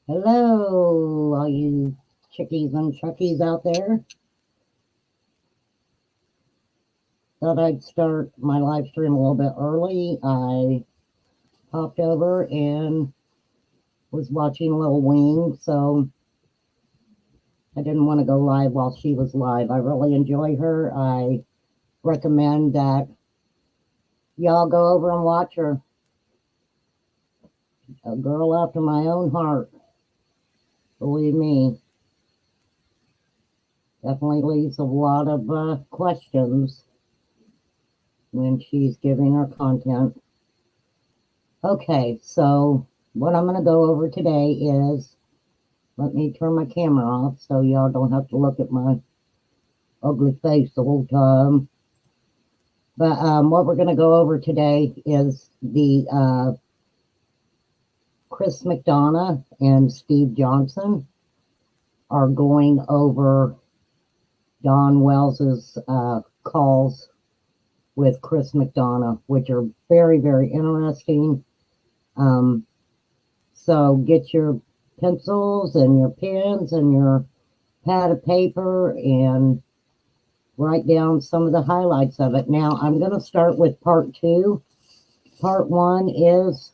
Hello, all you chickies and chuckies out there. Thought I'd start my live stream a little bit early. I popped over and was watching Lil Wing, so I didn't want to go live while she was live. I really enjoy her. I recommend that y'all go over and watch her. A girl after my own heart. Believe me. Definitely leaves a lot of questions when she's giving her content. Okay, so what I'm going to go over today is, let me turn my camera off so y'all don't have to look at my ugly face the whole time. But what we're going to go over today is the Chris McDonough and Steve Johnson are going over Don Wells's calls with Chris McDonough, which are very, very interesting. So get your pencils and your pens and your pad of paper and write down some of the highlights of it. Now, I'm going to start with part 2. Part 1 is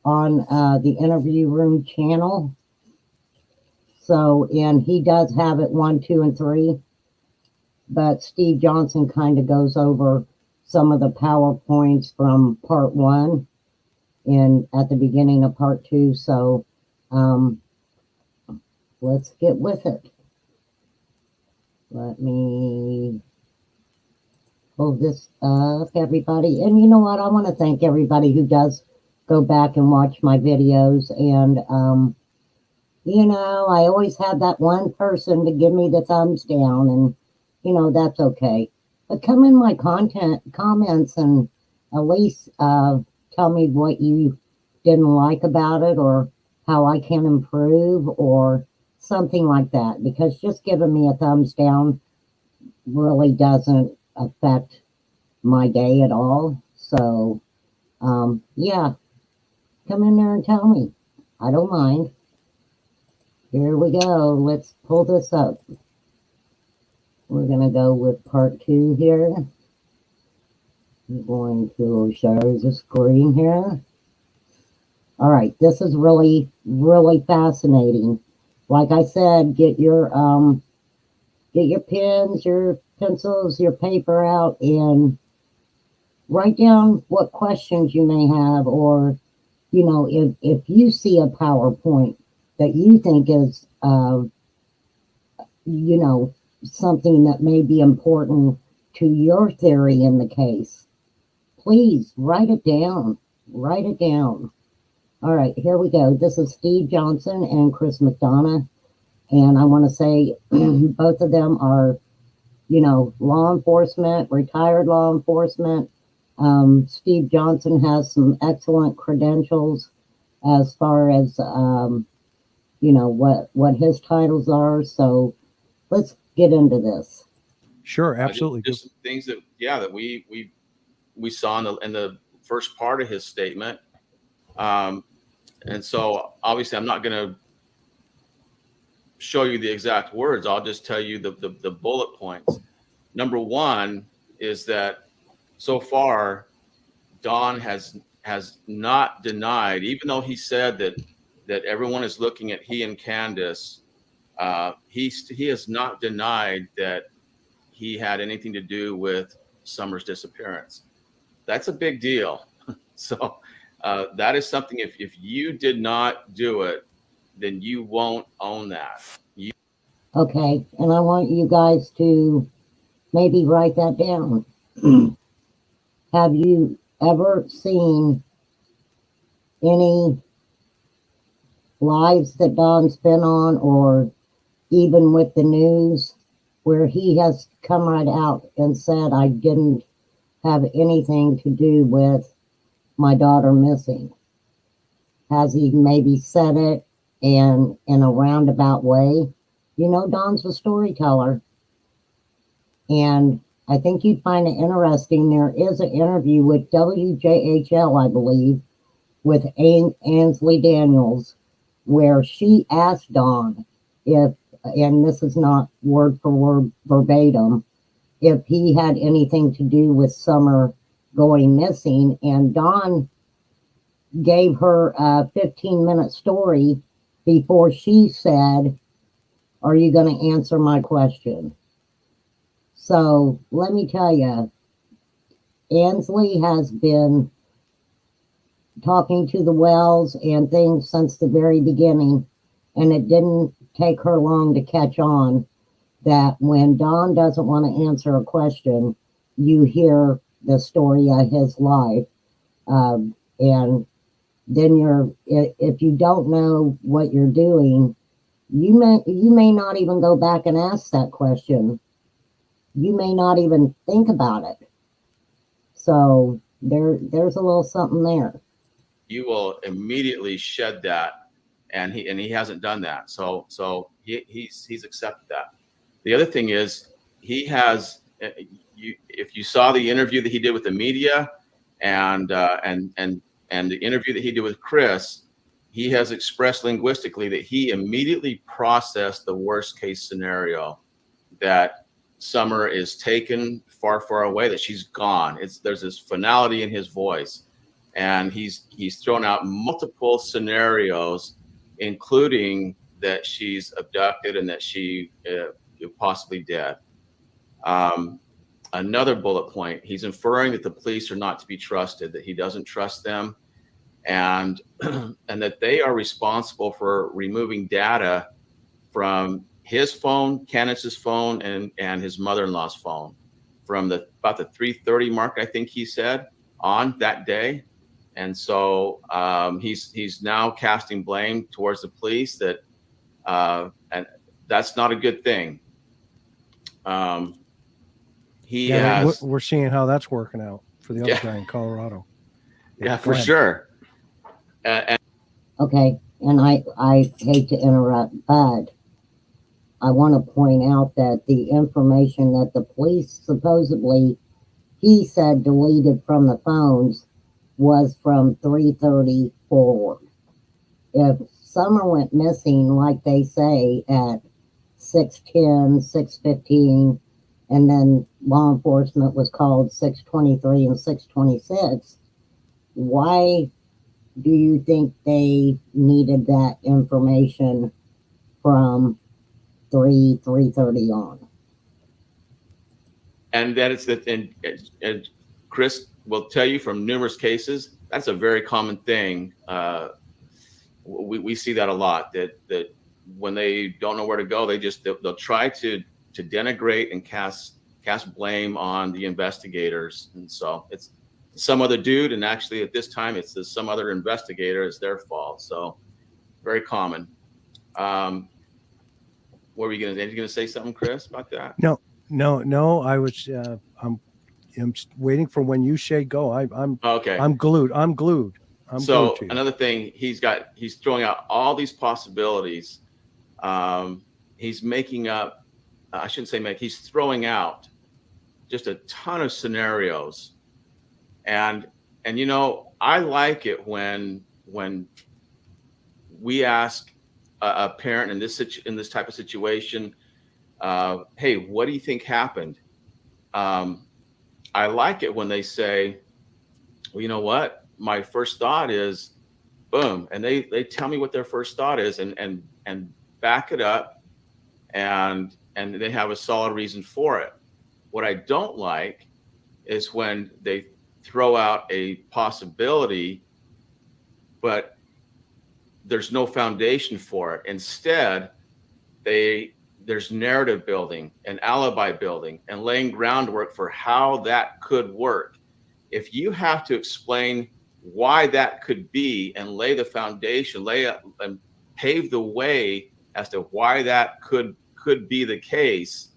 on the Interview Room channel. So, and he does have it 1, 2, and 3. But Steve Johnson kind of goes over some of the PowerPoints from part 1 and at the beginning of part 2. So let's get with it. Let me pull this up, everybody. And you know what? I want to thank everybody who does go back and watch my videos. And, you know, I always have that one person to give me the thumbs down. And, you know, that's okay. But come in my comments and at least tell me what you didn't like about it or how I can improve or something like that. Because just giving me a thumbs down really doesn't affect my day at all. So, yeah, come in there and tell me. I don't mind. Here we go. Let's pull this up. We're going to go with part 2 here. I'm going to share the screen here. All right, this is really, really fascinating. Like I said, get your pens, your pencils, your paper out, and write down what questions you may have, or, you know, if you see a PowerPoint that you think is, you know, something that may be important to your theory in the case, please write it down. Write it down. All right, here we go. This is Steve Johnson and Chris McDonough. And I want to say both of them are, you know, law enforcement, retired law enforcement. Steve Johnson has some excellent credentials as far as, you know, what his titles are. So let's get into this. Sure, absolutely. Just things that, yeah, that we saw in the first part of his statement. And so obviously I'm not going to show you the exact words. I'll just tell you the bullet points. Number 1 is that so far Don has not denied, even though he said that everyone is looking at he and Candace, he has not denied that he had anything to do with Summer's disappearance. That's a big deal. So that is something, if you did not do it, then you won't own that. Okay, and I want you guys to maybe write that down. Have you ever seen any lives that Don's been on, or even with the news, where he has come right out and said, I didn't have anything to do with my daughter missing? Has he maybe said it in a roundabout way? You know, Don's a storyteller. And I think you'd find it interesting. There is an interview with WJHL, I believe, with Ainsley Daniels, where she asked Don if, and this is not word for word verbatim, if he had anything to do with Summer going missing. And Don gave her a 15-minute story before she said, "Are you going to answer my question?" So let me tell you, Ansley has been talking to the Wells and things since the very beginning, and it didn't take her long to catch on that when Don doesn't want to answer a question, you hear the story of his life. And then if you don't know what you're doing, you may not even go back and ask that question. You may not even think about it. So there's a little something there. You will immediately shed that, and he hasn't done that. So he's accepted that. The other thing is he has. If you saw the interview that he did with the media, and the interview that he did with Chris, he has expressed linguistically that he immediately processed the worst case scenario, that Summer is taken far, far away, that she's gone. There's this finality in his voice, and he's thrown out multiple scenarios, including that she's abducted and that she possibly dead. Another bullet point, he's inferring that the police are not to be trusted, that he doesn't trust them, and that they are responsible for removing data from his phone, Candace's phone, and his mother-in-law's phone from about the 3:30 mark, I think he said, on that day. And so he's now casting blame towards the police, and that's not a good thing. We're seeing how that's working out for the other guy in Colorado. Yeah, for sure. Okay, and I hate to interrupt, but I want to point out that the information that the police supposedly, he said, deleted from the phones was from 3:30 forward. If Summer went missing, like they say, at 6:10, 6:15, and then law enforcement was called 6:23 and 6:26, why do you think they needed that information from 3:30 on? And that it's that, and Chris will tell you from numerous cases, that's a very common thing. We see that a lot, that when they don't know where to go, they'll try to denigrate and cast blame on the investigators. And so it's some other dude, and actually at this time it's some other investigator, it's their fault. So very common. What were you gonna say something, Chris, about that? No. I was I'm waiting for when you say go. I'm okay. I'm glued. So another thing, he's throwing out all these possibilities. He's making up. I shouldn't say make. He's throwing out just a ton of scenarios, and I like it when we ask a parent in this type of situation, hey, what do you think happened? I like it when they say, well, you know what? My first thought is, boom, and they tell me what their first thought is, and back it up, and they have a solid reason for it. What I don't like is when they throw out a possibility, but there's no foundation for it. Instead, there's narrative building and alibi building and laying groundwork for how that could work. If you have to explain why that could be and lay the foundation, and pave the way as to why that could be the case,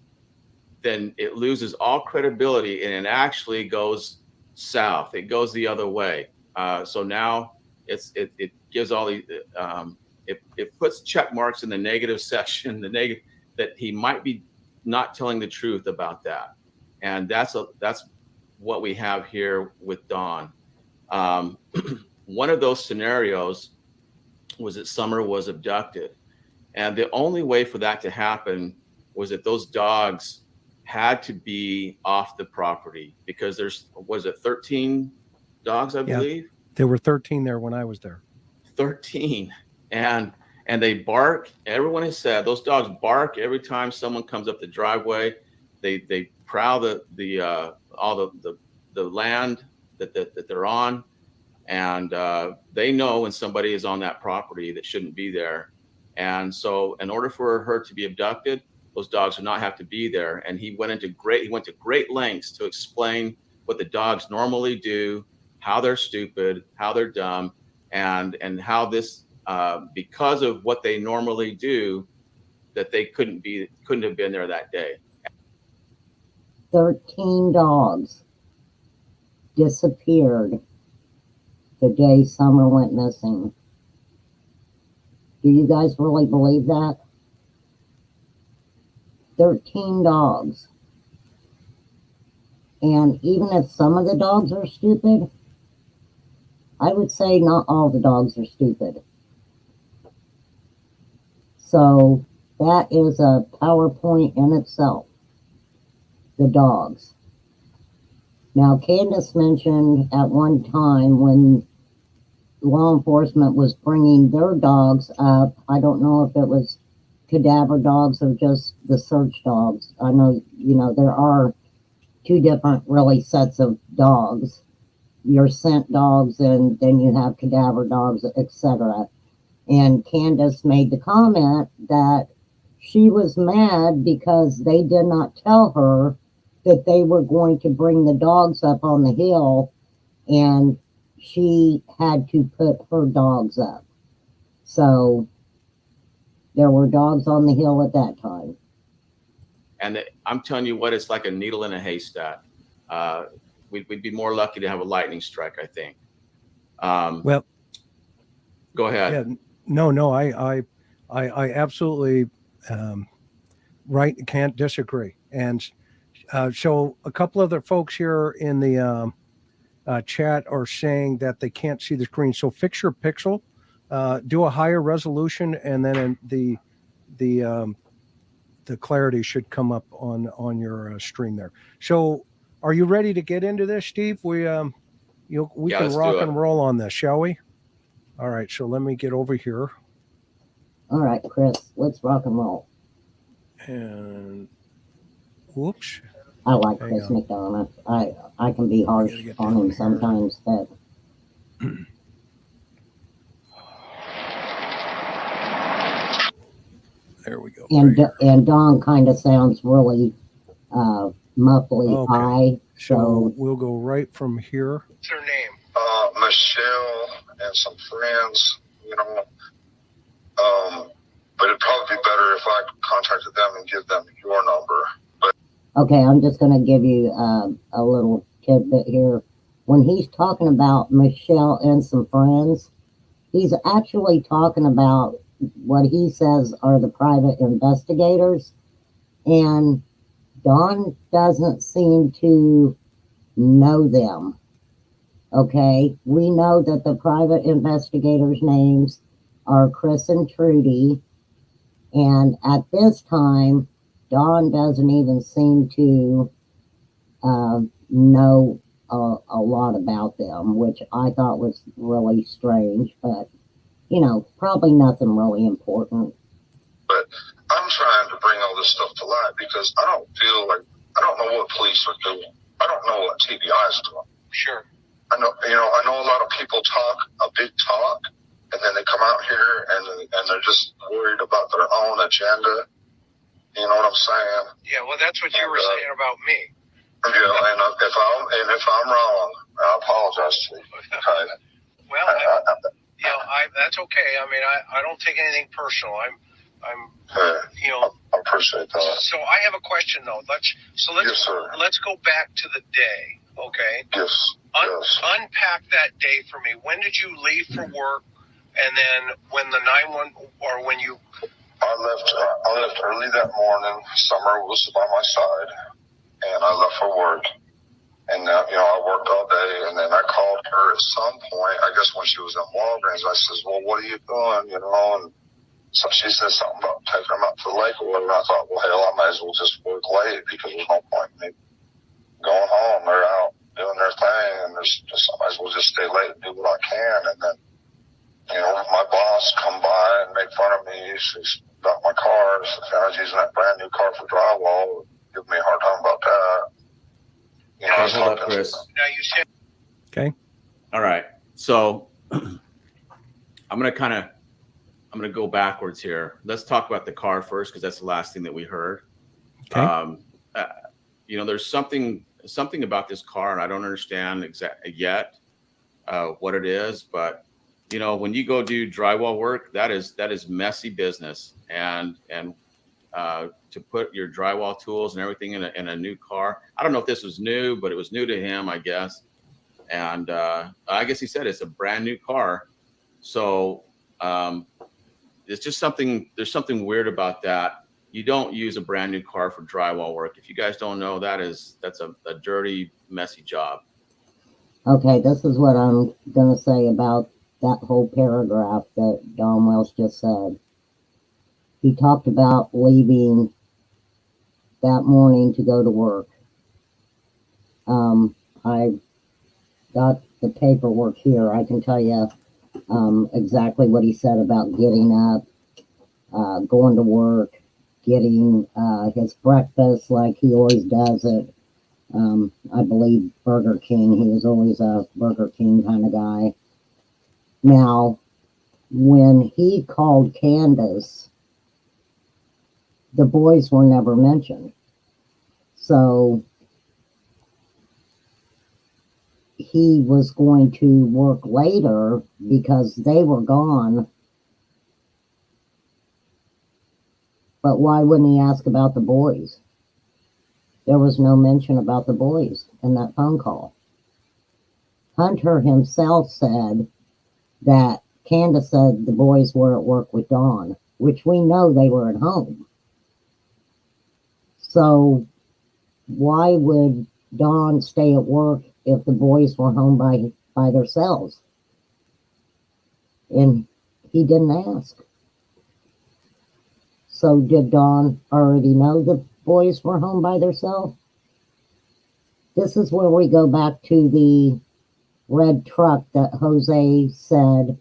then it loses all credibility and it actually goes south. It goes the other way. So now it gives all the it puts check marks in the negative section, that he might be not telling the truth about that, and that's what we have here with Dawn. One of those scenarios was that Summer was abducted. And the only way for that to happen was that those dogs had to be off the property, because was it 13 dogs, I Yeah, believe? there were 13 there when I was there. 13. And they bark. Everyone has said those dogs bark every time someone comes up the driveway. They prowl all the land that they're on, and they know when somebody is on that property that shouldn't be there. And so, in order for her to be abducted, those dogs would not have to be there. And he went to great lengths to explain what the dogs normally do, how they're stupid, how they're dumb, and how this, because of what they normally do, that they couldn't have been there that day. 13 dogs disappeared the day Summer went missing. Do you guys really believe that? 13 dogs. And even if some of the dogs are stupid, I would say not all the dogs are stupid. So that is a PowerPoint in itself. The dogs. Now, Candace mentioned at one time when law enforcement was bringing their dogs up, I don't know if it was cadaver dogs or just the search dogs. I know, there are two different really sets of dogs. Your scent dogs, and then you have cadaver dogs, etc. And Candace made the comment that she was mad because they did not tell her that they were going to bring the dogs up on the hill, and she had to put her dogs up. So there were dogs on the hill at that time. And I'm telling you what, it's like a needle in a haystack. We'd be more lucky to have a lightning strike, I think. Well, go ahead. Yeah, no, I absolutely right. Can't disagree. And so a couple other folks here in the chat are saying that they can't see the screen. So fix your pixel, do a higher resolution, and then the clarity should come up on your stream there. So, are you ready to get into this, Steve? We can rock and roll on this, shall we? All right. So let me get over here. All right, Chris, let's rock and roll. And whoops. I like Chris McDonough. I can be harsh on him sometimes, but there we go. And Don kind of sounds really muffly high. So we'll go right from here. What's her name? Michelle and some friends, but it'd probably be better if I contacted them and give them your number. Okay, I'm just going to give you a little tidbit here. When he's talking about Michelle and some friends, he's actually talking about what he says are the private investigators. And Don doesn't seem to know them. Okay, we know that the private investigators' names are Chris and Trudy. And at this time, Don doesn't even seem to know a lot about them, which I thought was really strange, but, probably nothing really important. But I'm trying to bring all this stuff to light because I don't know what police are doing. I don't know what TBI is doing. Sure. I know a lot of people talk a big talk, and then they come out here and they're just worried about their own agenda. You know what I'm saying? Yeah, well, that's what you were saying about me. Yeah, and if I'm wrong, I apologize to you. Okay. Well, that's okay. I mean, I don't take anything personal. I appreciate that. So I have a question though. Let's go back to the day. Okay. Yes. Unpack that day for me. When did you leave for work? And then when the 911 or when you. I left early that morning. Summer was by my side, and I left for work. And, I worked all day, and then I called her at some point, I guess when she was in Walgreens. I says, well, what are you doing, and so she said something about taking them out to the lake or whatever. I thought, well, hell, I might as well just work late because there's no point in me going home. They're out doing their thing, and I might as well just stay late and do what I can. And then, my boss come by and make fun of me. She's about my car. So I was using that brand new car for drywall. Give me a hard time about that. Okay, hold up, Chris. Now you said. Okay. All right. So I'm going to go backwards here. Let's talk about the car first, because that's the last thing that we heard. Okay. There's something about this car, and I don't understand yet what it is. But when you go do drywall work, that is messy business, and to put your drywall tools and everything in a new car. I don't know if this was new, but it was new to him, I guess. And I guess he said it's a brand new car. So it's just there's something weird about that. You don't use a brand new car for drywall work. If you guys don't know, that's a dirty, messy job. Okay, this is what I'm going to say about that whole paragraph that Don Wells just said. He talked about leaving that morning to go to work. I got the paperwork here. I can tell you exactly what he said about getting up, going to work, getting his breakfast like he always does at, I believe, Burger King. He was always a Burger King kind of guy. Now, when he called Candace, the boys were never mentioned. So he was going to work later because they were gone. But why wouldn't he ask about the boys? There was no mention about the boys in that phone call. Hunter himself said that Candace said the boys were at work with Dawn, which we know they were at home. So why would Dawn stay at work if the boys were home by themselves? And he didn't ask. So did Dawn already know the boys were home by themselves? This is where we go back to the red truck that Jose said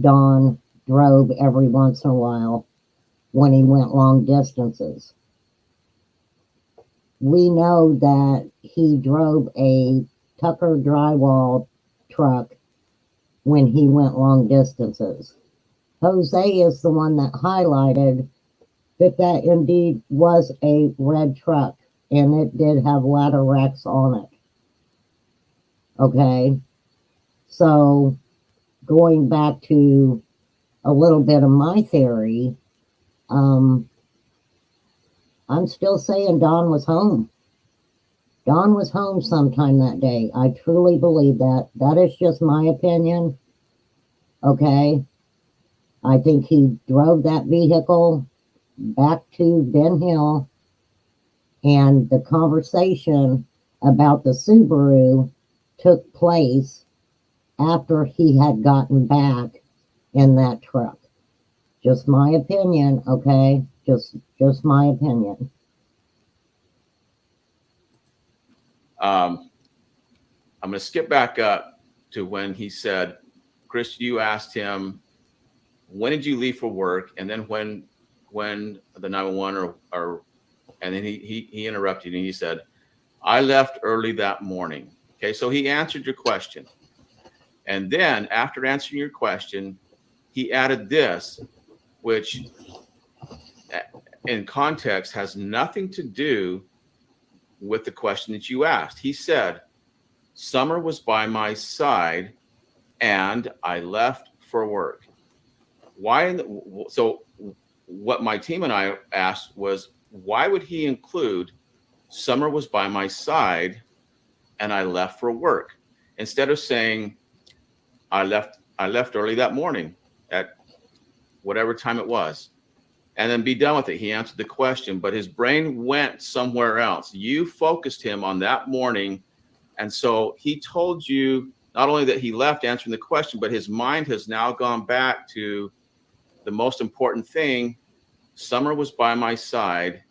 Dawn drove every once in a while when he went long distances. We know that he drove a Tucker drywall truck when he went long distances. Jose is the one that highlighted that indeed was a red truck, and it did have ladder racks on it. Okay, so going back to a little bit of my theory, I'm still saying Dawn was home. Dawn was home sometime that day. I truly believe that. That is just my opinion. Okay. I think he drove that vehicle back to Ben Hill, and the conversation about the Subaru took place after he had gotten back in that truck. Just my opinion, okay? Just my opinion. I'm going to skip back up to when he said, Chris, you asked him, when did you leave for work? And then when the 911 and then he interrupted and he said, I left early that morning. Okay, so he answered your question. And then after answering your question, he added this, which in context has nothing to do with the question that you asked. He said, Summer was by my side and I left for work. So what my team and I asked was, why would he include Summer was by my side and I left for work, instead of saying I left early that morning at whatever time it was, and then be done with it? He answered the question, but his brain went somewhere else. You focused him on that morning And so he told you not only that he left answering the question, but his mind has now gone back to the most important thing. Summer was by my side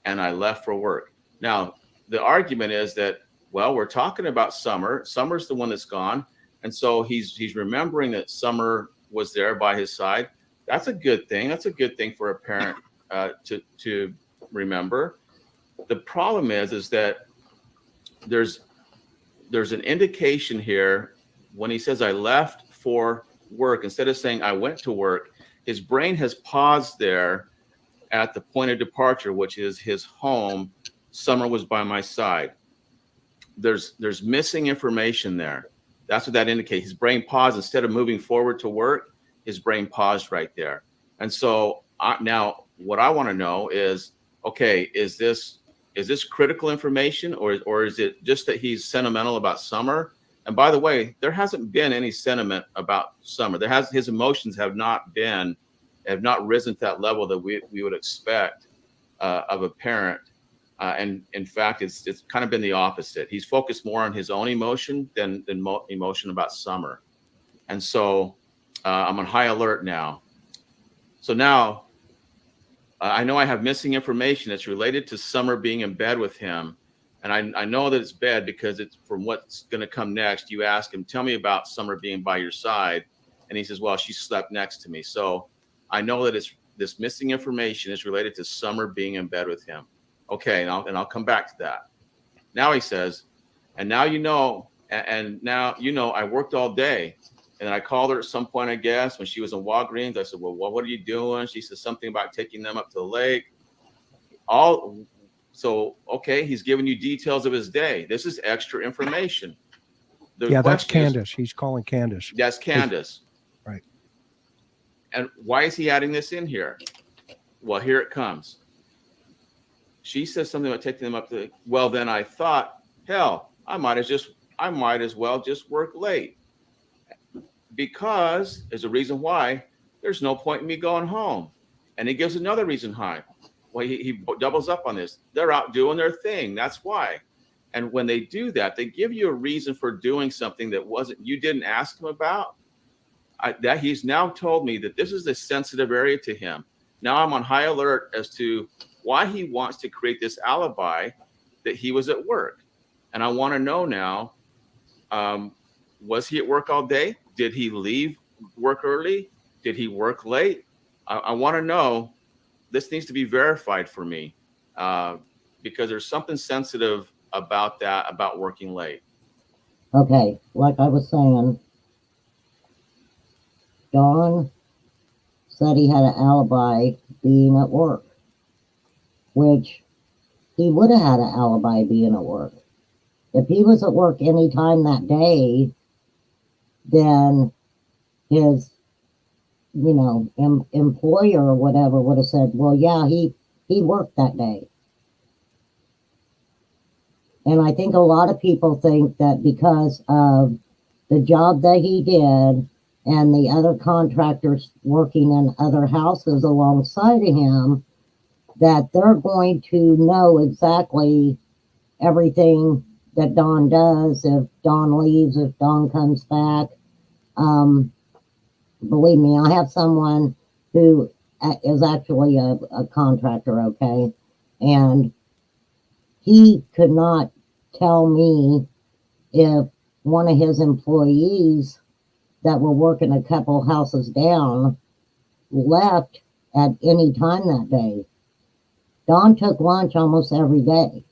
and I left for work. Now, the argument is that, well, we're talking about Summer. Summer's the one that's gone. And so he's remembering that Summer was there by his side. That's a good thing. That's a good thing for a parent to remember. The problem is that there's an indication here when he says I left for work, instead of saying I went to work, his brain has paused there at the point of departure, which is his home. Summer was by my side. There's missing information there. That's what that indicates. His brain paused. Instead of moving forward to work, his brain paused right there. And so now what I want to know is, okay, is this critical information, or is it just that he's sentimental about Summer? And by the way, there hasn't been any sentiment about Summer. His emotions have not risen to that level that we would expect of a parent. And in fact, it's kind of been the opposite. He's focused more on his own emotion than emotion about Summer. And so I'm on high alert now. So now I know I have missing information that's related to Summer being in bed with him. And I know that it's bad because it's from what's going to come next. You ask him, tell me about Summer being by your side. And he says, well, she slept next to me. So I know that this missing information is related to Summer being in bed with him. Okay, and I'll come back to that. Now he says, and now I worked all day. And I called her at some point, I guess, when she was in Walgreens. I said, well, what are you doing? She said something about taking them up to the lake. So, okay, he's giving you details of his day. This is extra information. That's Candace. He's calling Candace. That's Candace. Right. And why is he adding this in here? Well, here it comes. She says something about taking them up to, well, then I thought, hell, I might as well just work late. Because there's a reason why there's no point in me going home. And he gives another reason why. Well, he doubles up on this. They're out doing their thing. That's why. And when they do that, they give you a reason for doing something that you didn't ask him about. That he's now told me that this is a sensitive area to him. Now I'm on high alert as to why he wants to create this alibi that he was at work. And I want to know now, was he at work all day? Did he leave work early? Did he work late? I want to know. This needs to be verified for me because there's something sensitive about that, about working late. Okay, like I was saying, Don said he had an alibi being at work, which he would have had an alibi being at work. If he was at work any time that day, then his, employer or whatever would have said, well, yeah, he worked that day. And I think a lot of people think that because of the job that he did and the other contractors working in other houses alongside of him, that they're going to know exactly everything that Don does, if Don leaves, if Don comes back. Believe me, I have someone who is actually a contractor, okay? And he could not tell me if one of his employees that were working a couple houses down left at any time that day. Don took lunch almost every day.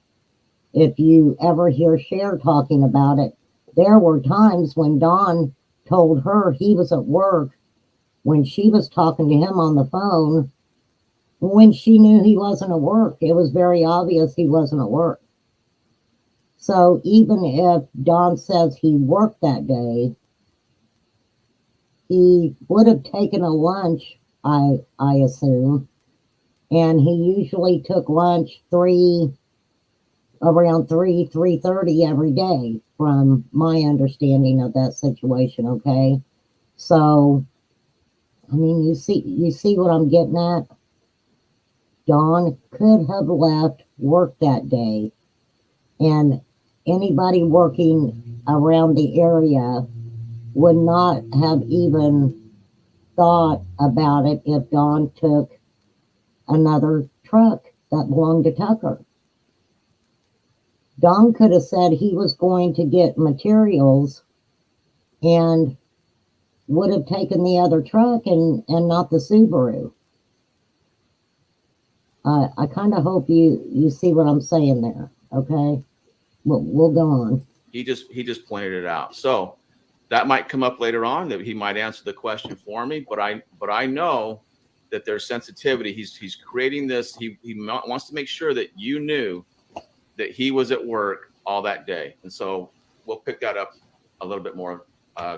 If you ever hear Cher talking about it, there were times when Don told her he was at work when she was talking to him on the phone, when she knew he wasn't at work. It was very obvious he wasn't at work. So even if Don says he worked that day, he would have taken a lunch, I assume, and he usually took lunch around 3:30 every day, from my understanding of that situation, okay? So, I mean, you see what I'm getting at? Don could have left work that day, and anybody working around the area would not have even thought about it if Don took another truck that belonged to Tucker. Don could have said he was going to get materials and would have taken the other truck and not the Subaru. I kind of hope you see what I'm saying there. Okay, we'll go on. He just pointed it out. So that might come up later on, that he might answer the question for me. But I know that there's sensitivity. He's creating this. He wants to make sure that you knew that he was at work all that day. And so we'll pick that up a little bit more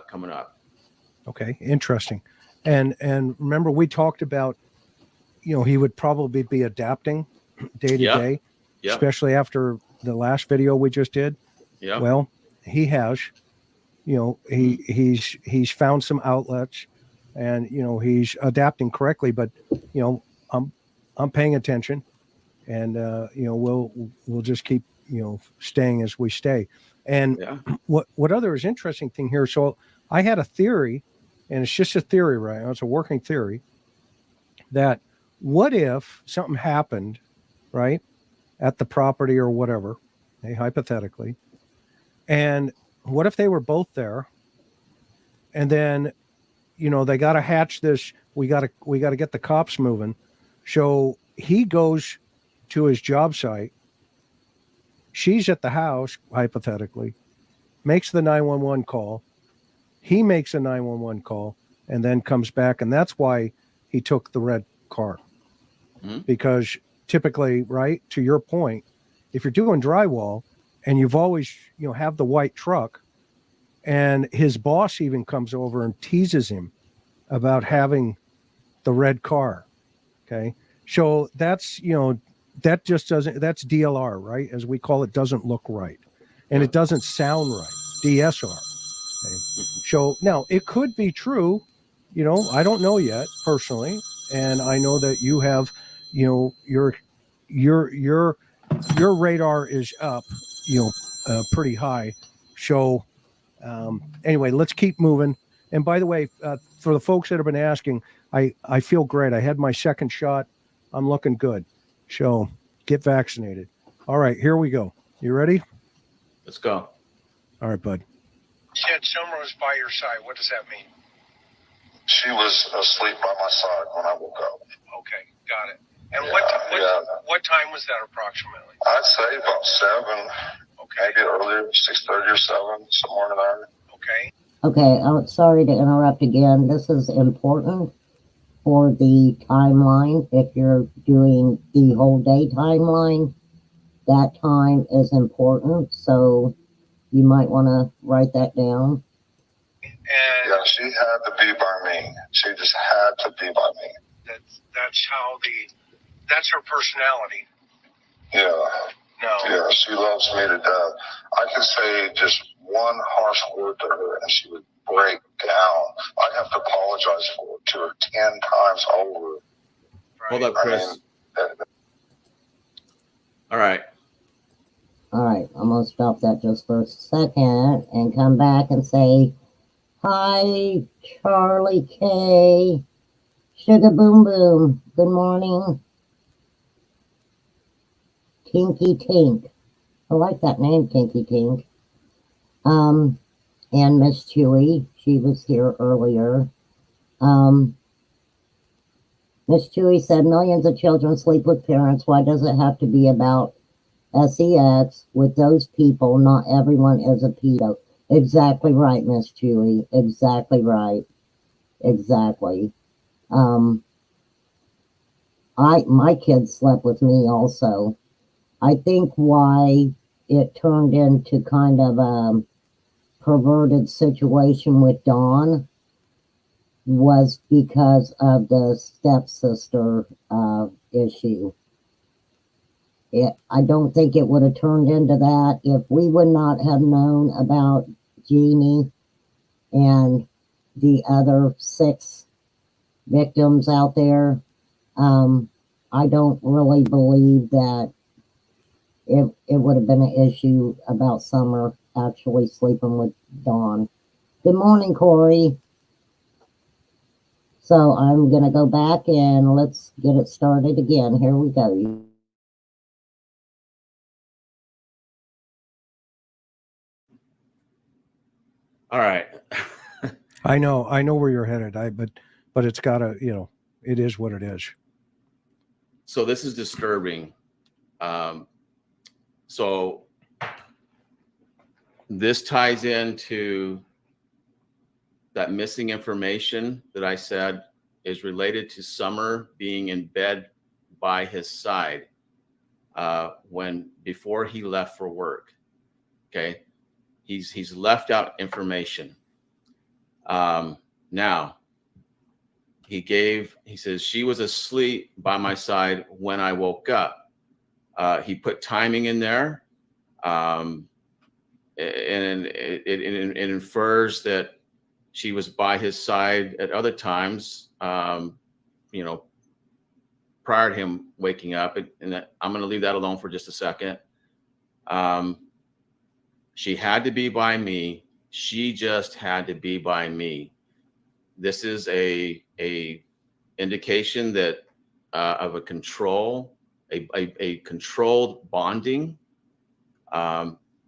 coming up. Okay, interesting. And remember, we talked about, he would probably be adapting day to day, especially after the last video we just did. Yeah. Well, he has, he's found some outlets, and he's adapting correctly. But I'm paying attention, and we'll just keep staying as we stay. And what other is interesting thing here? So I had a theory, and it's just a theory, right? It's a working theory, that what if something happened, right, at the property or whatever, hypothetically, and what if they were both there, and then, they got to hatch this. We got to get the cops moving. So he goes to his job site. She's at the house, hypothetically, makes the 911 call. He makes a 911 call and then comes back. And that's why he took the red car. Mm-hmm. Because typically, right, to your point, if you're doing drywall and you've always, have the white truck, and his boss even comes over and teases him about having the red car. Okay. So that's, that just doesn't, that's DLR, right? As we call it, doesn't look right. And it doesn't sound right. DSR. Okay. So now it could be true, I don't know yet personally. And I know that you have, your radar is up, pretty high. So anyway, let's keep moving. And by the way, for the folks that have been asking, I feel great. I had my second shot. I'm looking good. So get vaccinated. All right, here we go. You ready? Let's go. All right, bud. You said Summer was by your side. What does that mean? She was asleep by my side when I woke up. Okay, got it. And what time was that approximately? I'd say about 7. Okay. Maybe earlier, 6:30 or 7, somewhere in there. Okay. Okay, I'm sorry to interrupt again. This is important for the timeline. If you're doing the whole day timeline, that time is important. So you might want to write that down. And yeah, she had to be by me. She just had to be by me. That's her personality. Yeah. No. Yeah, she loves me to death. I could say just one harsh word to her and she would break down. I'd have to apologize to her 10 times over. Right. Hold up, Chris. All right. All right, I'm going to stop that just for a second and come back and say, hi, Charlie K. Sugar Boom Boom. Good morning. Tinky Tink. I like that name, Tinky Tink. And Miss Chewy, she was here earlier. Miss Chewy said, millions of children sleep with parents. Why does it have to be about sex with those people? Not everyone is a pedo. Exactly right, Miss Chewy. Exactly right. Exactly. My kids slept with me also. I think why it turned into kind of a perverted situation with Dawn was because of the stepsister issue. I don't think it would have turned into that if we would not have known about Jeannie and the other 6 victims out there. I don't really believe that it would have been an issue about Summer actually sleeping with Dawn. Good morning, Corey. So I'm going to go back and let's get it started again. Here we go. All right. I know where you're headed. But it's gotta, it is what it is. So this is disturbing. So this ties into that missing information that I said is related to Summer being in bed by his side before he left for work. Okay, he's left out information. Now he says she was asleep by my side when I woke up. He put timing in there, and it infers that she was by his side at other times, prior to him waking up. And I'm going to leave that alone for just a second. She had to be by me. She just had to be by me. This is a indication that of a control, a controlled bonding.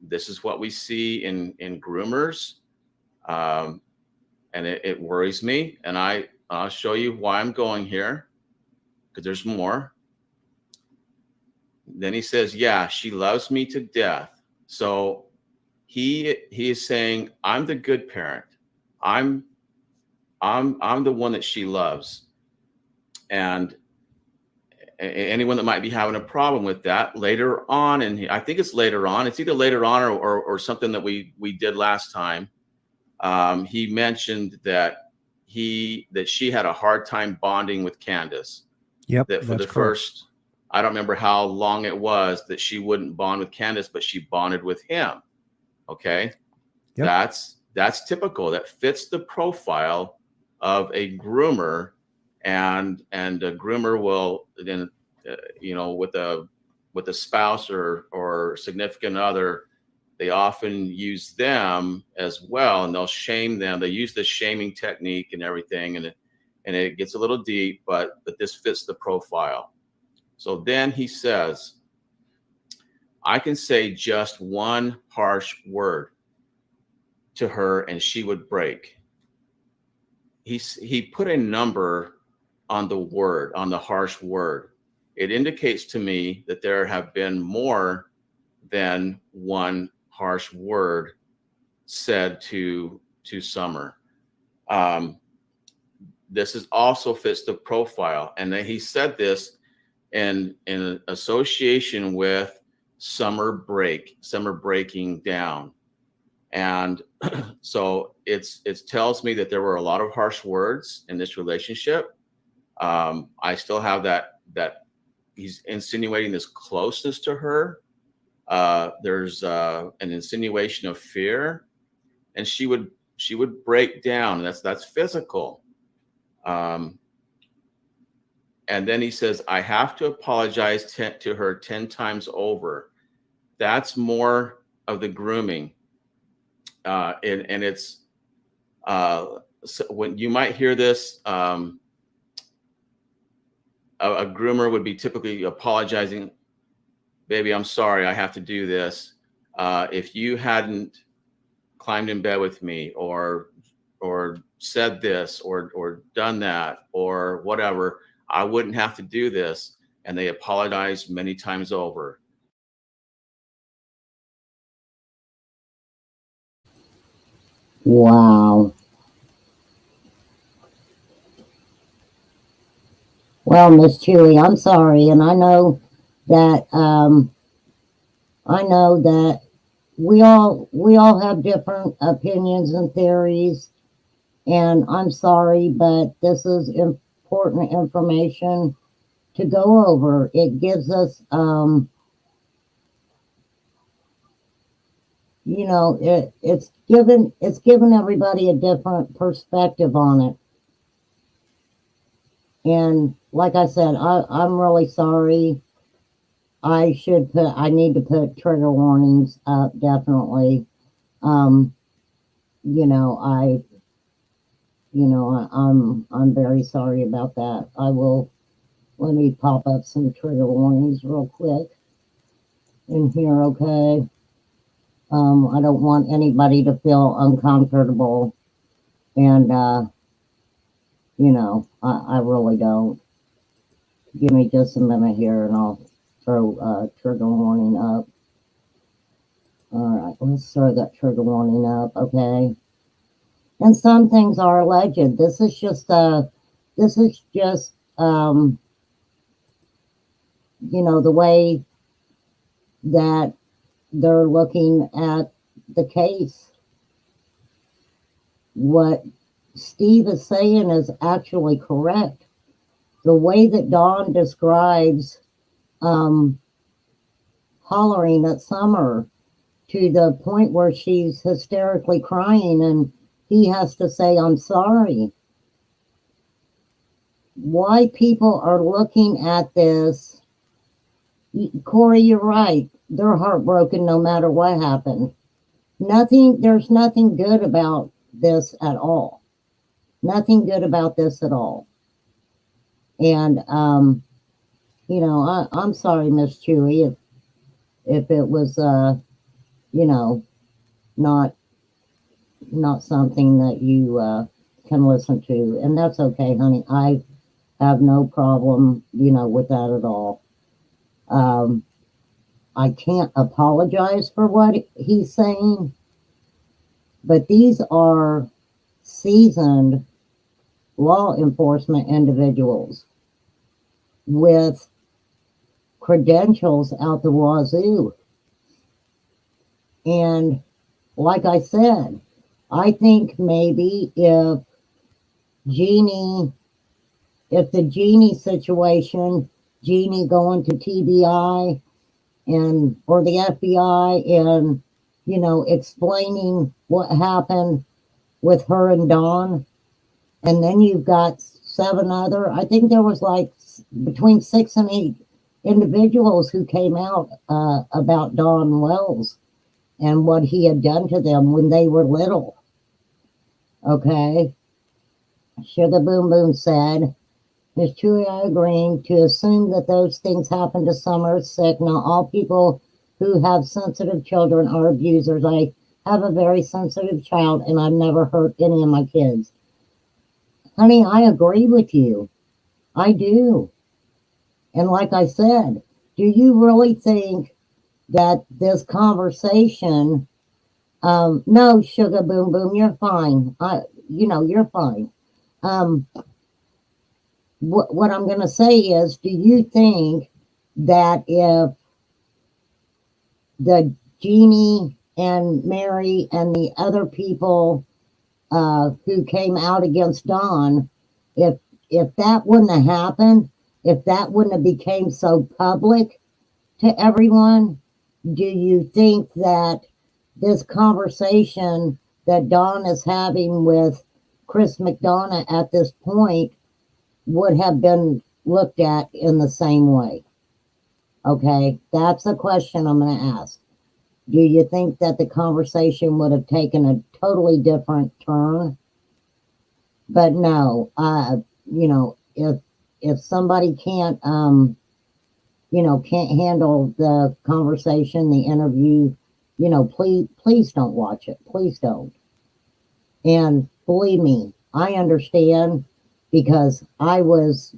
This is what we see in groomers, and it worries me. And I'll show you why I'm going here, because there's more. Then he says, "Yeah, she loves me to death." So he is saying, "I'm the good parent. I'm the one that she loves." And anyone that might be having a problem with that later on, and I think it's later on, it's either later on or something that we did last time. He mentioned that she had a hard time bonding with Candace. Yep. That for the correct. first, I don't remember how long it was that she wouldn't bond with Candace, but she bonded with him. Okay. Yep. That's typical. That fits the profile of a groomer, and a groomer will then, with a spouse or significant other, they often use them as well, and they'll shame them. They use the shaming technique and everything, and it gets a little deep, but this fits the profile. So then he says, "I can say just one harsh word to her and she would break." He put a number on the word, on the harsh word. It indicates to me that there have been more than one harsh word said to Summer. This is also fits the profile, and then he said this in association with summer breaking down. And so it tells me that there were a lot of harsh words in this relationship. I still have that he's insinuating this closeness to her. There's an insinuation of fear, and she would break down. And that's physical. And then he says, "I have to apologize to her 10 times over." That's more of the grooming. And it's so when you might hear this, a groomer would be typically apologizing. "Baby, I'm sorry, I have to do this. If you hadn't climbed in bed with me or said this or done that or whatever, I wouldn't have to do this." And they apologize many times over. Wow. Well, Miss Chewy, I'm sorry, and I know that we all have different opinions and theories, and I'm sorry, but this is important information to go over. It gives us it's given everybody a different perspective on it. And like I said, I'm really sorry I need to put trigger warnings up, definitely. Um, you know, I'm very sorry about that. Let me pop up some trigger warnings real quick in here, okay? I don't want anybody to feel uncomfortable, and, I really don't. Give me just a minute here, and I'll throw trigger warning up. All right, let's throw that trigger warning up, okay? And some things are alleged. This is just, the way that they're looking at the case. What Steve is saying is actually correct. The way that Dawn describes hollering at Summer to the point where she's hysterically crying and he has to say, I'm sorry. Why people are looking at this, Corey, you're right. They're heartbroken no matter what happened. There's nothing good about this at all. Nothing good about this at all. And, I'm sorry, Miss Chewy, if it was, not something that you can listen to. And that's okay, honey. I have no problem, with that at all. I can't apologize for what he's saying, but these are seasoned law enforcement individuals with credentials out the wazoo. And like I said, I think maybe if the Jeannie situation, Jeannie going to TBI or the FBI and, explaining what happened with her and Dawn. And then you've got 7 other, I think there was like between 6 and 8 individuals who came out about Dawn Wells and what he had done to them when they were little. Okay. Sugar Boom Boom said, Ms. Chewy, I agree. To assume that those things happen to Summer is sick. Not all people who have sensitive children are abusers. I have a very sensitive child, and I've never hurt any of my kids. Honey, I agree with you. I do. And like I said, do you really think that this conversation, no, Sugar Boom Boom, you're fine. You're fine. What I'm going to say is, do you think that if the Jeannie and Mary and the other people who came out against Dawn, if that wouldn't have happened, if that wouldn't have became so public to everyone, do you think that this conversation that Dawn is having with Chris McDonough at this point would have been looked at in the same way? Okay, that's a question I'm going to ask. Do you think that the conversation would have taken a totally different turn? But no, if somebody can't handle the conversation, the interview, please don't watch it. Please don't. And believe me, I understand, because I was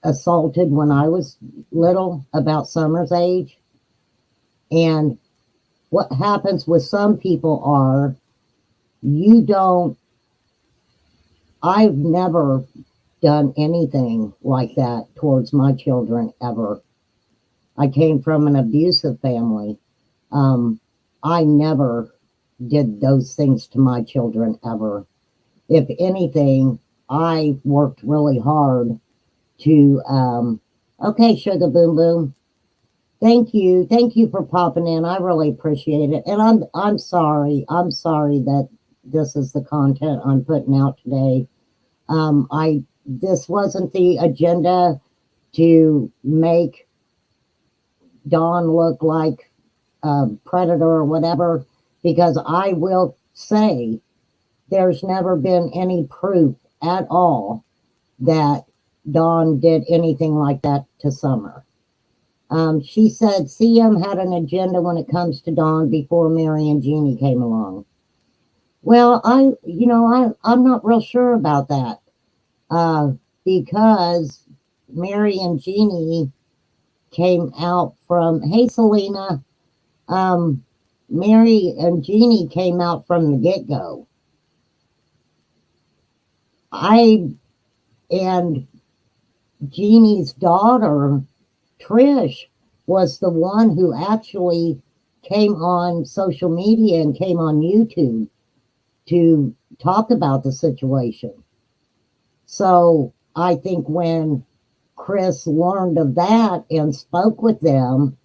assaulted when I was little, about Summer's age. And what happens with some people are, I've never done anything like that towards my children ever. I came from an abusive family. I never did those things to my children ever. If anything, I worked really hard to, okay, Sugar Boom Boom. Thank you for popping in. I really appreciate it. And I'm sorry that this is the content I'm putting out today. This wasn't the agenda to make Dawn look like a predator or whatever, because I will say there's never been any proof at all that Dawn did anything like that to Summer. She said CM had an agenda when it comes to Dawn before Mary and Jeannie came along. Well, I'm not real sure about that, because Mary and Jeannie came out from, hey, Selena, Mary and Jeannie came out from the get-go. And Jeannie's daughter, Trish, was the one who actually came on social media and came on YouTube to talk about the situation. So I think when Chris learned of that and spoke with them,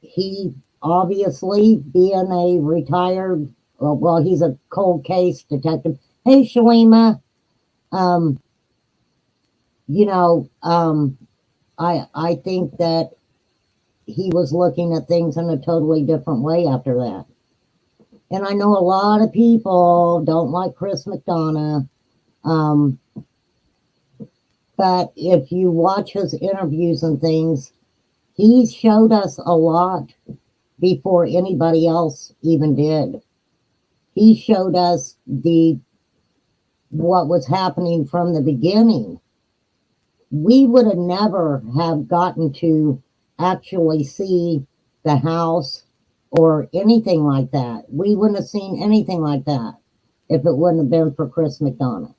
he obviously, being a retired, well, he's a cold case detective. Hey, Shalima, I think that he was looking at things in a totally different way after that. And I know a lot of people don't like Chris McDonough, but if you watch his interviews and things, he showed us a lot before anybody else even did. He showed us what was happening from the beginning. We would have never have gotten to actually see the house or anything like that. We wouldn't have seen anything like that if it wouldn't have been for Chris McDonough.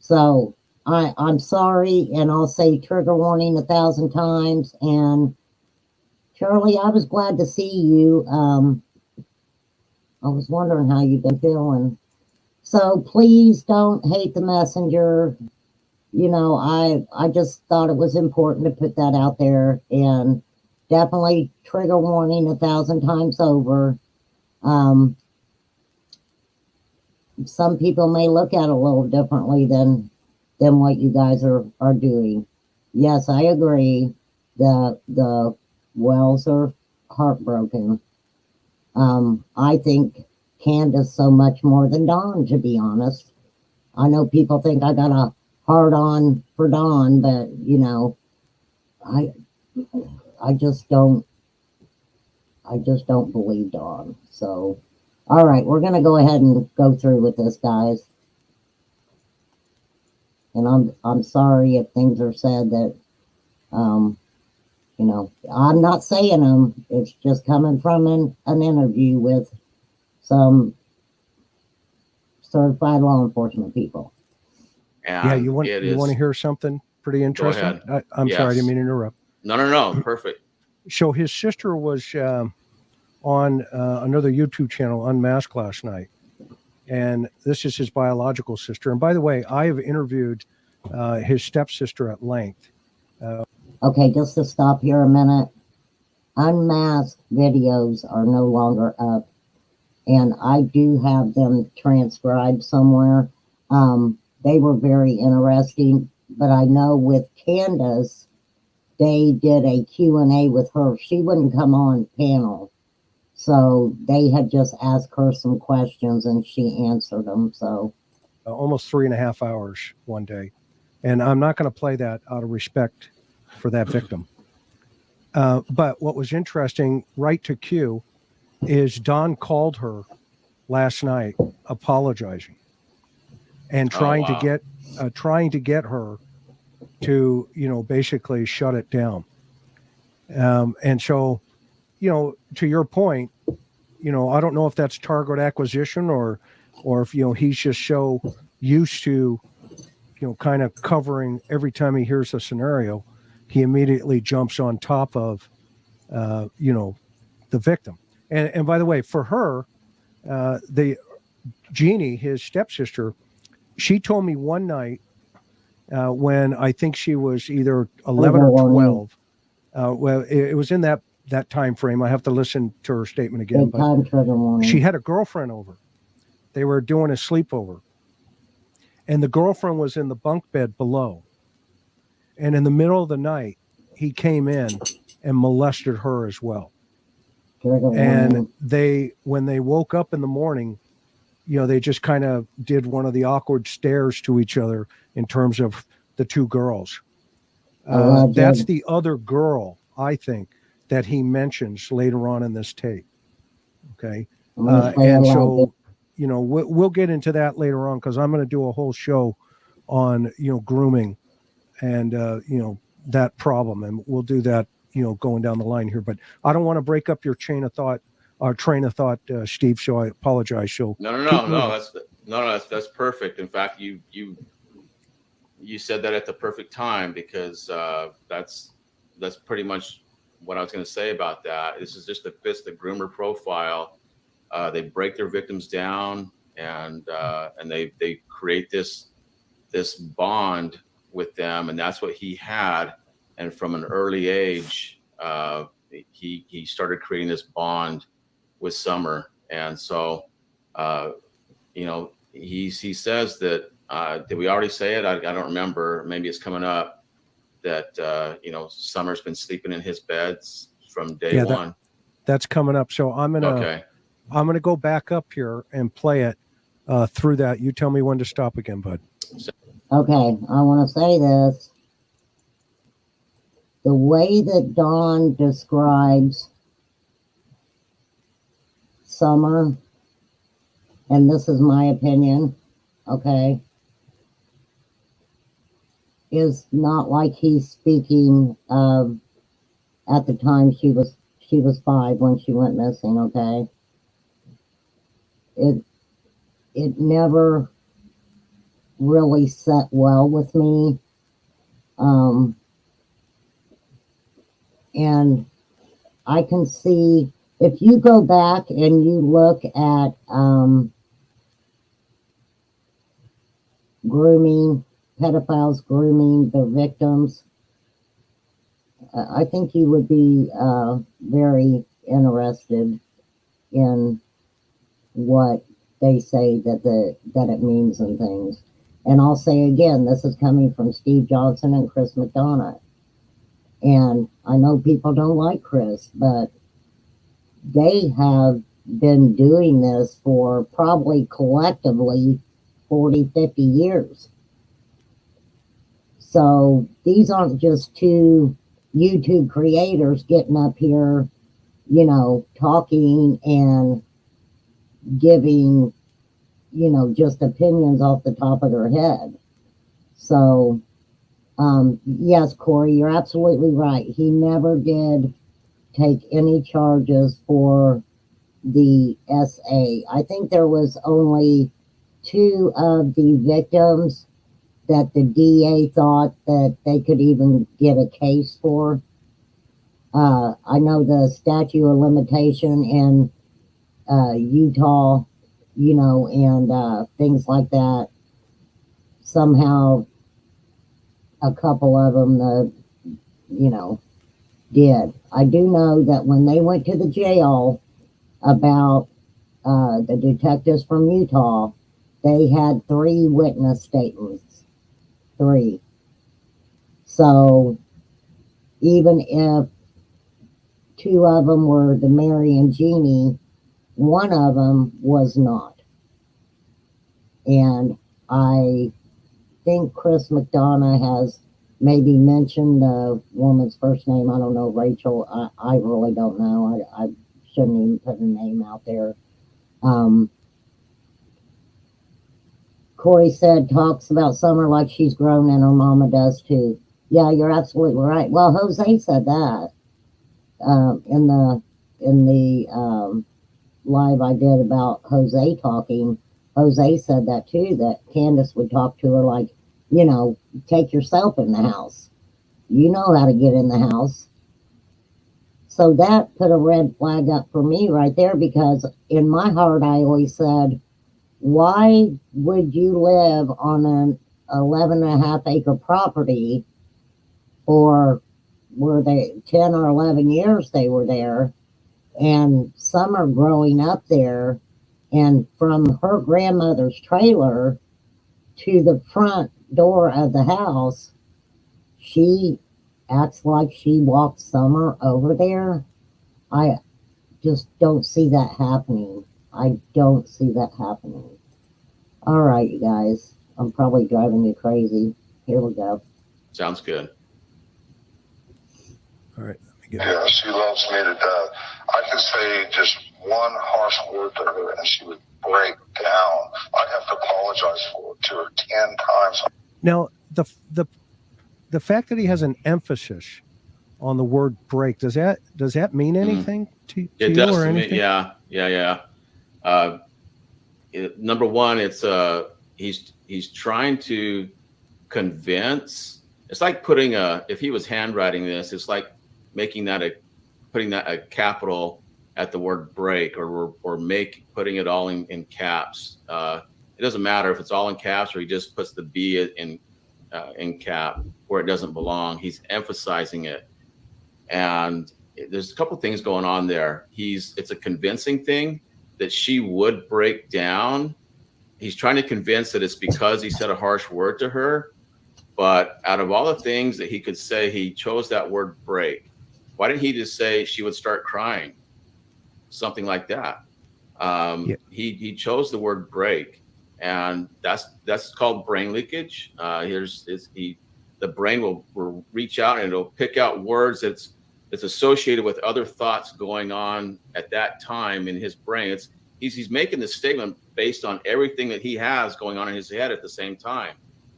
So I'm sorry, and I'll say trigger warning 1,000 times. And Charlie, I was glad to see you. I was wondering how you've been feeling. So please don't hate the messenger. I just thought it was important to put that out there, and definitely trigger warning 1,000 times over. Some people may look at it a little differently than what you guys are doing. Yes, I agree. The Wells are heartbroken. I think Candace so much more than Dawn, to be honest. I know people think I got a hard on for Dawn, but I just don't believe Dawn. So, all right, we're gonna go ahead and go through with this, guys. And I'm sorry if things are said that I'm not saying them. It's just coming from an interview with some certified law enforcement people. And yeah, you want to hear something pretty interesting? Go ahead. I'm sorry, I didn't mean to interrupt. No, perfect. So his sister was on another YouTube channel, Unmasked, last night. And this is his biological sister. And by the way, I have interviewed his stepsister at length. Okay, just to stop here a minute. Unmasked videos are no longer up. And I do have them transcribed somewhere. They were very interesting. But I know with Candace, they did a Q&A with her. She wouldn't come on panel. So they had just asked her some questions and she answered them. So almost 3.5 hours one day. And I'm not going to play that out of respect for that victim. But what was interesting, right to cue, is Don called her last night apologizing and trying to get her to, basically shut it down. And so, to your point, I don't know if that's target acquisition or if, he's just so used to, kind of covering every time he hears a scenario, he immediately jumps on top of, the victim. And by the way, for her, the Jeannie, his stepsister, she told me one night when I think she was either 11 or 12. Well, it was in that time frame. I have to listen to her statement again. But she had a girlfriend over. They were doing a sleepover. And the girlfriend was in the bunk bed below. And in the middle of the night, he came in and molested her as well. Trigger And warning. when they woke up in the morning, they just kind of did one of the awkward stares to each other in terms of the two girls. That's the other girl, I think, that he mentions later on in this tape. Okay. And so, we'll get into that later on, because I'm going to do a whole show on, grooming and, that problem. And we'll do that, going down the line here. But I don't want to break up your train of thought, Steve. So I apologize. So that's perfect. In fact, you said that at the perfect time, because that's pretty much what I was going to say about that. This is just fits the groomer profile. They break their victims down, and they create this bond with them, and that's what he had. And from an early age, he started creating this bond with Summer. And so, he says that. Did we already say it? I don't remember. Maybe it's coming up. That Summer's been sleeping in his beds from day one. That's coming up. So I'm gonna go back up here and play it through that. You tell me when to stop again, bud. Okay, I want to say this. The way that Don describes Summer, and this is my opinion, okay, is not like he's speaking of at the time she was 5 when she went missing. Okay, it never really set well with me, and I can see, if you go back and you look at grooming, pedophiles grooming their victims, I think you would be very interested in what they say that it means and things. And I'll say again, this is coming from Steve Johnson and Chris McDonough. And I know people don't like Chris, but they have been doing this for probably collectively 40, 50 years. So these aren't just two YouTube creators getting up here, talking and giving, just opinions off the top of their head. So, yes, Corey, you're absolutely right. He never did take any charges for the SA. I think there was only 2 of the victims that the DA thought that they could even get a case for. I know the statute of limitation in Utah, and things like that. Somehow a couple of them, did. I do know that when they went to the jail about the detectives from Utah, they had 3 witness statements. 3. So even if 2 of them were the Mary and Jeannie, 1 of them was not. And I think Chris McDonough has maybe mentioned the woman's first name. I don't know, Rachel. I really don't know. I shouldn't even put her name out there. Corey said, talks about Summer like she's grown, and her mama does too. Yeah, you're absolutely right. Well, Jose said that in the live I did about Jose talking. Jose said that too, that Candace would talk to her like, take yourself in the house. You know how to get in the house. So that put a red flag up for me right there, because in my heart I always said, why would you live on an 11.5-acre property for, were they 10 or 11 years they were there, and Summer growing up there, and from her grandmother's trailer to the front door of the house, she acts like she walked Summer over there, I just don't see that happening. I don't see that happening. All right, you guys. I'm probably driving you crazy. Here we go. Sounds good. All right. Let me get Yeah, she loves me to death. I could say just one harsh word to her and she would break down. I'd have to apologize to her 10 times. Now, the fact that he has an emphasis on the word break, does that mean anything to It you does or to me. anything? Yeah. Number one, it's he's trying to convince. It's like putting if he was handwriting this, it's like putting that a capital at the word break, or putting it all in caps. It doesn't matter if it's all in caps or he just puts the B in cap where it doesn't belong. He's emphasizing it, and there's a couple things going on there. It's a convincing thing that she would break down. He's trying to convince that it's because he said a harsh word to her. But out of all the things that he could say, he chose that word break. Why didn't he just say she would start crying? Something like that. He chose the word break, and that's called brain leakage. The brain will reach out and it'll pick out words that's associated with other thoughts going on at that time in his brain. He's making this statement based on everything that he has going on in his head at the same time.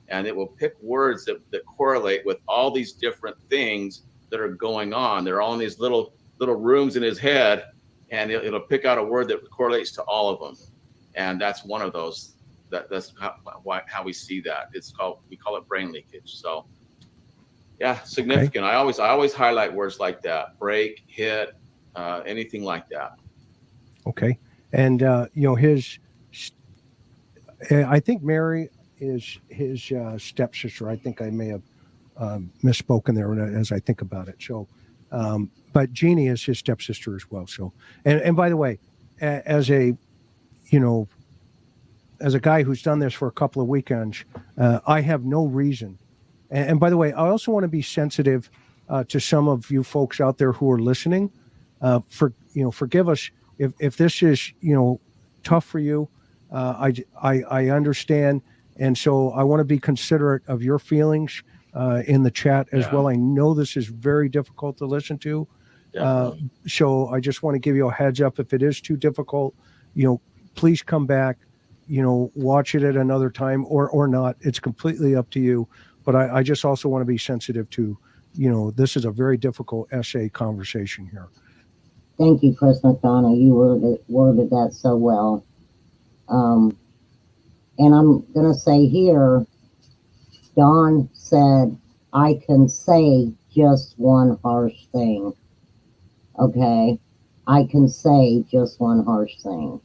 And it will pick words that correlate with all these different things that are going on. They're all in these little rooms in his head, and it'll pick out a word that correlates to all of them. And that's one of those. That's how we see that. We call it brain leakage. So yeah, significant. Okay. I always highlight words like that: break, hit, anything like that. Okay. And I think Mary is his stepsister. I think I may have misspoken there as I think about it. So, but Jeannie is his stepsister as well. So, and by the way, as a guy who's done this for a couple of weekends, I have no reason. And by the way, I also want to be sensitive to some of you folks out there who are listening. Forgive us if this is tough for you. I understand, and so I want to be considerate of your feelings in the chat as well. I know this is very difficult to listen to, so I just want to give you a heads up. If it is too difficult, please come back. Watch it at another time or not. It's completely up to you. But I just also want to be sensitive to, this is a very difficult essay conversation here. Thank you, Chris McDonough. You worded that so well. And I'm going to say here, Don said, I can say just one harsh thing. Okay? I can say just one harsh thing.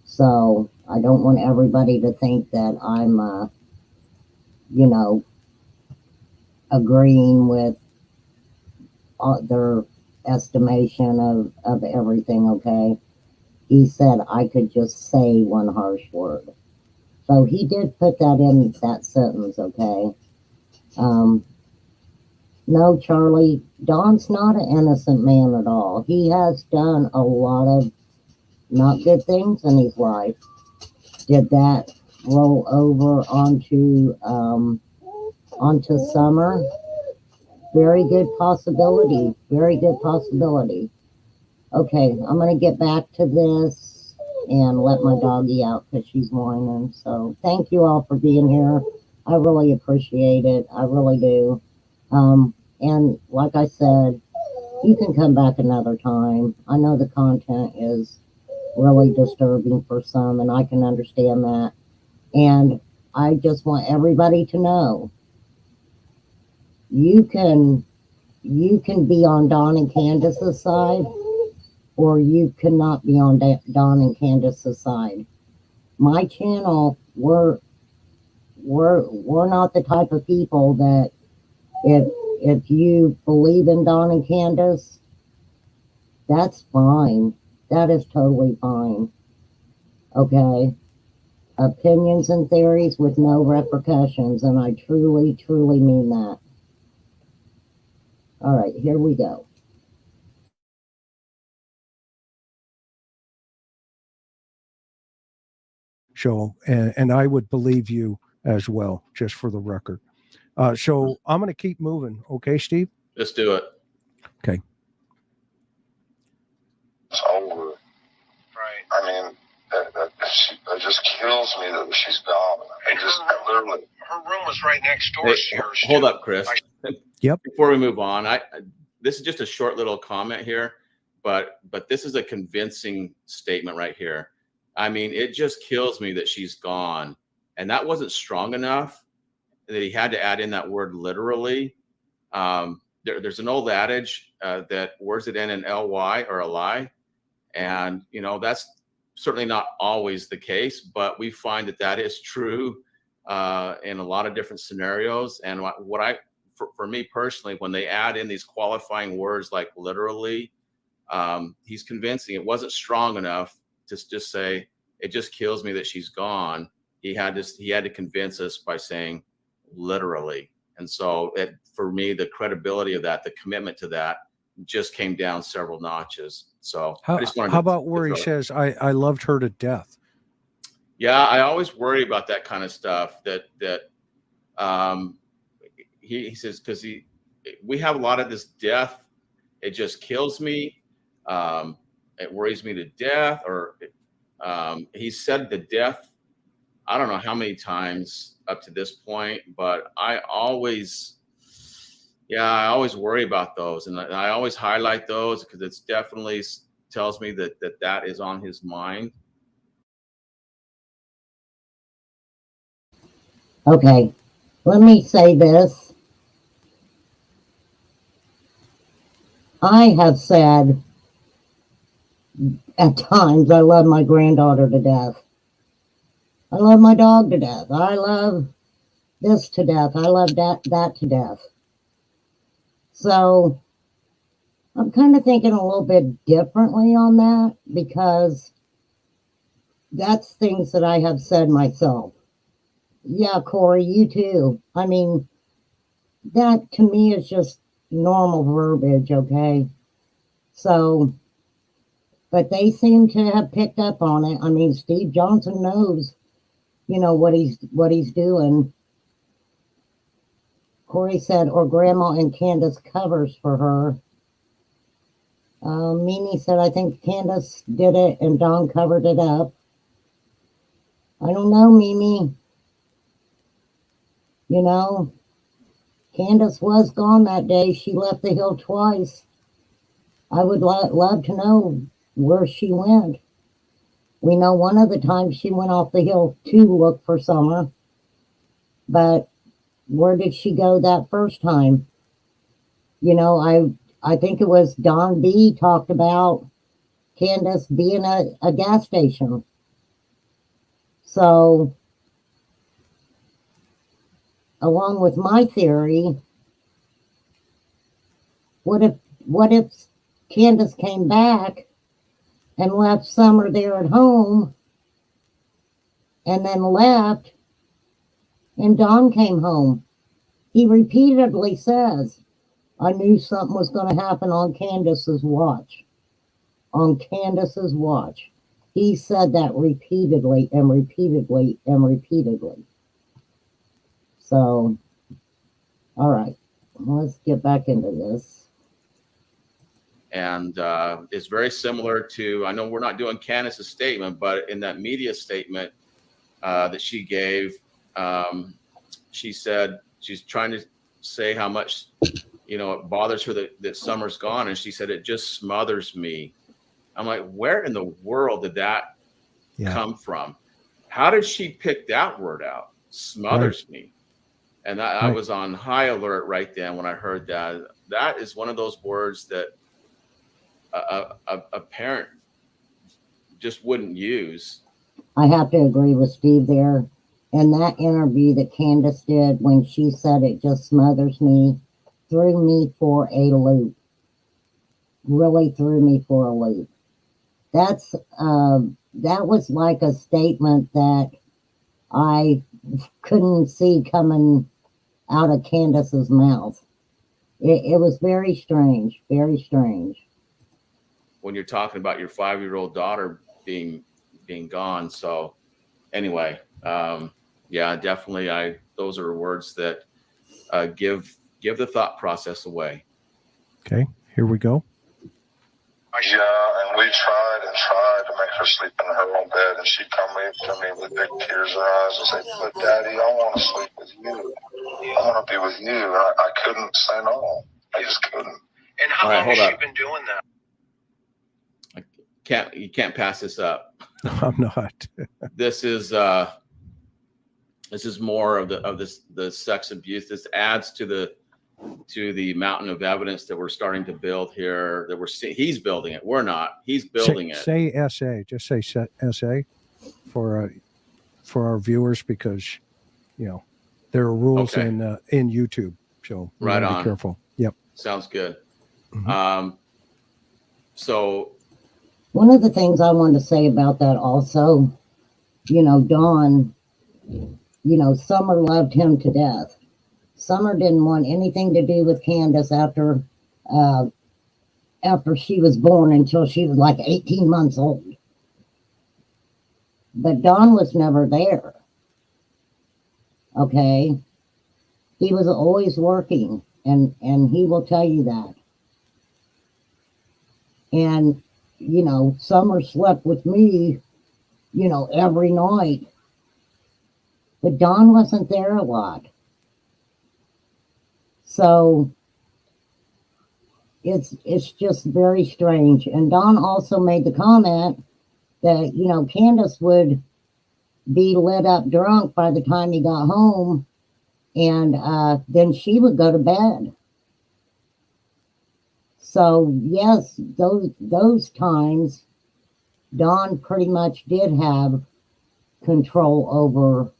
So I don't want everybody to think that I'm, agreeing with their estimation of everything, okay? He said I could just say one harsh word. So he did put that in that sentence, okay? No, Charlie, Don's not an innocent man at all. He has done a lot of not good things in his life. Did that roll over onto Summer? Very good possibility. Very good possibility. Okay, I'm going to get back to this and let my doggy out because she's whining. So thank you all for being here. I really appreciate it. I really do. And like I said, you can come back another time. I know the content is really disturbing for some, and I can understand that. And I just want everybody to know, you can be on Don and Candace's side, or you cannot be on Don and Candace's side. My channel, we're not the type of people that if you believe in Don and Candace, that's fine. That is totally fine. Okay? Opinions and theories with no repercussions, and I truly, truly mean that. All right, here we go. So, and I would believe you as well, just for the record. So I'm going to keep moving. Okay, Steve? Let's do it. Okay. It's over. Right. I mean, it just kills me that she's gone. And Literally. her room was right next door Hey, to yours. hold too. up, Chris. Yep. Before we move on, this is just a short little comment here, but this is a convincing statement right here. I mean, it just kills me that she's gone, and that wasn't strong enough that he had to add in that word literally. There's an old adage that words that end in ly are a lie, and that's certainly not always the case, but we find that is true in a lot of different scenarios. And for me personally, when they add in these qualifying words like literally, he's convincing. It wasn't strong enough to just say, it just kills me that she's gone. He had to convince us by saying literally. And so for me, the credibility of that, the commitment to that just came down several notches. So How about where he says, I loved her to death? Yeah, I always worry about that kind of stuff he says, because we have a lot of this death. It just kills me. It worries me to death. Or he said the death, I don't know how many times up to this point, but I always worry about those. And I always highlight those because it's definitely tells me that is on his mind. Okay, let me say this. I have said at times I love my granddaughter to death. I love my dog to death. I love this to death. I love that to death. So I'm kind of thinking a little bit differently on that because that's things that I have said myself. Yeah, Corey, you too. I mean, that to me is just normal verbiage, okay? So, but they seem to have picked up on it. I mean, Steve Johnson knows, what he's doing. Corey said, or Grandma and Candace covers for her. Mimi said, I think Candace did it and Don covered it up. I don't know, Mimi. Candace was gone that day. She left the hill twice. I would love to know where she went. We know one of the times she went off the hill to look for Summer. But where did she go that first time? I think it was Don B talked about Candace being a gas station. So, along with my theory, what if Candace came back and left Summer there at home and then left and Don came home? He repeatedly says, I knew something was going to happen on Candace's watch. On Candace's watch. He said that repeatedly and repeatedly and repeatedly. So, all right, let's get back into this. And it's very similar to, I know we're not doing Candace's statement, but in that media statement that she gave, she said she's trying to say how much, it bothers her that Summer's gone. And she said, it just smothers me. I'm like, where in the world did that come from? How did she pick that word out? Smothers me. And I was on high alert right then when I heard that. That is one of those words that a parent just wouldn't use. I have to agree with Steve there. And that interview that Candace did when she said it just smothers me threw me for a loop. Really threw me for a loop. That was like a statement that I couldn't see coming out of Candace's mouth. It was very strange, very strange. when you're talking about your 5-year-old daughter being gone. So anyway, yeah, definitely. Those are words that give the thought process away. Okay, here we go. Yeah, and we tried to make her sleep in her own bed, and she'd come to me with big tears in her eyes and say, "But Daddy, I want to sleep with you. I want to be with you." And I couldn't say no. I just couldn't. And how long has she been doing that? You can't pass this up. I'm not. This is more of the sex abuse. This adds to the mountain of evidence that we're starting to build here. That he's building it. We're not. He's building it. Say SA. Just say SA for our viewers, because there are rules in YouTube. So right on. Be careful. Yep. Sounds good. Mm-hmm. So one of the things I wanted to say about that also, Dawn, Summer loved him to death. Summer didn't want anything to do with Candace after she was born until she was like 18 months old. But Don was never there. Okay? He was always working, and he will tell you that. And, Summer slept with me, every night. But Don wasn't there a lot. So it's just very strange. And Don also made the comment that, Candace would be lit up drunk by the time he got home, and then she would go to bed. So yes, those times Don pretty much did have control over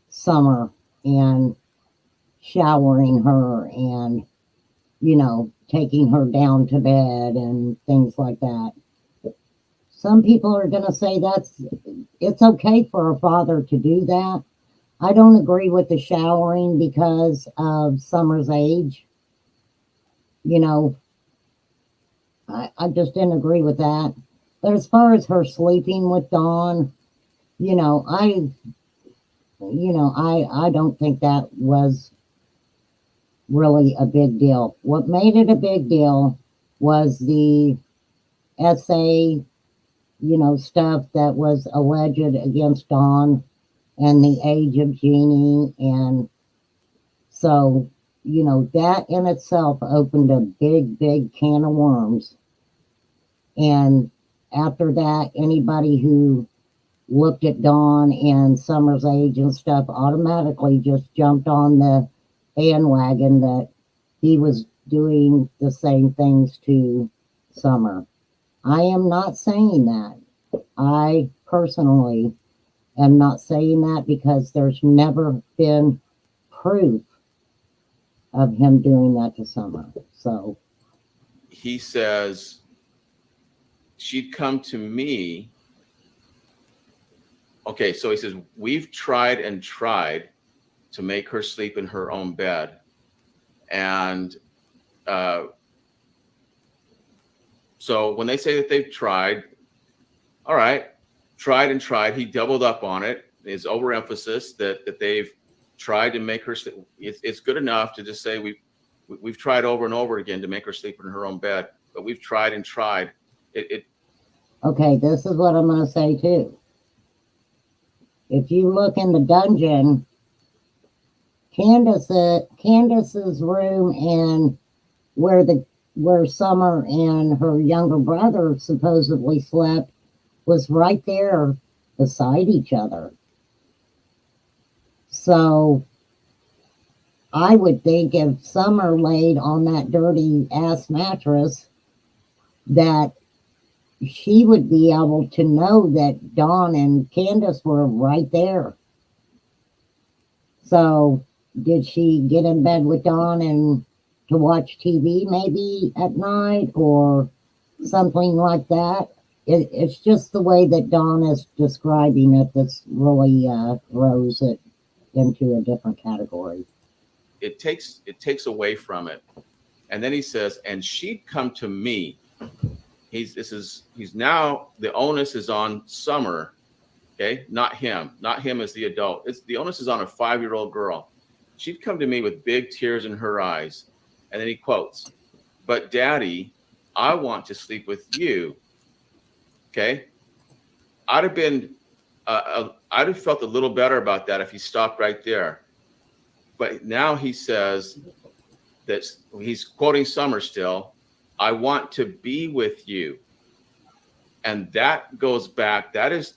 Summer and showering her and, taking her down to bed and things like that. Some people are going to say it's okay for a father to do that. I don't agree with the showering because of Summer's age. I just didn't agree with that. But as far as her sleeping with Dawn, I don't think that was really a big deal. What made it a big deal was the SA, stuff that was alleged against Dawn and the age of Jeannie. And so, that in itself opened a big, big can of worms. And after that, anybody who looked at Dawn and Summer's age and stuff automatically just jumped on the bandwagon that he was doing the same things to Summer. I am not saying that. I personally am not saying that because there's never been proof of him doing that to Summer. So he says she'd come to me. Okay, so he says, we've tried and tried to make her sleep in her own bed. And so when they say that they've tried, all right, tried and tried, he doubled up on it. His overemphasis that they've tried to make her sleep. It's good enough to just say we've tried over and over again to make her sleep in her own bed, but we've tried and tried. Okay, this is what I'm going to say too. If you look in the dungeon, Candace's room and where Summer and her younger brother supposedly slept was right there beside each other. So I would think if Summer laid on that dirty ass mattress, that she would be able to know that Dawn and Candace were right there. So did she get in bed with Dawn and to watch TV maybe at night or something like that? It's just the way that Dawn is describing it that's really throws it into a different category. It takes away from it. And then he says, and she'd come to me. He's now, the onus is on Summer, okay? Not him as the adult. The onus is on a 5-year-old girl. She'd come to me with big tears in her eyes. And then he quotes, but Daddy, I want to sleep with you. Okay. I'd have felt a little better about that if he stopped right there. But now he says that he's quoting Summer still, I want to be with you. And that goes back, that is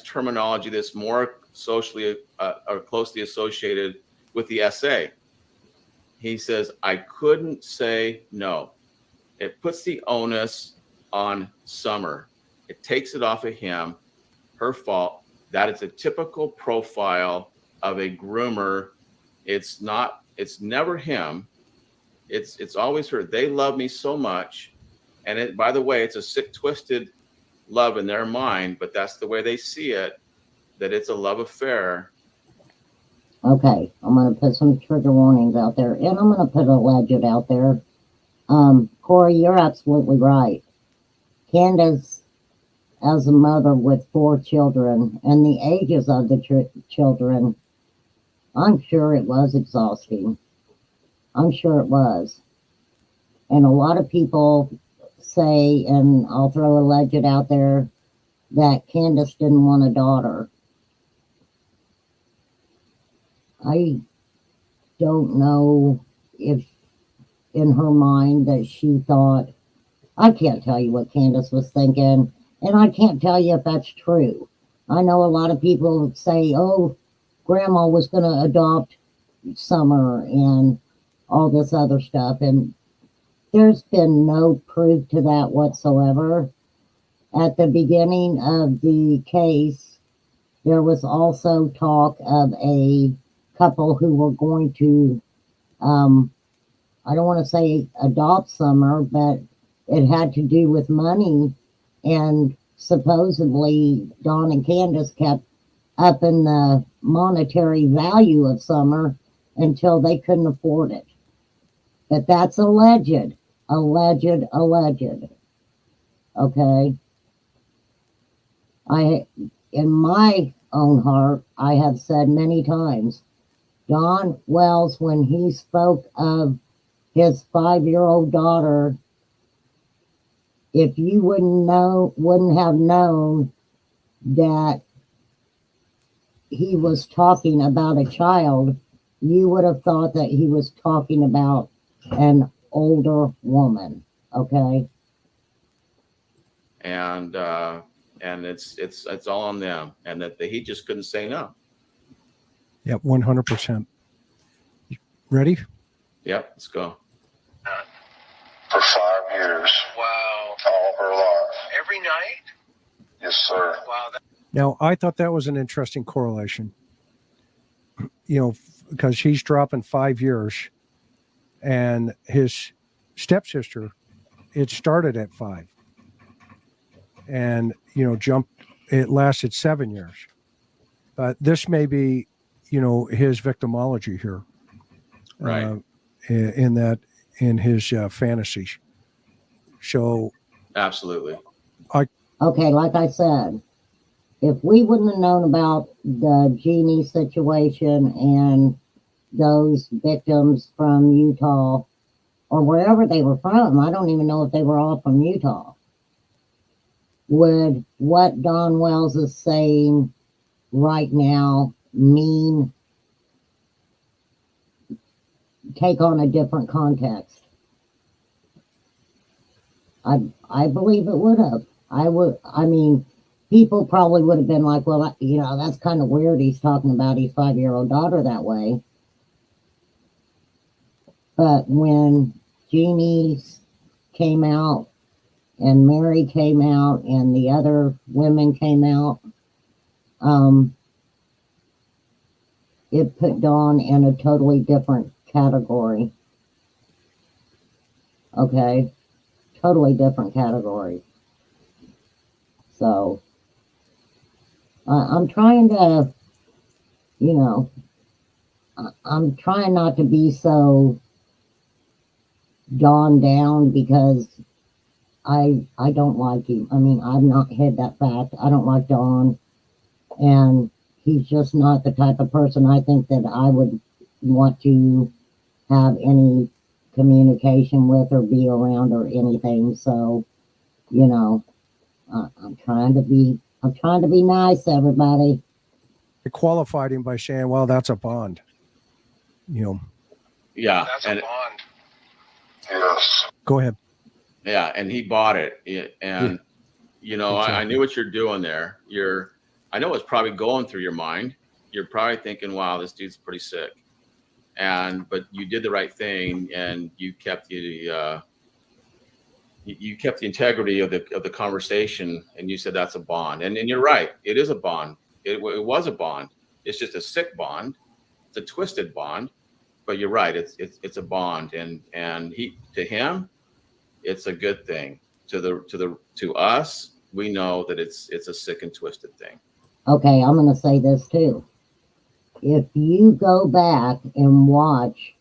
terminology that's more socially or closely associated with the essay. He says, I couldn't say no. It puts the onus on Summer. It takes it off of him, her fault. That is a typical profile of a groomer. It's never him. It's always her. They love me so much. And by the way, it's a sick, twisted love in their mind, but that's the way they see it, that it's a love affair. Okay, I'm going to put some trigger warnings out there, and I'm going to put alleged out there. Corey, you're absolutely right. Candace, as a mother with 4 children and the ages of the children, I'm sure it was exhausting. I'm sure it was. And a lot of people say, and I'll throw alleged out there, that Candace didn't want a daughter. I don't know if in her mind that she thought, I can't tell you what Candace was thinking, and I can't tell you if that's true. I know a lot of people say, oh, Grandma was going to adopt Summer and all this other stuff, and there's been no proof to that whatsoever. At the beginning of the case, there was also talk of a couple who were going to, I don't want to say adopt Summer, but it had to do with money. And supposedly Don and Candace kept upping the monetary value of Summer until they couldn't afford it. But that's alleged. Okay. In my own heart, I have said many times, Don Wells, when he spoke of his 5-year-old daughter, if you wouldn't have known that he was talking about a child, you would have thought that he was talking about an older woman. Okay. And it's all on them, and that he just couldn't say no. Yep, 100%. Ready? Yep, let's go. For 5 years. Wow. All her life. Every night? Yes, sir. Wow. Now, I thought that was an interesting correlation, because he's dropping 5 years, and his stepsister, it started at 5, and it lasted 7 years. But this may be, his victimology here, Right? in his fantasies. So, Absolutely. Okay, like I said, if we wouldn't have known about the Jeannie situation and those victims from Utah or wherever they were from, I don't even know if they were all from Utah, would what Don Wells is saying right now take on a different context? I believe it would have. People probably would have been like, well, that's kind of weird. He's talking about his 5-year-old daughter that way. But when Jeannie came out and Mary came out and the other women came out, it put Dawn in a totally different category. Okay? Totally different category. So, I'm trying to, I'm trying not to be so Don down because I don't like him. I mean, I've not hid that fact. I don't like Don, and he's just not the type of person I think that I would want to have any communication with or be around or anything. So, you know, I'm trying to be nice, everybody. I qualified him by saying, well, that's a bond. You know, Yeah. That's and a bond. Yes. go ahead. yeah, and he bought it. And you know, I Exactly. knew what you're doing there. I know what's probably going through your mind. You're probably thinking, wow, this dude's pretty sick. But you did the right thing, and you kept the integrity of the conversation, and you said that's a bond. And you're right, it is a bond. It was a bond. It's just a sick bond. It's a twisted bond. But you're right, it's a bond, and to him, it's a good thing. To us, we know that it's a sick and twisted thing. Okay, I'm going to say this too. If you go back and watch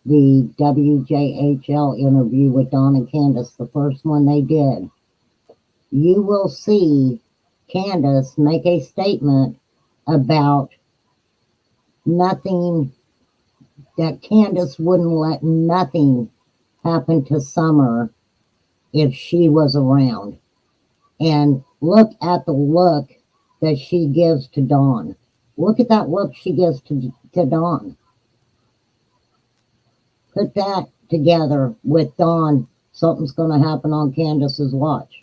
the WJHL interview with Don and Candace, the first one they did, you will see Candace make a statement about nothing, that Candace wouldn't let nothing happen to Summer if she was around. And look at the look that she gives to Dawn. Look at that look she gives to Dawn. Put that together with Dawn, something's going to happen on Candace's watch.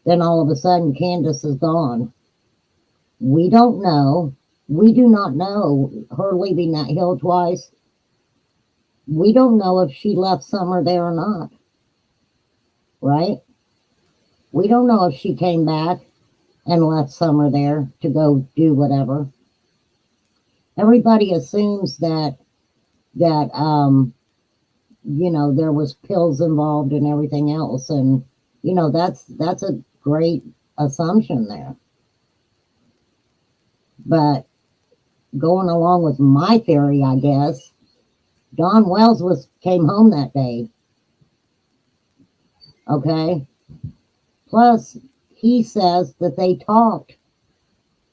Then all of a sudden, Candace is gone. We don't know. We do not know her leaving that hill twice. We don't know if she left Summer there or not. Right? We don't know if she came back and left Summer there to go do whatever. Everybody assumes that you know, there was pills involved and everything else, and you know, that's a great assumption there. But going along with my theory, I guess, Don Wells came home that day. Okay? Plus, he says that they talked.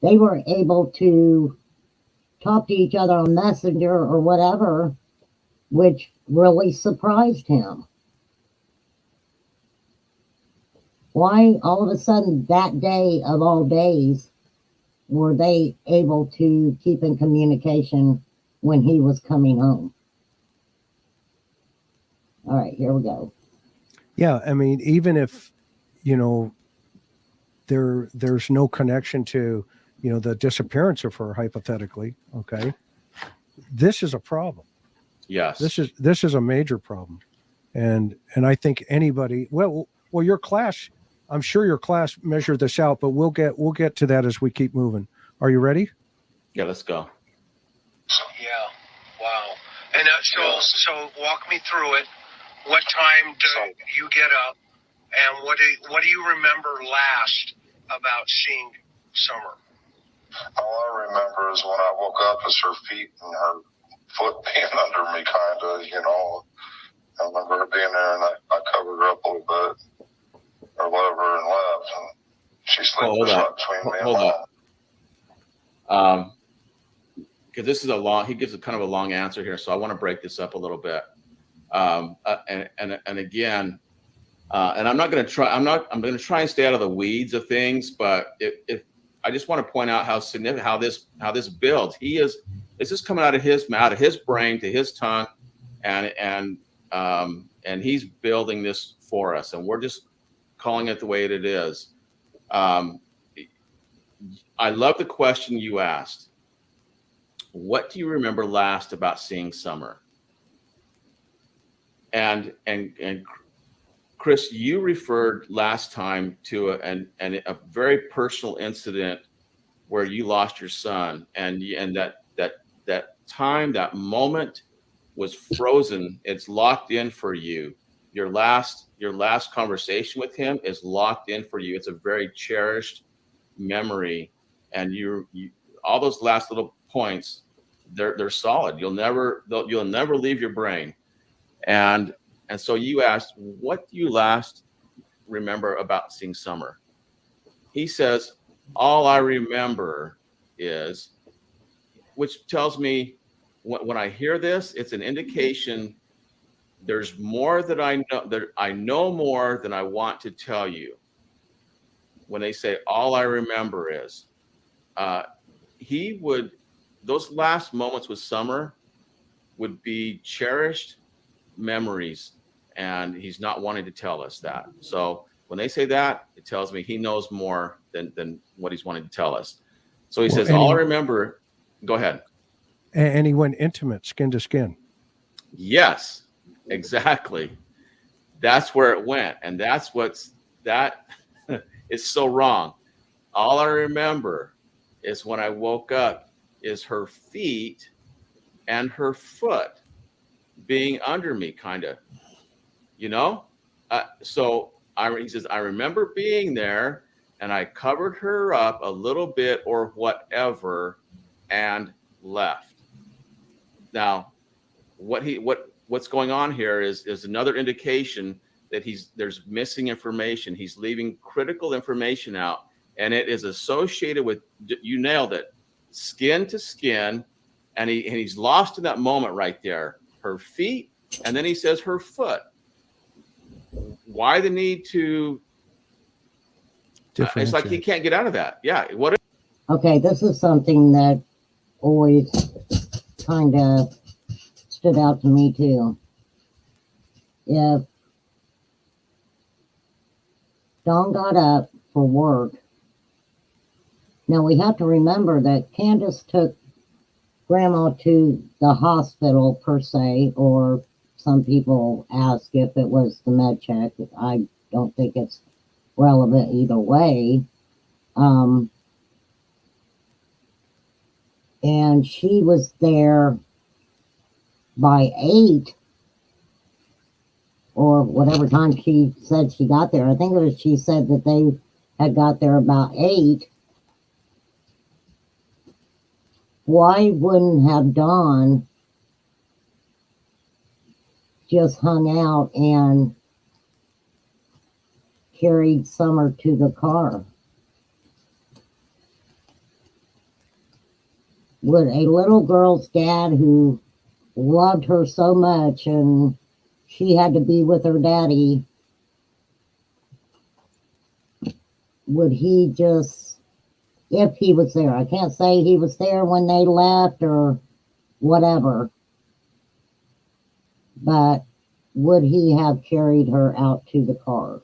They were able to talk to each other on Messenger or whatever, which really surprised him. Why all of a sudden that day of all days were they able to keep in communication when he was coming home? All right, here we go. Yeah, I mean, even if, you know, there's no connection to, you know, the disappearance of her, hypothetically, okay, this is a problem. Yes. This is a major problem. And I think anybody, well, your class, I'm sure your class measured this out, but we'll get to that as we keep moving. Are you ready? Yeah, let's go. Yeah. Wow. And so walk me through it. What time do you get up, and what do you remember last about seeing Summer? All I remember is when I woke up, is her feet and her foot being under me, kind of, you know. I remember her being there, and I covered her up a little bit or whatever and left, and she slept right between me and Mom. Because this is he gives a kind of a long answer here, so I want to break this up a little bit. And again, and I'm going to try and stay out of the weeds of things, but if I just want to point out how significant, how this builds. This is coming out of his brain to his tongue, and he's building this for us, and we're just calling it the way it is. I love the question you asked. What do you remember last about seeing Summer? And Chris, you referred last time to a very personal incident where you lost your son, and that time, that moment was frozen. It's locked in for you. Your last conversation with him is locked in for you. It's a very cherished memory, and you all those last little points, they're solid. You'll never leave your brain. And And so you asked, what do you last remember about seeing Summer? He says, all I remember is, which tells me when I hear this, it's an indication there's more that I know, that I know more than I want to tell you. When they say, all I remember is, he would, those last moments with Summer would be cherished memories, and he's not wanting to tell us that. So when they say that, it tells me he knows more than what he's wanting to tell us. So he says, all I remember, go ahead. And he went intimate, skin to skin. Yes, exactly. That's where it went. And that's that is so wrong. All I remember is when I woke up is her feet and her foot being under me, kind of, you know? So he says, I remember being there and I covered her up a little bit or whatever and left. Now, what's going on here is another indication that there's missing information. He's leaving critical information out, and it is associated with, you nailed it, skin to skin, and he's lost in that moment right there. Her feet, and then he says her foot. Why the need to? It's like he can't get out of that. Yeah. Okay, this is something that always kind of stood out to me too. If Dawn got up for work, now we have to remember that Candace took Grandma to the hospital per se, or some people ask if it was the med check. I don't think it's relevant either way. And she was there by 8 or whatever time she said she got there. I think it was, she said that they had got there about 8. Why wouldn't have Dawn just hung out and carried Summer to the car? Would a little girl's dad who loved her so much and she had to be with her daddy, would he just, if he was there, I can't say he was there when they left or whatever, but would he have carried her out to the car?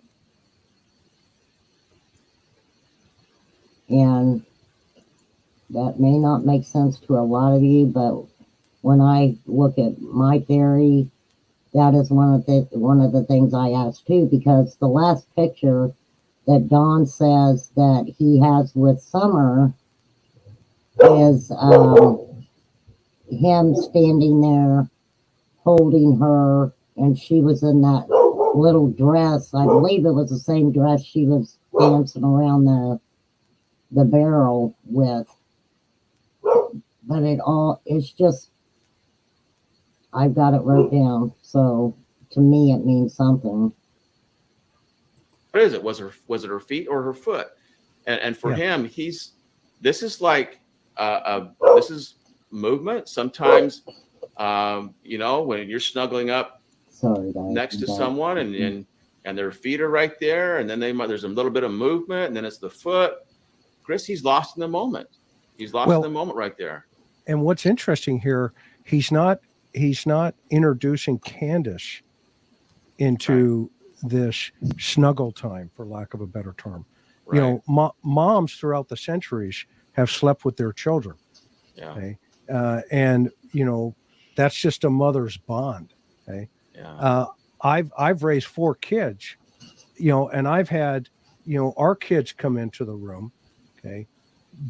And that may not make sense to a lot of you, but when I look at my theory, that is one of the things I asked too, because the last picture that Dawn says that he has with Summer is him standing there holding her, and she was in that little dress. I believe it was the same dress she was dancing around the barrel with. But it's just, I've got it wrote down, so to me it means something. What is it? Was it her feet or her foot? And for him, this is like this is movement. Sometimes when you're snuggling up next to someone and their feet are right there, and then there's a little bit of movement, and then it's the foot. Chris, he's lost in the moment. He's lost in the moment right there. And what's interesting here, he's not introducing Candace into this snuggle time, for lack of a better term. Right. Moms throughout the centuries have slept with their children. Yeah. Okay? And that's just a mother's bond. Okay. Yeah. I've raised 4 kids, and I've had, our kids come into the room. Okay.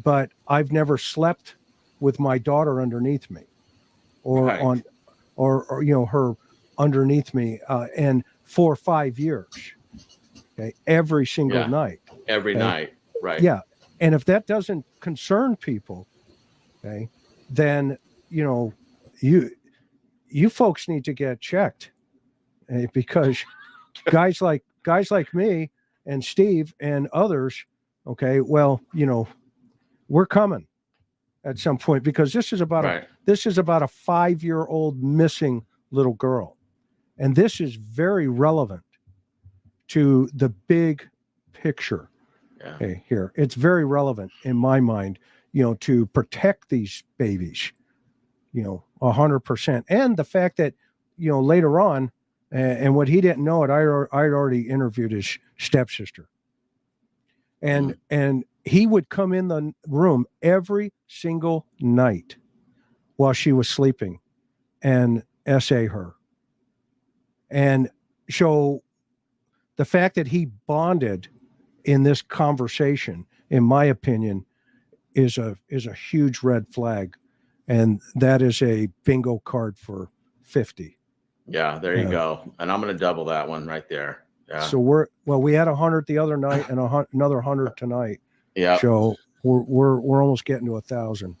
But I've never slept with my daughter underneath me or right. or her underneath me, and 4 or 5 years. Okay. Every single night. Every night. Right. Yeah. And if that doesn't concern people, okay, then, you folks need to get checked. because guys like me and Steve and others, okay, well, we're coming at some point, because this is about a 5-year-old missing little girl, and this is very relevant to the big picture. Yeah. Okay, here it's very relevant in my mind, to protect these babies, 100%, and the fact that later on, and what he didn't know, I'd already interviewed his stepsister, and he would come in the room every single night while she was sleeping and essay her. And so the fact that he bonded in this conversation, in my opinion, is a huge red flag. And that is a bingo card for 50. Yeah, there you go. And I'm going to double that one right there. Yeah. So we had 100 the other night and another 100 tonight. Yeah. So we're almost getting to 1,000.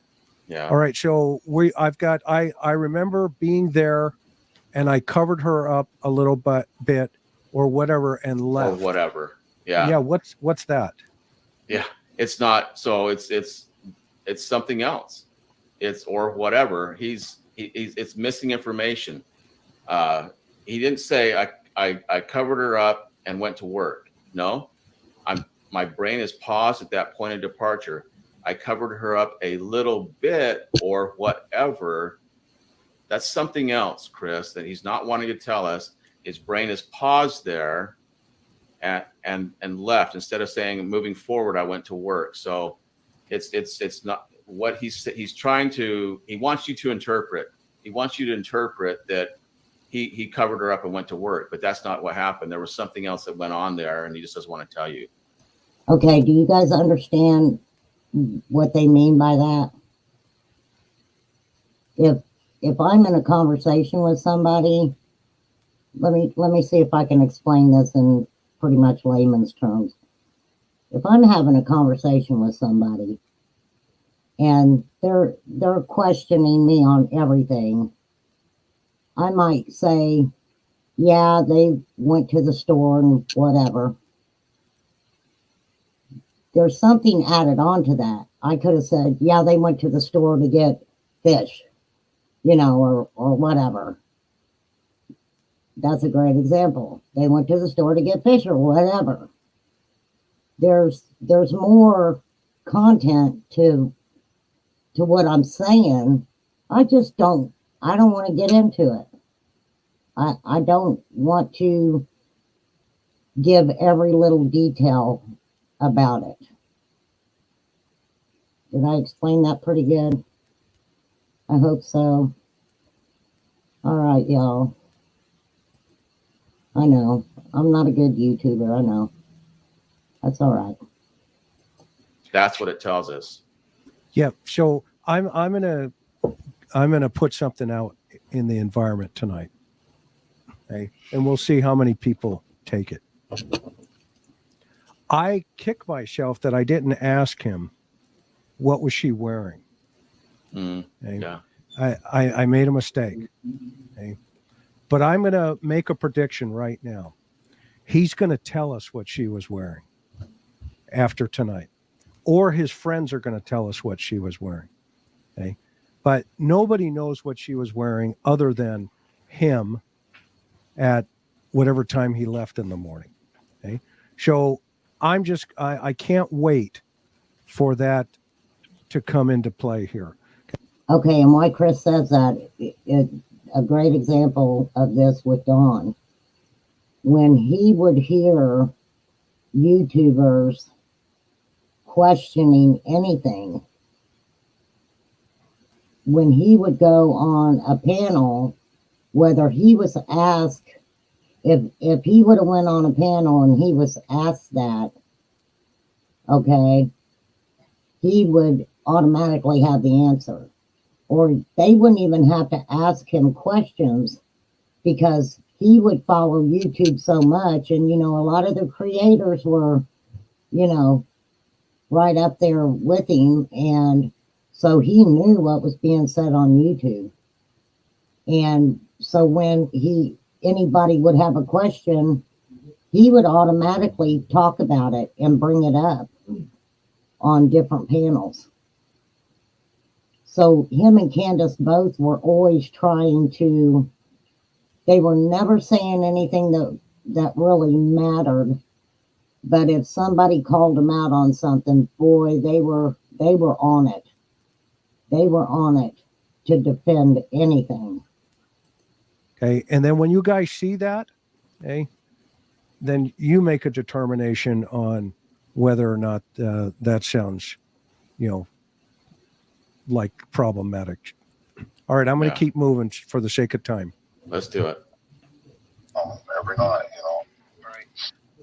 Yeah. All right. So I remember being there, and I covered her up a little bit or whatever and left. Or whatever. Yeah. Yeah. What's that? Yeah. It's not. So it's something else. It's or whatever. It's missing information. He didn't say I covered her up and went to work. No, my brain is paused at that point of departure. I covered her up a little bit or whatever. That's something else, Chris, that he's not wanting to tell us. His brain is paused there and left, instead of saying moving forward, I went to work. So it's not what he's trying to, he wants you to interpret. He wants you to interpret that he covered her up and went to work, but that's not what happened. There was something else that went on there, and he just doesn't want to tell you. Okay, do you guys understand what they mean by that? If I'm in a conversation with somebody, let me see if I can explain this in pretty much layman's terms. If I'm having a conversation with somebody and they're questioning me on everything, I might say, yeah, they went to the store and whatever. There's something added on to that. I could have said, yeah, they went to the store to get fish, or whatever. That's a great example. They went to the store to get fish or whatever. There's more content to what I'm saying. I don't want to get into it. I don't want to give every little detail about it. Did I explain that pretty good? I hope so. All right, y'all. I know. I'm not a good YouTuber. I know. That's all right. That's what it tells us. Yeah. So I'm gonna put something out in the environment tonight. Okay, and we'll see how many people take it. I kick myself that I didn't ask him what was she wearing. Okay? Yeah. I made a mistake. Okay? But I'm going to make a prediction right now. He's going to tell us what she was wearing after tonight, or his friends are going to tell us what she was wearing. Okay? But nobody knows what she was wearing other than him at whatever time he left in the morning. Okay? So I can't wait for that to come into play here. Okay, and why Chris says that, a great example of this with Dawn. When he would hear YouTubers questioning anything, when he would go on a panel, whether he was asked, if he would have went on a panel and he was asked that, okay, he would automatically have the answer. Or they wouldn't even have to ask him questions, because he would follow YouTube so much. And, a lot of the creators were, right up there with him. And so he knew what was being said on YouTube. And so when he anybody would have a question, he would automatically talk about it and bring it up on different panels. So him and Candace both were always trying to, they were never saying anything that really mattered. But if somebody called them out on something, boy, they were on it. They were on it to defend anything. Okay. And then when you guys see that, okay, then you make a determination on whether or not that sounds, like problematic. All right. I'm going to keep moving for the sake of time. Let's do it. Every night, Right.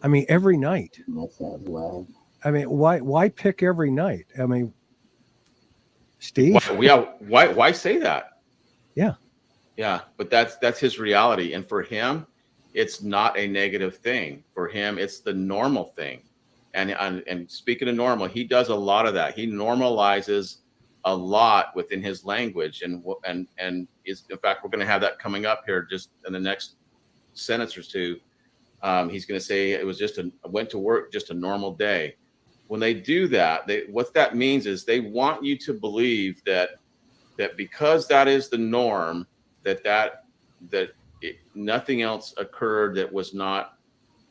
I mean, every night. That sounds loud. I mean, why pick every night? I mean, Steve. Why say that? Yeah. Yeah, but that's his reality, and for him, it's not a negative thing. For him, it's the normal thing. And speaking of normal, he does a lot of that. He normalizes a lot within his language, and is, in fact, we're going to have that coming up here just in the next sentence or two. He's going to say it was I went to work, just a normal day. When they do that, what that means is they want you to believe that because that is the norm, that nothing else occurred that was not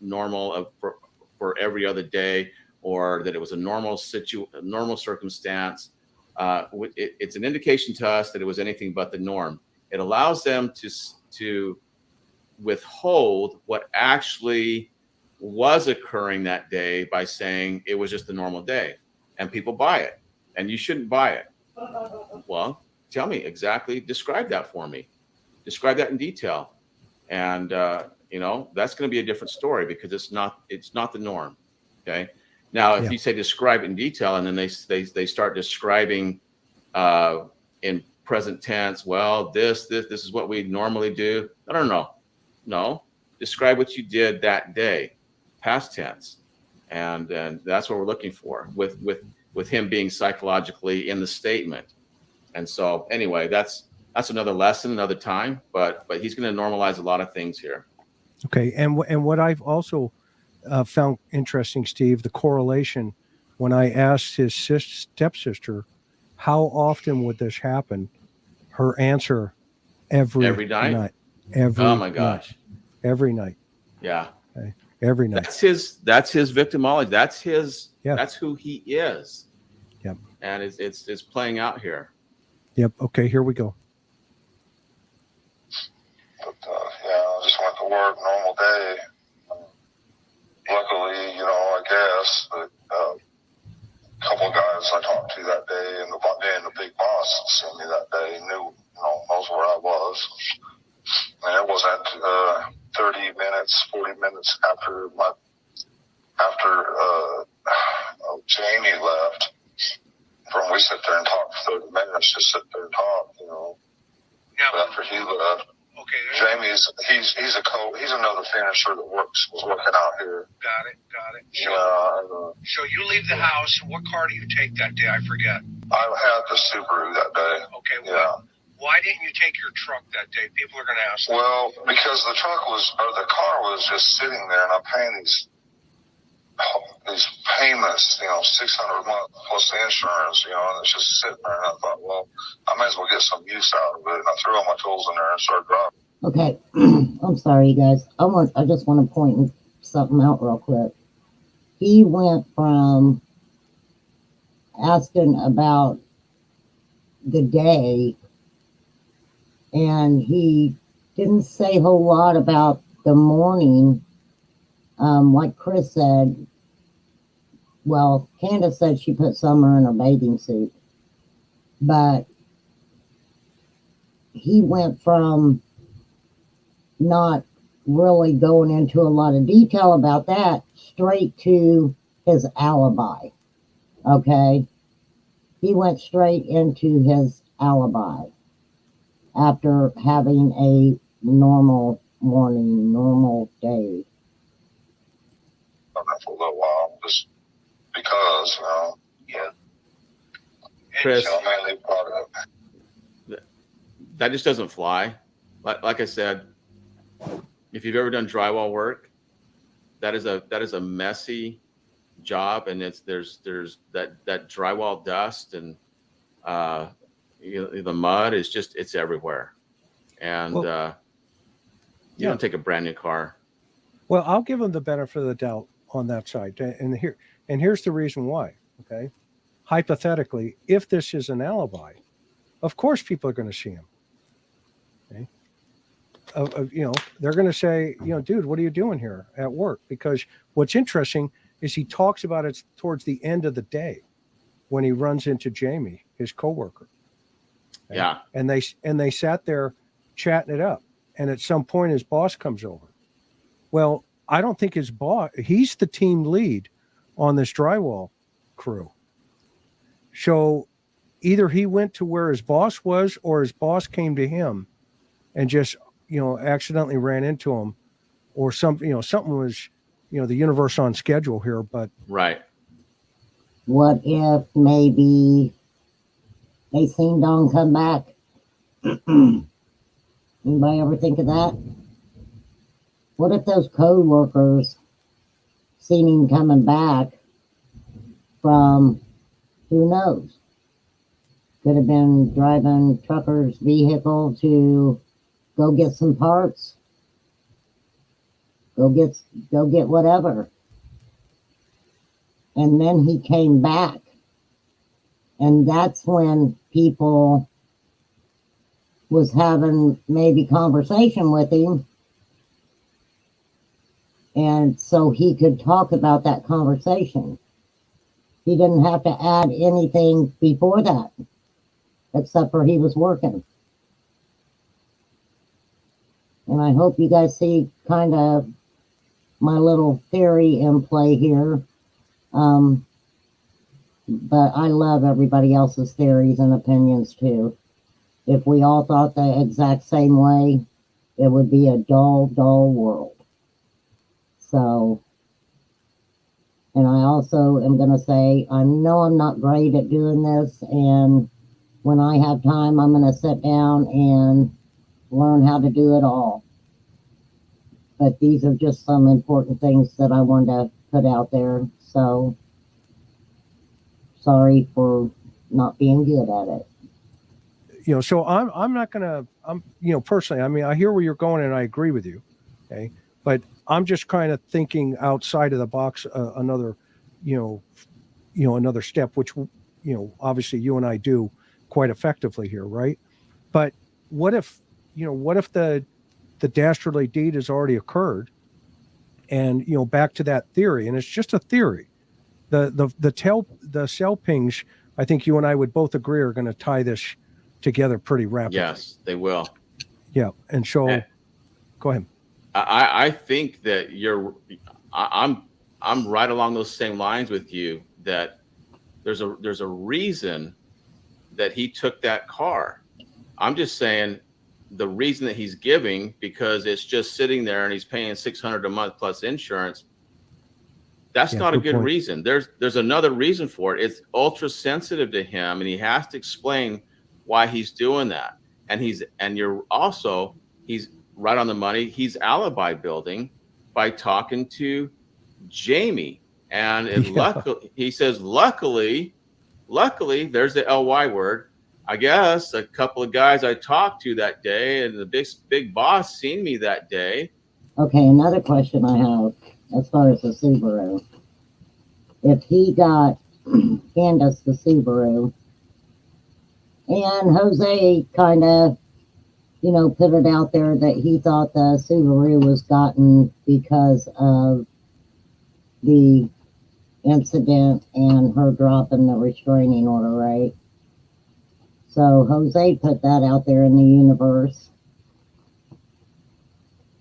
normal for every other day, or that it was a normal circumstance. It's an indication to us that it was anything but the norm. It allows them to withhold what actually was occurring that day by saying it was just a normal day, and people buy it, and you shouldn't buy it. Well, tell me exactly, describe that for me. Describe that in detail. And, that's going to be a different story, because it's not the norm. Okay. Now, if you say describe in detail, and then they start describing in present tense, well, this is what we normally do. No, describe what you did that day, past tense. And that's what we're looking for with him being psychologically in the statement. And so anyway, that's another lesson, another time, but he's going to normalize a lot of things here. Okay. And what I've also found interesting, Steve, the correlation when I asked his stepsister, how often would this happen? Her answer, every night. Oh my gosh. Every night. Yeah. Okay. Every night. That's his victimology. That's who he is. Yep. And it's playing out here. Yep. Okay. Here we go. But I just went to work, normal day. Luckily, I guess that a couple of guys I talked to that day, and the big boss that sent me that day knows where I was. And it wasn't 30 minutes, 40 minutes after Jamie left. We sit there and talk for 30 minutes, just sit there and talk, Now, But after he left, okay. Jamie's he's another finisher that was working out here. Got it. So you leave the house. What car do you take that day? I forget. I had the Subaru that day. Okay. Yeah. Well, why didn't you take your truck that day? People are going to ask. Well, because the car was just sitting there, and I'm paying these payments, $600 a month plus the insurance, and it's just sitting there. And I thought, well, I might as well get some use out of it. And I threw all my tools in there and started driving. Okay, I'm sorry, you guys. I just want to point something out real quick. He went from asking about the day, and he didn't say a whole lot about the morning. Like Chris said, well, Candace said she put Summer in her bathing suit, but he went from not really going into a lot of detail about that straight to his alibi. Okay, he went straight into his alibi after having a normal morning, normal day. I've been for a little while, just because, Yeah. Chris, mainly product. that just doesn't fly. Like I said, if you've ever done drywall work, that is a messy job, and there's that drywall dust and the mud is just, it's everywhere. And you Yeah. don't take a brand new car. Well, I'll give them the benefit of the doubt on that side, and here's the reason why. Okay, hypothetically, if this is an alibi, of course people are going to see him. Okay, they're going to say, dude, what are you doing here at work? Because what's interesting is he talks about it towards the end of the day when he runs into Jamie, his coworker. Okay? Yeah, and they sat there chatting it up, and at some point his boss comes over. Well, I don't think his boss, he's the team lead on this drywall crew. So either he went to where his boss was, or his boss came to him and just, accidentally ran into him, or something was, the universe on schedule here. But right. What if maybe they seen Don come back? Anybody ever think of that? What if those co-workers seen him coming back from, who knows? Could have been driving trucker's vehicle to go get some parts. Go get whatever. And then he came back. And that's when people was having maybe conversation with him. And so he could talk about that conversation. He didn't have to add anything before that, except for he was working. And I hope you guys see kind of my little theory in play here. But I love everybody else's theories and opinions too. If we all thought the exact same way, it would be a dull, dull world. So, and I also am going to say, I know I'm not great at doing this, and when I have time, I'm going to sit down and learn how to do it all. But these are just some important things that I wanted to put out there. So, sorry for not being good at it. So I'm not going to, personally, I mean, I hear where you're going and I agree with you. Okay. But I'm just kind of thinking outside of the box, another step, which, obviously you and I do quite effectively here. Right. But what if the dastardly deed has already occurred, and, back to that theory, and it's just a theory, the cell pings, I think you and I would both agree, are going to tie this together pretty rapidly. Yes, they will. Yeah. And so go ahead. I think that I'm right along those same lines with you, that there's a reason that he took that car. I'm just saying the reason that he's giving, because it's just sitting there and he's paying $600 a month plus insurance. That's not a good point. reason. There's another reason for it. It's ultra sensitive to him, and he has to explain why he's doing that. And he's right on the money. He's alibi building by talking to Jamie. And luckily, he says, luckily, there's the LY word. I guess a couple of guys I talked to that day, and the big boss seen me that day. Okay, another question I have as far as the Subaru. If he got Candace the Subaru, and Jose kind of, put it out there that he thought the Subaru was gotten because of the incident and her dropping the restraining order, right? So Jose put that out there in the universe.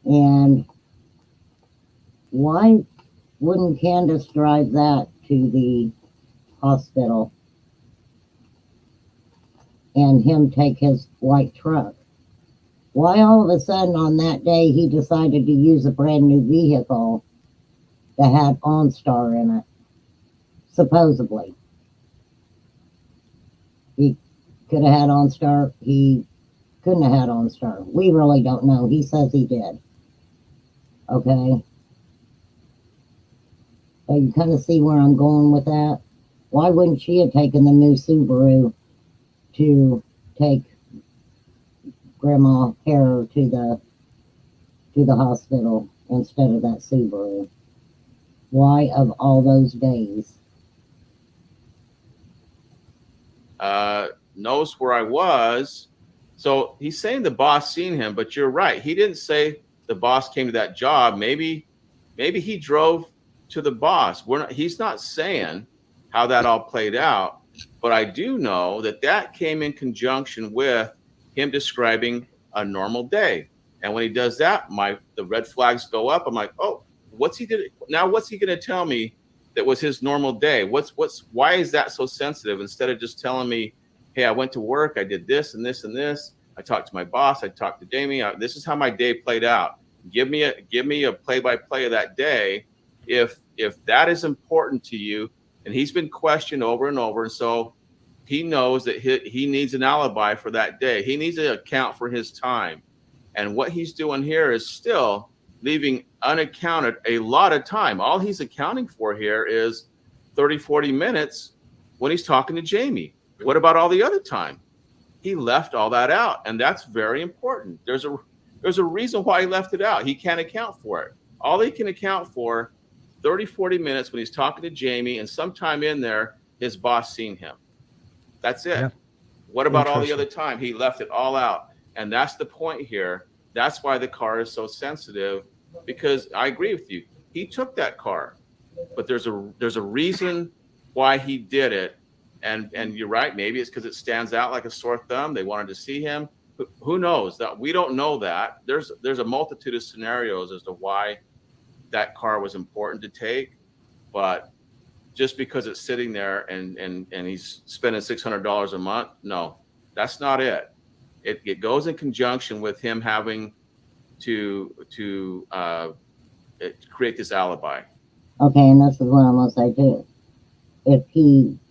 And why wouldn't Candace drive that to the hospital and him take his white truck? Why all of a sudden on that day he decided to use a brand new vehicle that had OnStar in it, supposedly? He could have had OnStar. He couldn't have had OnStar. We really don't know. He says he did. Okay. So you kind of see where I'm going with that. Why wouldn't she have taken the new Subaru to take Grandma Harrow to the hospital instead of that Subaru? Why of all those days? Knows where I was. So he's saying the boss seen him, but you're right. He didn't say the boss came to that job. Maybe he drove to the boss. He's not saying how that all played out, but I do know that came in conjunction with him describing a normal day. And when he does that, the red flags go up. I'm like, oh, what's he going to tell me that was his normal day? Why is that so sensitive? Instead of just telling me, hey, I went to work, I did this and this and this. I talked to my boss, I talked to Jamie. This is how my day played out. Give me a play-by-play of that day. If that is important to you, and he's been questioned over and over, and so he knows that he needs an alibi for that day. He needs to account for his time. And what he's doing here is still leaving unaccounted a lot of time. All he's accounting for here is 30, 40 minutes when he's talking to Jamie. What about all the other time? He left all that out, and that's very important. There's a reason why he left it out. He can't account for it. All he can account for, 30, 40 minutes when he's talking to Jamie, and sometime in there, his boss seen him. That's it. Yeah. What about all the other time? He left it all out. And that's the point here. That's why the car is so sensitive, because I agree with you. He took that car, but there's a reason why he did it. And you're right. Maybe it's because it stands out like a sore thumb. They wanted to see him. Who knows? That we don't know that. There's a multitude of scenarios as to why that car was important to take, but just because it's sitting there and he's spending $600 a month, no, that's not it. It goes in conjunction with him having to create this alibi. Okay, and this is what I'm gonna say too.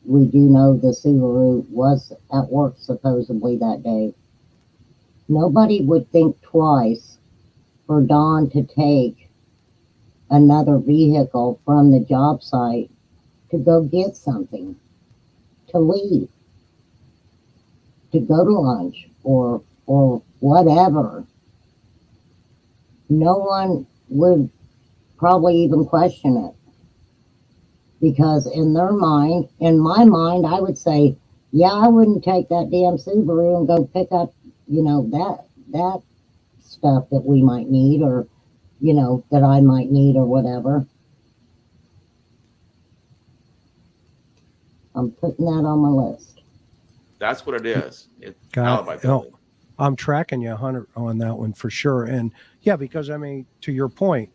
We do know the Subaru was at work supposedly that day. Nobody would think twice for Don to take another vehicle from the job site to go get something, to leave, to go to lunch or whatever. No one would probably even question it. Because in their mind, in my mind, I would say, yeah, I wouldn't take that damn Subaru and go pick up, that stuff that we might need, or, that I might need or whatever. I'm putting that on my list. That's what it is. I'm tracking you, Hunter, on that one for sure. And yeah, because I mean, to your point,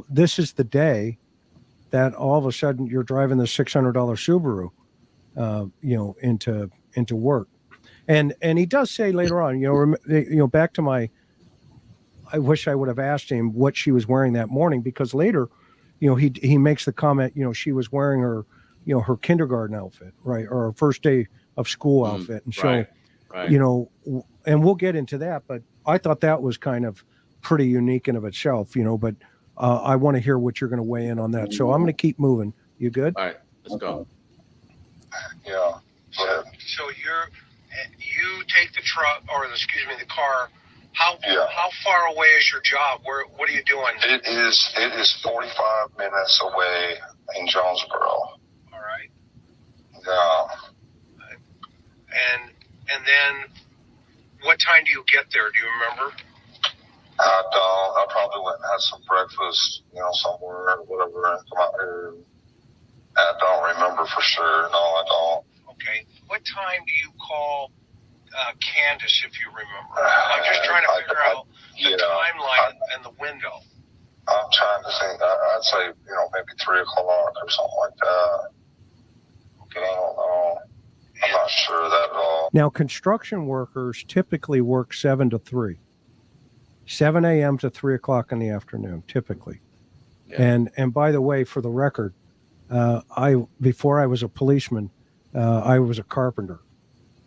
this is the day that all of a sudden you're driving the $600 Subaru, into work. And he does say later on, back to I wish I would have asked him what she was wearing that morning, because later, he makes the comment, she was wearing her, her kindergarten outfit, right? Or her first day of school outfit. And so, right. And we'll get into that, but I thought that was kind of pretty unique in of itself, but I want to hear what you're going to weigh in on that. So I'm going to keep moving. You good? All right, let's go. Yeah. So you take the truck, or the car. How far away is your job? What are you doing? It is 45 minutes away in Jonesboro. All right. Yeah. And then what time do you get there? Do you remember? I don't. I probably went and had some breakfast, somewhere or whatever, and come out here. I don't remember for sure. No, I don't. Okay. What time do you call Candace, if you remember? I'm just trying to figure out the timeline and the window. I'm trying to think. I'd say, maybe 3 o'clock or something like that. Okay. I don't know. I'm not sure of that at all. Now, construction workers typically work 7 to 3. 7 a.m. to 3 o'clock in the afternoon, typically. Yeah. And by the way, for the record, before I was a policeman, I was a carpenter,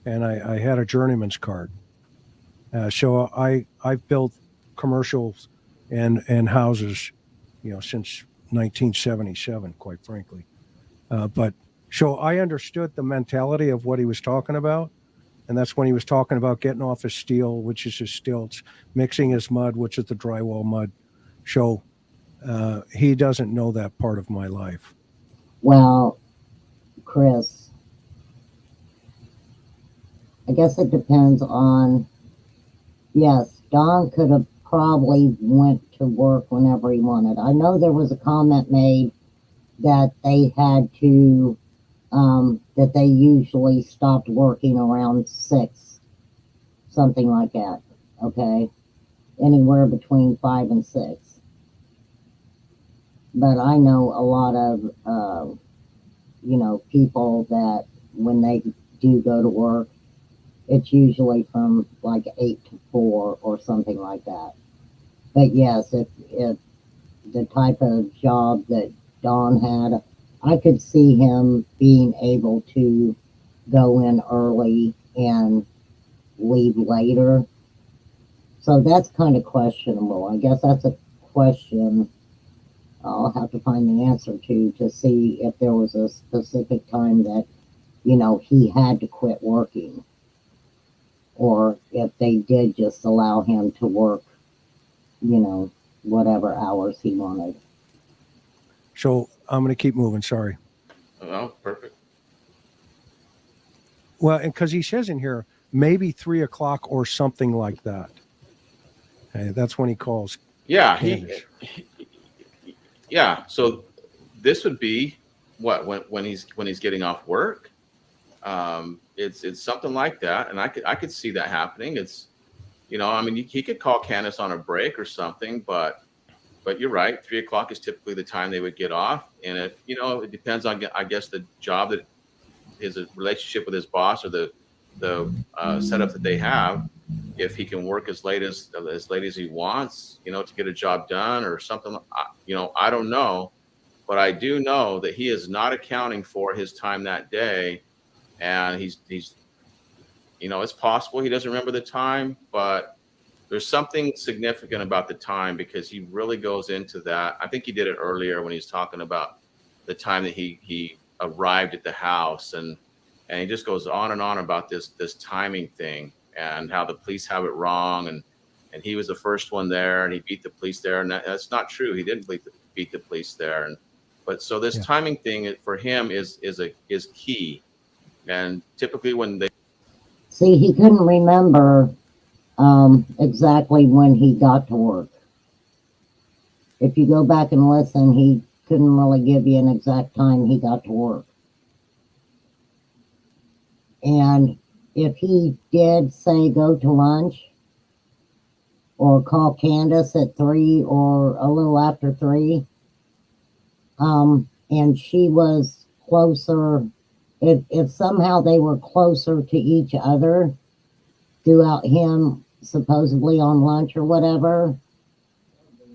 and I had a journeyman's card. So I've built commercials and houses, since 1977, quite frankly. But so I understood the mentality of what he was talking about. And that's when he was talking about getting off his steel, which is his stilts, mixing his mud, which is the drywall mud. So he doesn't know that part of my life. Well, Chris, I guess it depends on, yes, Don could have probably went to work whenever he wanted. I know there was a comment made that they had to, that they usually stopped working around 6, something like that, okay? Anywhere between 5 and 6. But I know a lot of, people that when they do go to work, it's usually from like 8 to 4 or something like that. But yes, if the type of job that Don had, I could see him being able to go in early and leave later. So that's kind of questionable. I guess that's a question I'll have to find the answer to see if there was a specific time that, he had to quit working, or if they did just allow him to work, whatever hours he wanted. So I'm going to keep moving. Sorry. Oh, perfect. Well, and because he says in here, maybe 3 o'clock or something like that. Hey, that's when he calls. Yeah, Candace. Yeah. So this would be what when he's getting off work. It's something like that, and I could see that happening. It's he could call Candace on a break or something, but you're right. 3 o'clock is typically the time they would get off, and it depends on, I guess, the job that his relationship with his boss or the setup that they have. If he can work as late as he wants, to get a job done or something, I don't know, but I do know that he is not accounting for his time that day, and he's it's possible he doesn't remember the time, but there's something significant about the time because he really goes into that. I think he did it earlier when he's talking about the time that he arrived at the house, and he just goes on and on about this timing thing and how the police have it wrong, and he was the first one there and he beat the police there, and that's not true. He didn't beat the police there, but so this timing thing for him is key, and typically when they See, he couldn't remember exactly when he got to work. If you go back and listen, he couldn't really give you an exact time he got to work. And if he did say go to lunch or call Candace at 3 or a little after 3, and she was closer, if somehow they were closer to each other throughout him supposedly on lunch or whatever,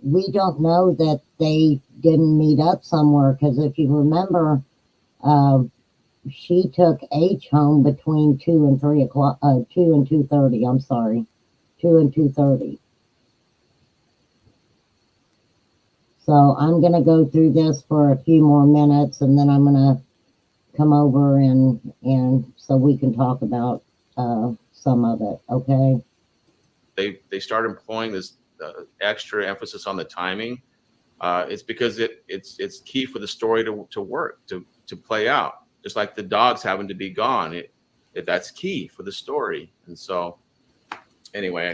we don't know that they didn't meet up somewhere, because if you remember, she took H home between 2 and 3 o'clock, 2 and 2:30. I'm sorry, 2 and 2:30. So I'm gonna go through this for a few more minutes, and then I'm gonna come over and so we can talk about some of it. Okay. They start employing this extra emphasis on the timing. It's because it's key for the story to work, to play out. Just like the dogs having to be gone, that's key for the story. And so, anyway,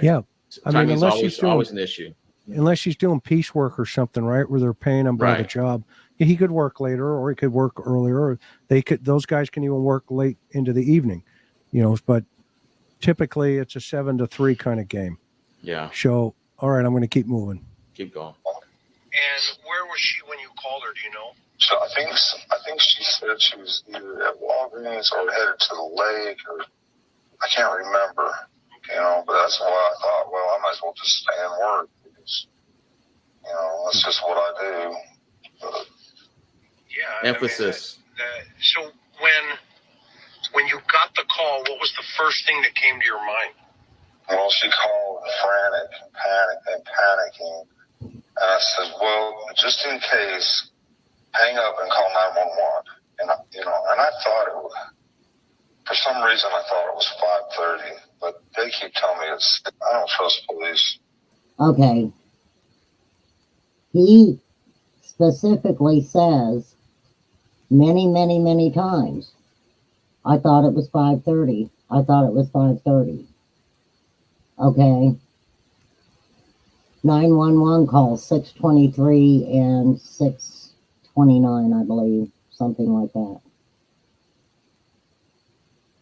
timing is always an issue. Unless she's doing piecework or something, right, where they're paying him by the job. He could work later, or he could work earlier. Or those guys can even work late into the evening, But typically, it's a 7 to 3 kind of game. Yeah. So, all right, I'm going to keep moving. Keep going. And where was she when you called her? Do you know? So I think she said she was either at Walgreens or headed to the lake, or I can't remember. But that's why I thought, well, I might as well just stay and work because, that's just what I do. But, yeah. Emphasis. So when you got the call, what was the first thing that came to your mind? Well, she called frantic and panicking. And I said, well, just in case, hang up and call 911. And and I thought it was, for some reason, I thought it was 5:30, but they keep telling me it's. I don't trust police. Okay. He specifically says many, many, many times, I thought it was 5:30. I thought it was 5:30. Okay. 911 calls 6:23 and 6:29, I believe, something like that.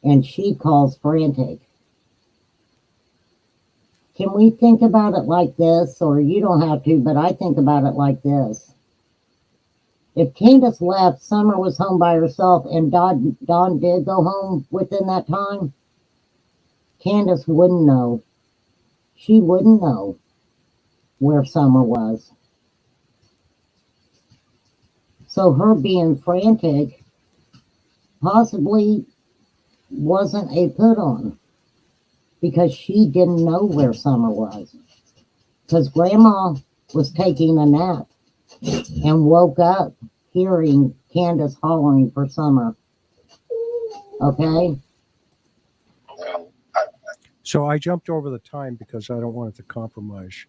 And she calls frantic. Can we think about it like this? Or you don't have to, but I think about it like this. If Candace left, Summer was home by herself, and Dawn did go home within that time, Candace wouldn't know. She wouldn't know where Summer was. So her being frantic possibly wasn't a put on, because she didn't know where Summer was. Because Grandma was taking a nap and woke up hearing Candace hollering for Summer. Okay? So I jumped over the time because I don't want it to compromise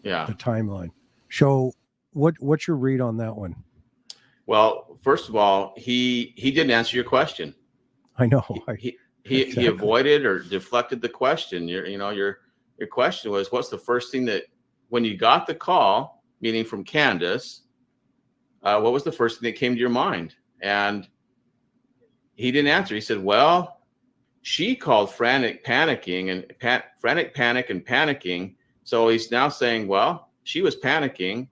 Yeah. the timeline. So what's your read on that one? Well, first of all, he didn't answer your question. I know. He Exactly. avoided or deflected the question. Your question was, what's the first thing that, when you got the call, meaning from Candace, what was the first thing that came to your mind? And he didn't answer. He said, well, she called frantic panic and panicking. So he's now saying, well, she was panicking.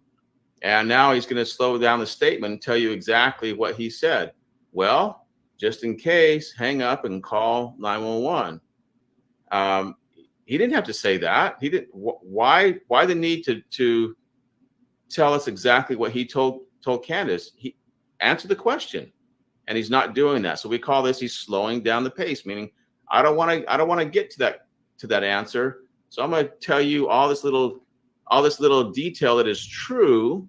And now he's going to slow down the statement and tell you exactly what he said. Well, just in case, hang up and call 911. He didn't have to say that. He didn't. Why the need to tell us exactly what he told Candace? He answered the question, and he's not doing that. So we call this, he's slowing down the pace, meaning I don't want to get to that answer. So I'm going to tell you all this little detail that is true,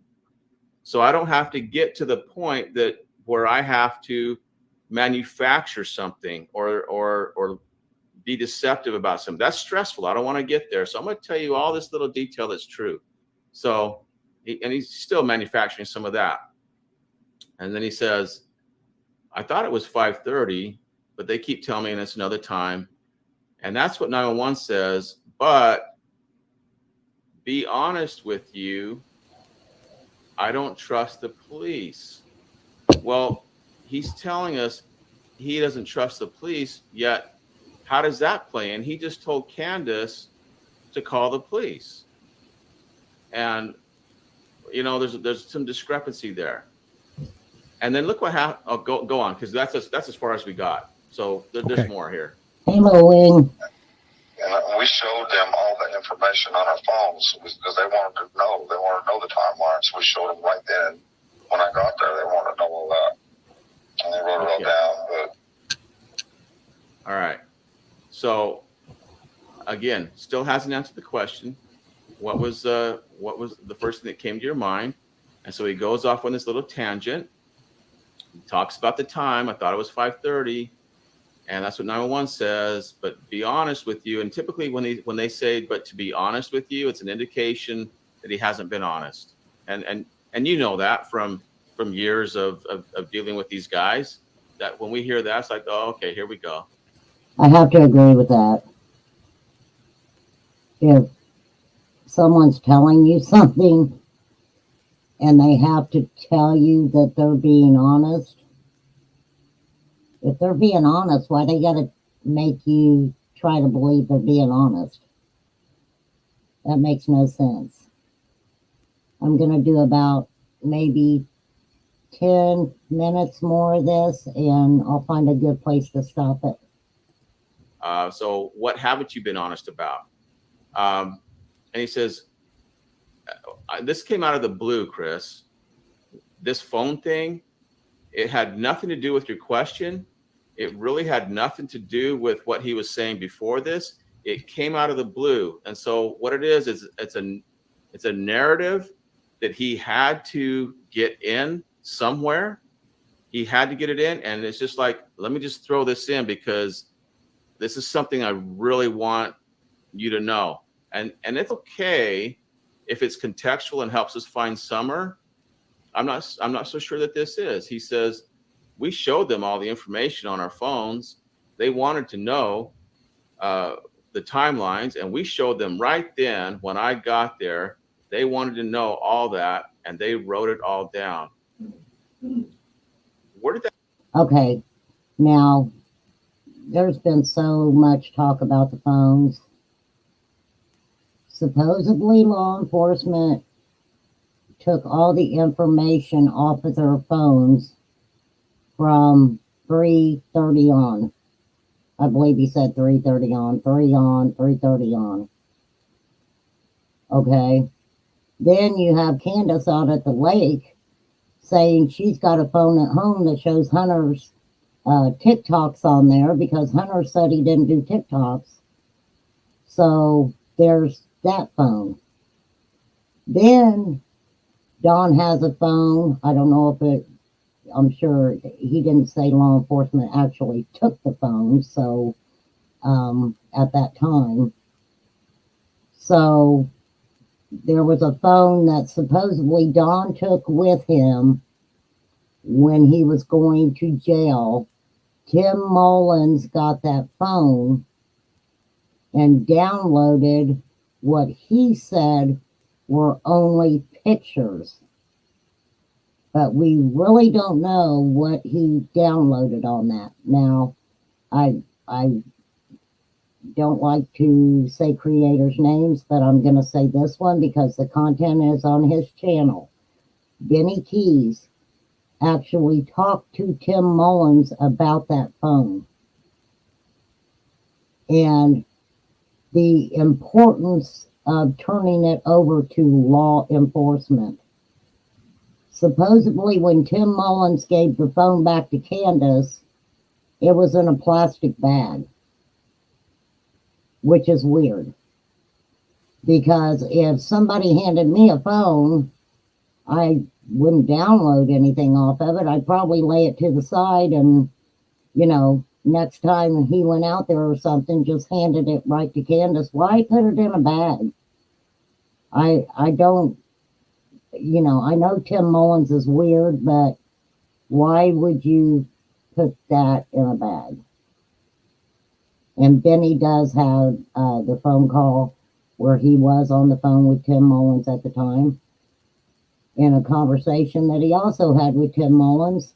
so I don't have to get to the point where I have to manufacture something or be deceptive about something. That's stressful. I don't want to get there. So I'm going to tell you all this little detail that's true. So, and he's still manufacturing some of that. And then he says, I thought it was 5:30, but they keep telling me it's another time. And that's what 911 says. But be honest with you, I don't trust the police. Well, he's telling us he doesn't trust the police, yet how does that play in? He just told Candace to call the police. And, there's some discrepancy there. And then look what happened. Oh, go on, because that's as far as we got. So there's more here. Hello, Wing. And we showed them all the information on our phones because they wanted to know. They wanted to know the timeline. So we showed them right then. When I got there, they wanted to know all that. And they wrote it all down. But all right. So again, still hasn't answered the question. What was the first thing that came to your mind? And so he goes off on this little tangent. He talks about the time. I thought it was 5:30. And that's what 911 says, but be honest with you. And typically when they say, but to be honest with you, it's an indication that he hasn't been honest. And you know that from years of dealing with these guys, that when we hear that, it's like, oh, okay, here we go. I have to agree with that. If someone's telling you something and they have to tell you that they're being honest, if they're being honest, why they gotta make you try to believe they're being honest? That makes no sense. I'm gonna do about maybe 10 minutes more of this, and I'll find a good place to stop it. So what haven't you been honest about? And he says, this came out of the blue, Chris. This phone thing, it had nothing to do with your question. It really had nothing to do with what he was saying before this. It came out of the blue. And so what it is it's a narrative that he had to get in somewhere. He had to get it in. And it's just like, let me just throw this in because this is something I really want you to know. And it's okay if it's contextual and helps us find Summer. I'm not so sure that this is. He says, we showed them all the information on our phones. They wanted to know the timelines, and we showed them right then when I got there. They wanted to know all that, and they wrote it all down. Where did that? Okay, now there's been so much talk about the phones. Supposedly, law enforcement took all the information off of their phones from 3:30 on. I believe he said 3:30 on, 3:30 on. Okay. Then you have Candace out at the lake saying she's got a phone at home that shows Hunter's TikToks on there because Hunter said he didn't do TikToks. So there's that phone. Then Don has a phone. I don't know if it, I'm sure he didn't say law enforcement actually took the phone. So at that time. So there was a phone that supposedly Don took with him when he was going to jail. Tim Mullins got that phone and downloaded what he said were only pictures. But we really don't know what he downloaded on that. Now, I don't like to say creators' names, but I'm going to say this one because the content is on his channel. Benny Keys actually talked to Tim Mullins about that phone and the importance of turning it over to law enforcement. Supposedly, when Tim Mullins gave the phone back to Candace, it was in a plastic bag, which is weird. Because if somebody handed me a phone, I wouldn't download anything off of it. I'd probably lay it to the side and, next time he went out there or something, just handed it right to Candace. Why put it in a bag? I don't, I know Tim Mullins is weird, but why would you put that in a bag? And Benny does have the phone call where he was on the phone with Tim Mullins at the time. In a conversation that he also had with Tim Mullins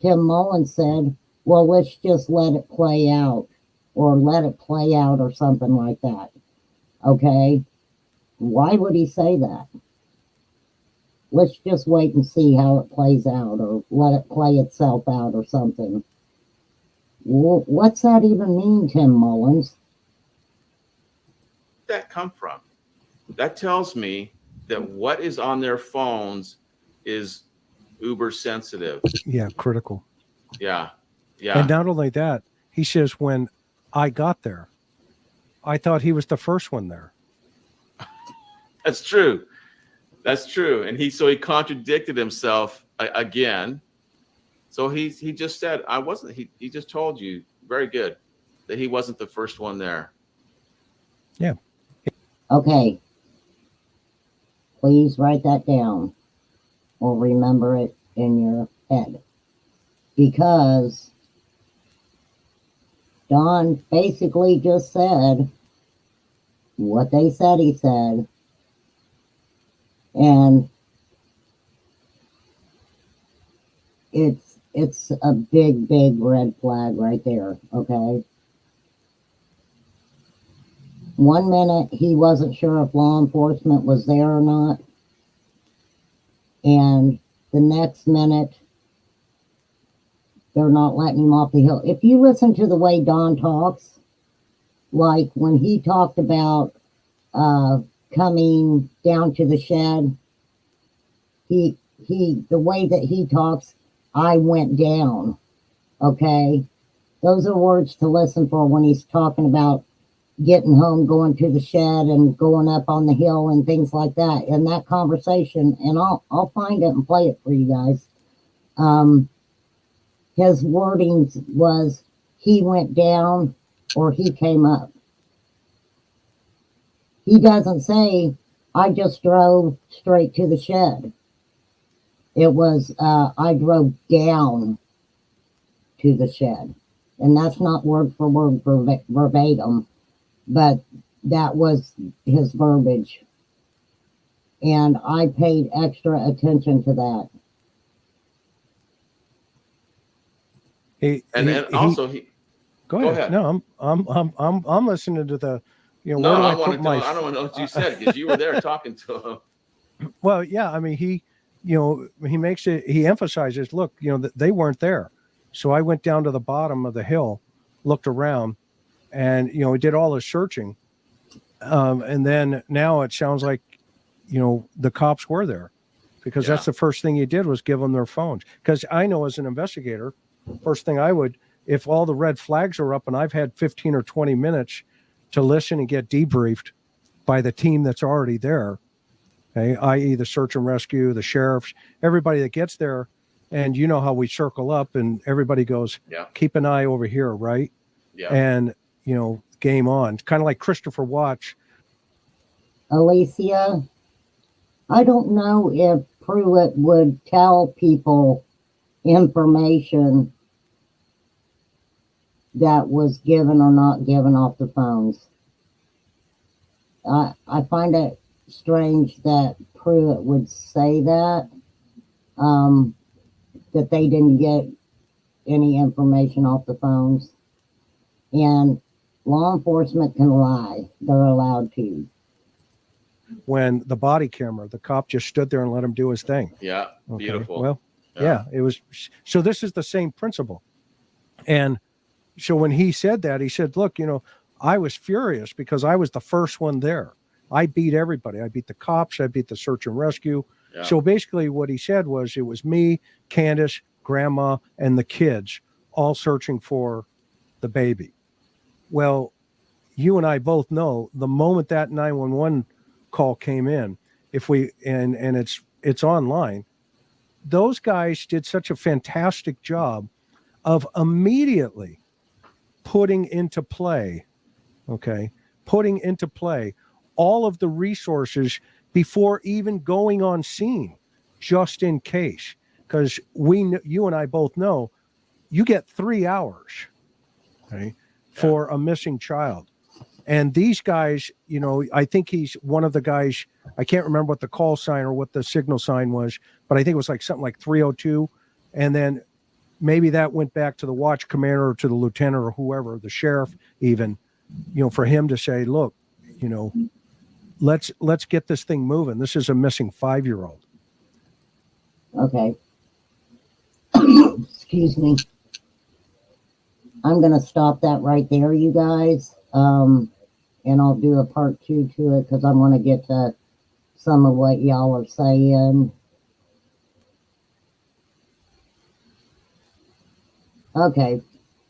said, well, let's just let it play out or something like that. Okay? Why would he say that? Let's just wait and see how it plays out or let it play itself out or something. Well, what's that even mean, Tim Mullins? Where did that come from? That tells me that what is on their phones is uber sensitive. Yeah, critical. Yeah. And not only that, he says, when I got there, I thought he was the first one there. That's true. And he contradicted himself again. So he just said, I wasn't, he just told you, very good, that he wasn't the first one there. Yeah. Okay. Please write that down or remember it in your head. Because Don basically just said what they said he said. And it's a big, big red flag right there, okay? 1 minute, he wasn't sure if law enforcement was there or not. And the next minute, they're not letting him off the hill. If you listen to the way Don talks, like when he talked about coming down to the shed, the way that he talks, I went down, okay? Those are words to listen for when he's talking about getting home, going to the shed and going up on the hill and things like that. And that conversation, and I'll find it and play it for you guys. His wording was, he went down or he came up. He doesn't say, I just drove straight to the shed. It was, I drove down to the shed. And that's not word for word verbatim, but that was his verbiage. And I paid extra attention to that. Go ahead. No, I'm listening to the, No, I don't want to know what you said, because you were there talking to him. Well, yeah, I mean, he emphasizes, look, that they weren't there. So I went down to the bottom of the hill, looked around, and, he did all his searching. And then now it sounds like, the cops were there, because that's the first thing he did was give them their phones. Because I know, as an investigator, first thing I would, if all the red flags are up and I've had 15 or 20 minutes to listen and get debriefed by the team that's already there, okay, i.e. the search and rescue, the sheriffs, everybody that gets there, and you know how we circle up and everybody goes, keep an eye over here, right? Yeah. And, game on. Kind of like Christopher Watch. Alicia, I don't know if Pruitt would tell people information that was given or not given off the phones. I find it strange that Pruitt would say that, that they didn't get any information off the phones. And law enforcement can lie. They're allowed to. When the body camera, the cop just stood there and let him do his thing. Yeah, okay. Beautiful. Well, yeah, it was. So this is the same principle. And so when he said that, he said, look, I was furious because I was the first one there. I beat everybody. I beat the cops. I beat the search and rescue. Yeah. So basically what he said was, it was me, Candace, Grandma, and the kids all searching for the baby. Well, you and I both know the moment that 911 call came in, and it's online, those guys did such a fantastic job of immediately putting into play all of the resources before even going on scene, just in case. Because you and I both know you get 3 hours, okay, for a missing child. And these guys, I think he's one of the guys, I can't remember what the call sign or what the signal sign was, but I think it was like something like 302. And then maybe that went back to the watch commander or to the lieutenant or whoever, the sheriff even, for him to say, look, let's get this thing moving. This is a missing 5-year-old. Okay. Excuse me. I'm going to stop that right there, you guys. And I'll do a part 2 to it, because I want to get to some of what y'all are saying. Okay.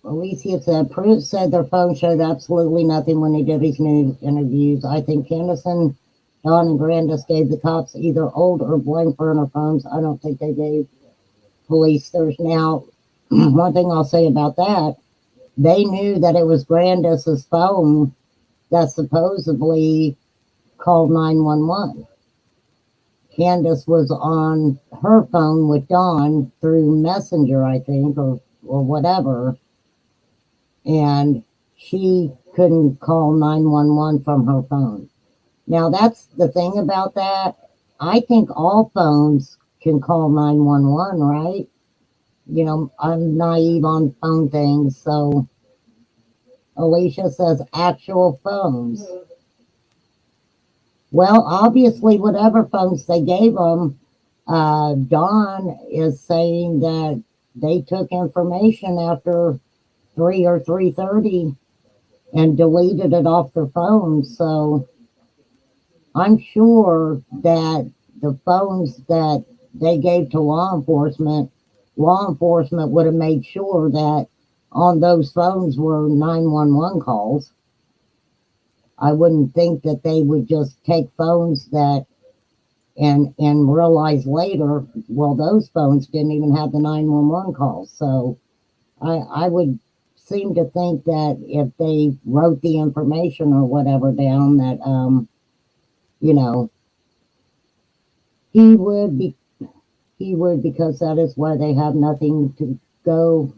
Alicia said, Pruitt said their phone showed absolutely nothing when he did his news interviews. I think Candace and Don and Grandis gave the cops either old or blank burner phones. I don't think they gave police theirs. Now, one thing I'll say about that, they knew that it was Grandis's phone that supposedly called 911. Candace was on her phone with Dawn through Messenger, I think, or whatever. And she couldn't call 911 from her phone. Now, that's the thing about that. I think all phones can call 911, right? I'm naive on phone things, so Alicia says actual phones. Well, obviously, whatever phones they gave them, Dawn is saying that they took information after 3 or 3:30 and deleted it off their phones. So I'm sure that the phones that they gave to law enforcement would have made sure that on those phones were 911 calls. I wouldn't think that they would just take phones that and realize later, well, those phones didn't even have the 911 calls. So I would seem to think that if they wrote the information or whatever down, that you know, he would be because that is why they have nothing to go.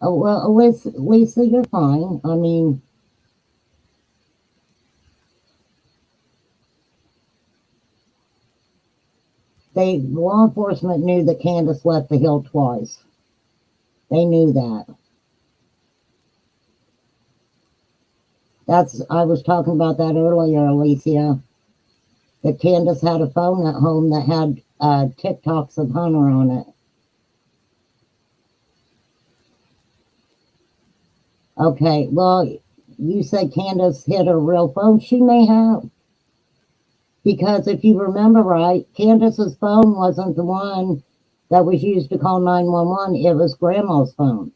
Oh well, Lisa, you're fine. I mean, law enforcement knew that Candace left the hill twice. They knew that. I was talking about that earlier, Alicia. That Candace had a phone at home that had TikToks of Hunter on it. Okay, well, you said Candace hit her real phone. She may have. Because if you remember right, Candace's phone wasn't the one that was used to call 911. It was Grandma's phone.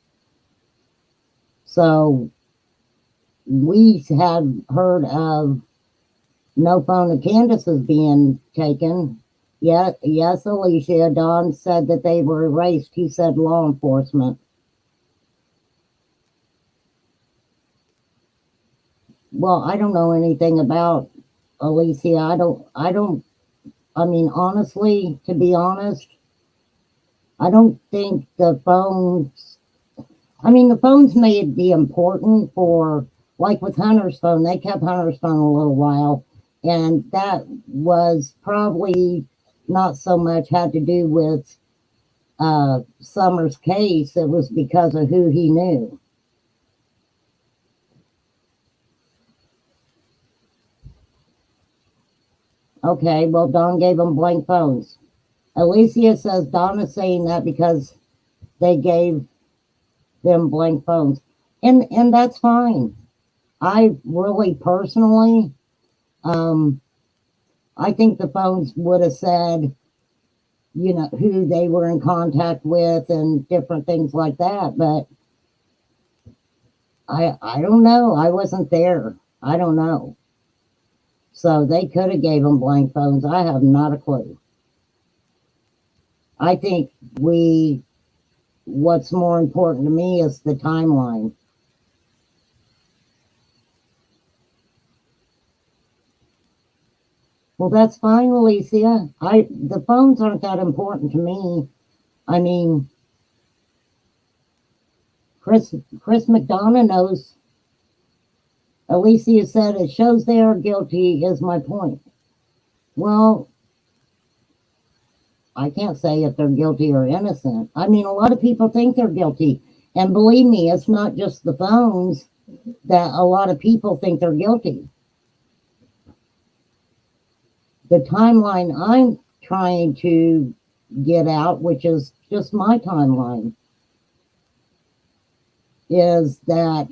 So we had heard of no phone of Candace's being taken. Yes, Alicia. Don said that they were erased. He said law enforcement. Well, I don't know anything about Alicia. I mean, honestly, to be honest, I don't think the phones, the phones may be important for, like with Hunter's phone, they kept Hunter's phone a little while, and that was probably not so much had to do with Summer's case. It was because of who he knew. Okay, well, Don gave them blank phones. Alicia says Don is saying that because they gave them blank phones. And that's fine. I really personally, I think the phones would have said, who they were in contact with and different things like that. But I don't know. I wasn't there. I don't know. So they could have gave them blank phones. I have not a clue. I think what's more important to me is the timeline. Well, that's fine, Alicia. The phones aren't that important to me. I mean, Chris McDonough knows. Alicia said it shows they are guilty is my point. Well, I can't say if they're guilty or innocent. I mean, a lot of people think they're guilty. And believe me, it's not just the phones that a lot of people think they're guilty. The timeline I'm trying to get out, which is just my timeline, is that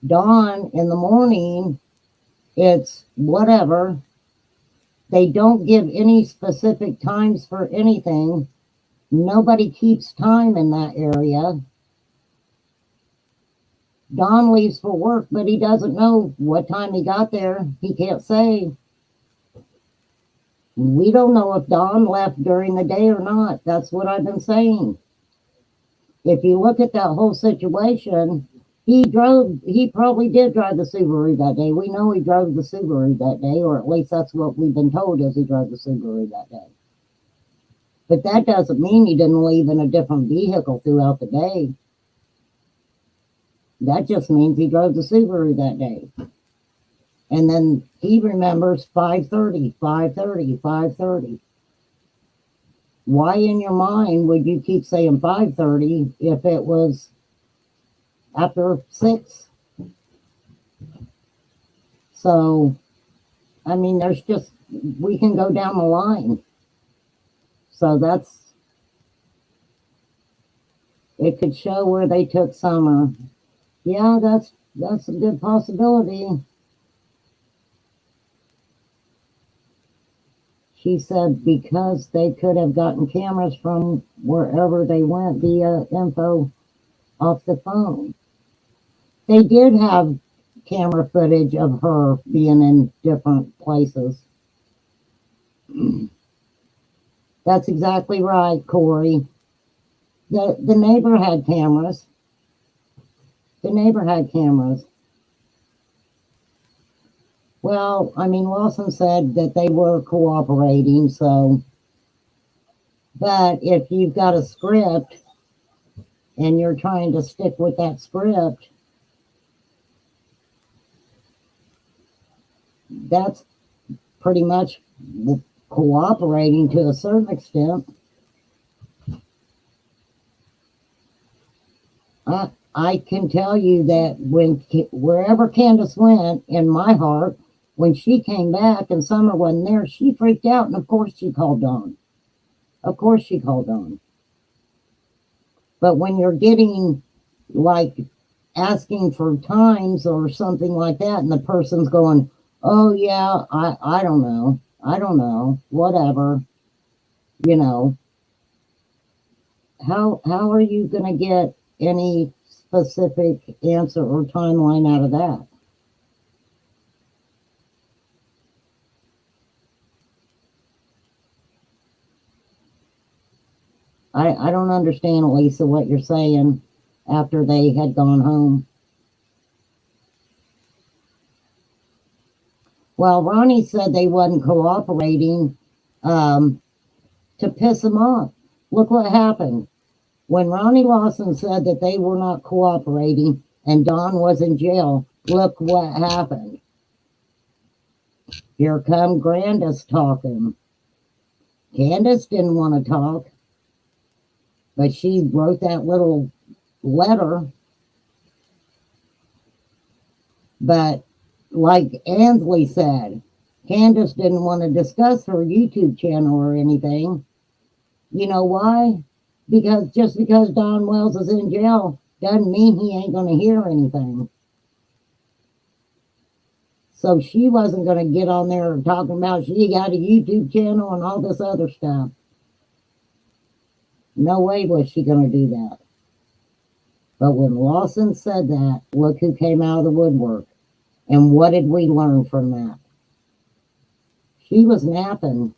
Dawn in the morning, it's whatever. They don't give any specific times for anything. Nobody keeps time in that area. Don leaves for work, but he doesn't know what time he got there. He can't say. We don't know if Don left during the day or not. That's what I've been saying. If you look at that whole situation, he probably did drive the Subaru that day. We know he drove the Subaru that day, or at least that's what we've been told is he drove the Subaru that day. But that doesn't mean he didn't leave in a different vehicle throughout the day. That just means he drove the Subaru that day. And then he remembers 5:30, 5:30, 5:30. Why in your mind would you keep saying 5:30 if it was after 6? So, I mean, we can go down the line. So it could show where they took Summer. Yeah, that's a good possibility. She said because they could have gotten cameras from wherever they went via info off the phone. They did have camera footage of her being in different places. That's exactly right, Corey. The neighbor had cameras. The neighbor had cameras. Well, I mean, Wilson said that they were cooperating, so. But if you've got a script and you're trying to stick with that script, that's pretty much cooperating to a certain extent. I can tell you that wherever Candace went in my heart, when she came back and Summer wasn't there, she freaked out, and of course she called Dawn. Of course she called Dawn. But when you're getting like asking for times or something like that, and the person's going, "Oh yeah, I don't know, whatever," you know, how are you going to get any specific answer or timeline out of that? I don't understand, Lisa, what you're saying after they had gone home. Well, Ronnie said they wasn't cooperating to piss him off. Look what happened. When Ronnie Lawson said that they were not cooperating and Don was in jail, look what happened. Here come Grandis talking. Candace didn't want to talk, but she wrote that little letter. But like Ansley said, Candace didn't want to discuss her YouTube channel or anything. You know why? Because just because Don Wells is in jail doesn't mean he ain't going to hear anything. So she wasn't going to get on there talking about she got a YouTube channel and all this other stuff. No way was she going to do that. But when Lawson said that, look who came out of the woodwork. And what did we learn from that? She was napping.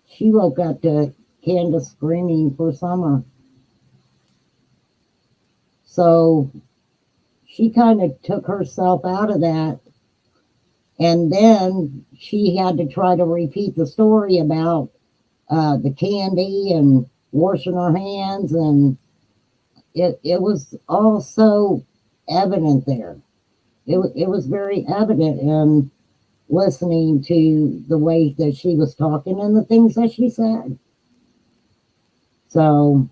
She woke up to Candace screaming for Summer. So she kind of took herself out of that. And then she had to try to repeat the story about the candy and washing her hands. And it was all so evident there. It was very evident in listening to the way that she was talking and the things that she said. So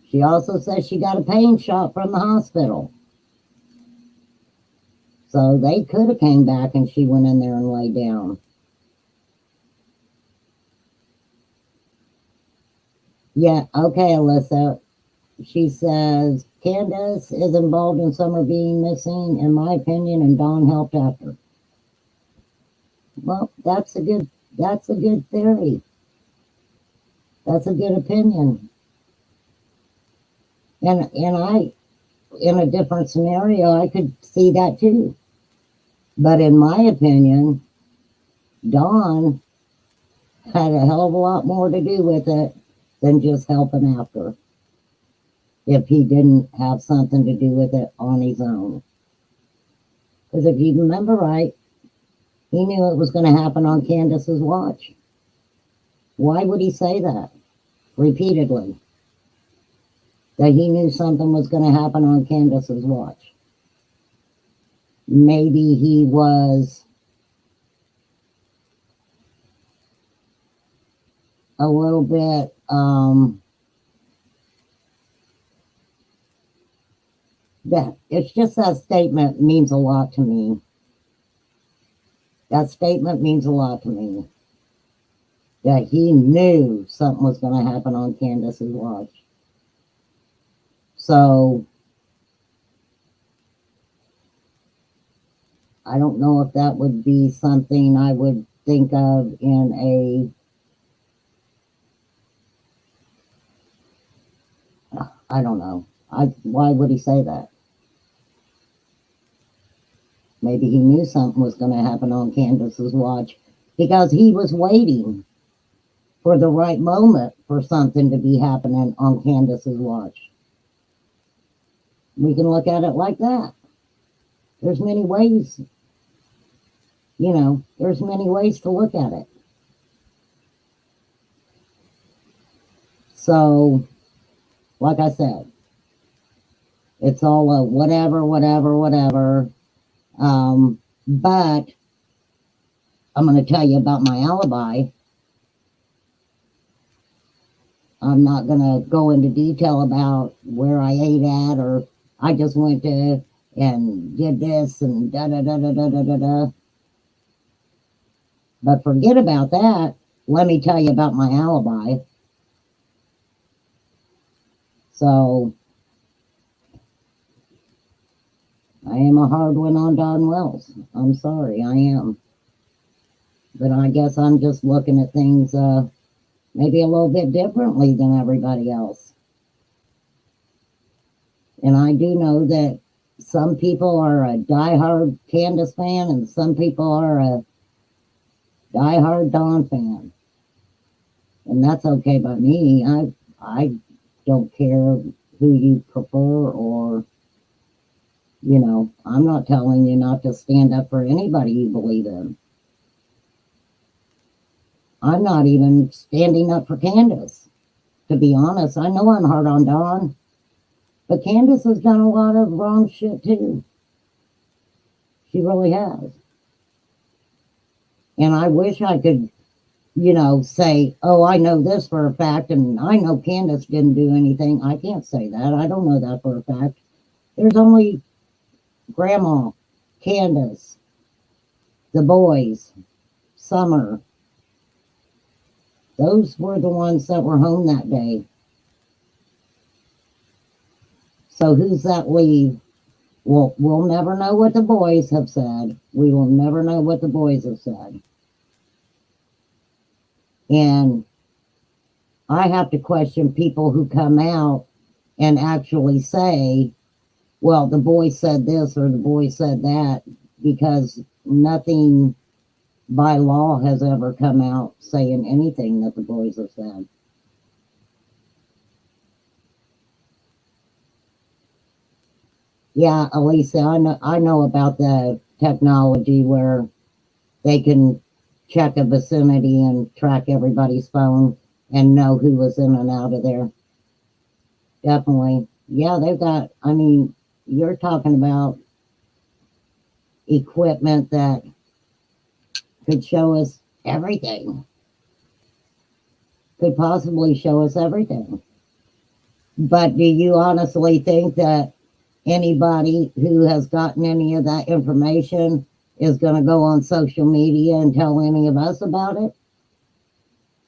she also said she got a pain shot from the hospital. So they could have came back and she went in there and lay down. Yeah, okay, Alyssa. She says, Candace is involved in Summer being missing, in my opinion, and Dawn helped after. Well, that's a good theory. That's a good opinion. And I, in a different scenario, I could see that too. But in my opinion, Dawn had a hell of a lot more to do with it than just helping after, if he didn't have something to do with it on his own. Because if you remember right, he knew it was going to happen on Candace's watch. Why would he say that repeatedly? That he knew something was going to happen on Candace's watch. Maybe he was a little bit that it's just that statement means a lot to me. That statement means a lot to me. That he knew something was going to happen on Candace's watch. So I don't know if that would be something I would think of in I don't know. Why would he say that? Maybe he knew something was going to happen on Candace's watch because he was waiting for the right moment for something to be happening on Candace's watch. We can look at it like that. There's many ways, there's many ways to look at it. So, like I said, it's all a whatever. But I'm going to tell you about my alibi. I'm not going to go into detail about where I ate at, or I just went to and did this and da. But forget about that. Let me tell you about my alibi. So, I am a hard one on Don Wells. I'm sorry, I am. But I guess I'm just looking at things maybe a little bit differently than everybody else. And I do know that some people are a diehard Candace fan and some people are a diehard Don fan. And that's okay by me. I don't care who you prefer, or I'm not telling you not to stand up for anybody you believe in. I'm not even standing up for Candace, to be honest. I know I'm hard on Don, but Candace has done a lot of wrong shit too. She really has. And I wish I could, say, oh, I know this for a fact, and I know Candace didn't do anything. I can't say that. I don't know that for a fact. There's only Grandma, Candace, the boys, Summer. Those were the ones that were home that day. So who's that leave? Well, we'll never know what the boys have said. We will never know what the boys have said. And I have to question people who come out and actually say, well, the boy said this or the boy said that, because nothing by law has ever come out saying anything that the boys have said. Yeah, Elisa, I know about the technology where they can check a vicinity and track everybody's phone and know who was in and out of there. Definitely. Yeah, they've got, you're talking about equipment that could show us everything. Could possibly show us everything. But do you honestly think that anybody who has gotten any of that information is going to go on social media and tell any of us about it?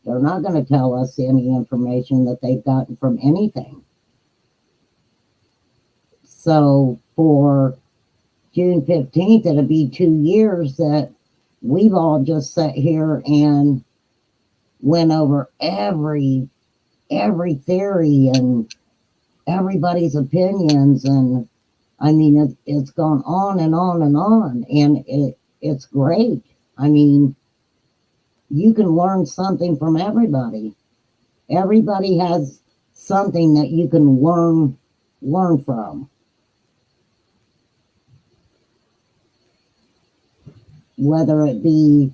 They're not going to tell us any information that they've gotten from anything. So for June 15th, it'll be 2 years that we've all just sat here and went over every theory and everybody's opinions, and it's gone on and on and on, and it's great. You can learn something from everybody. Everybody has something that you can learn from. Whether it be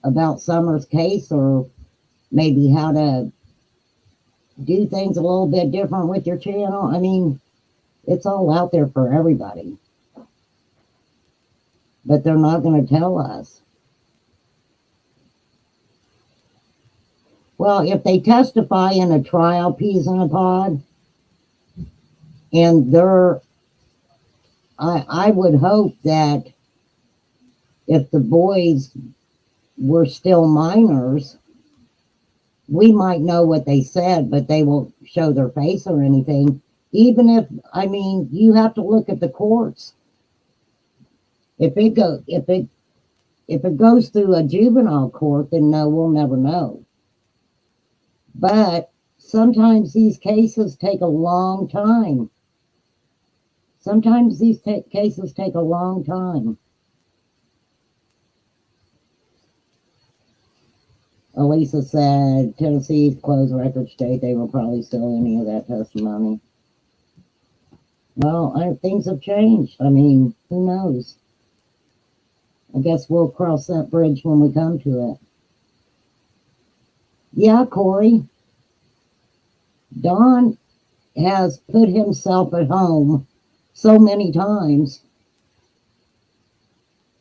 about Summer's case or maybe how to do things a little bit different with your channel. It's all out there for everybody. But they're not going to tell us. Well, if they testify in a trial, peas in a pod, and I would hope that if the boys were still minors, we might know what they said, but they won't show their face or anything. Even if, you have to look at the courts. If it goes through a juvenile court, then no, we'll never know. But sometimes these cases take a long time Sometimes these cases take a long time. Elisa said Tennessee's closed record state. They will probably steal any of that testimony. Well, things have changed. I mean, who knows? I guess we'll cross that bridge when we come to it. Yeah, Corey. Don has put himself at home so many times,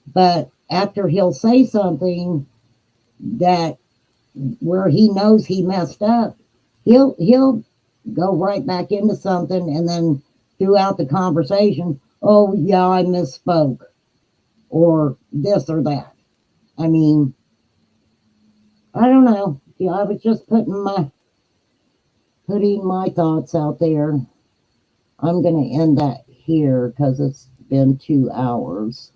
but after he'll say something that where he knows he messed up, he'll go right back into something, and then throughout the conversation, oh yeah, I misspoke, or this or that. I mean, I don't know. Yeah, I was just putting my thoughts out there. I'm gonna end that here because it's been 2 hours.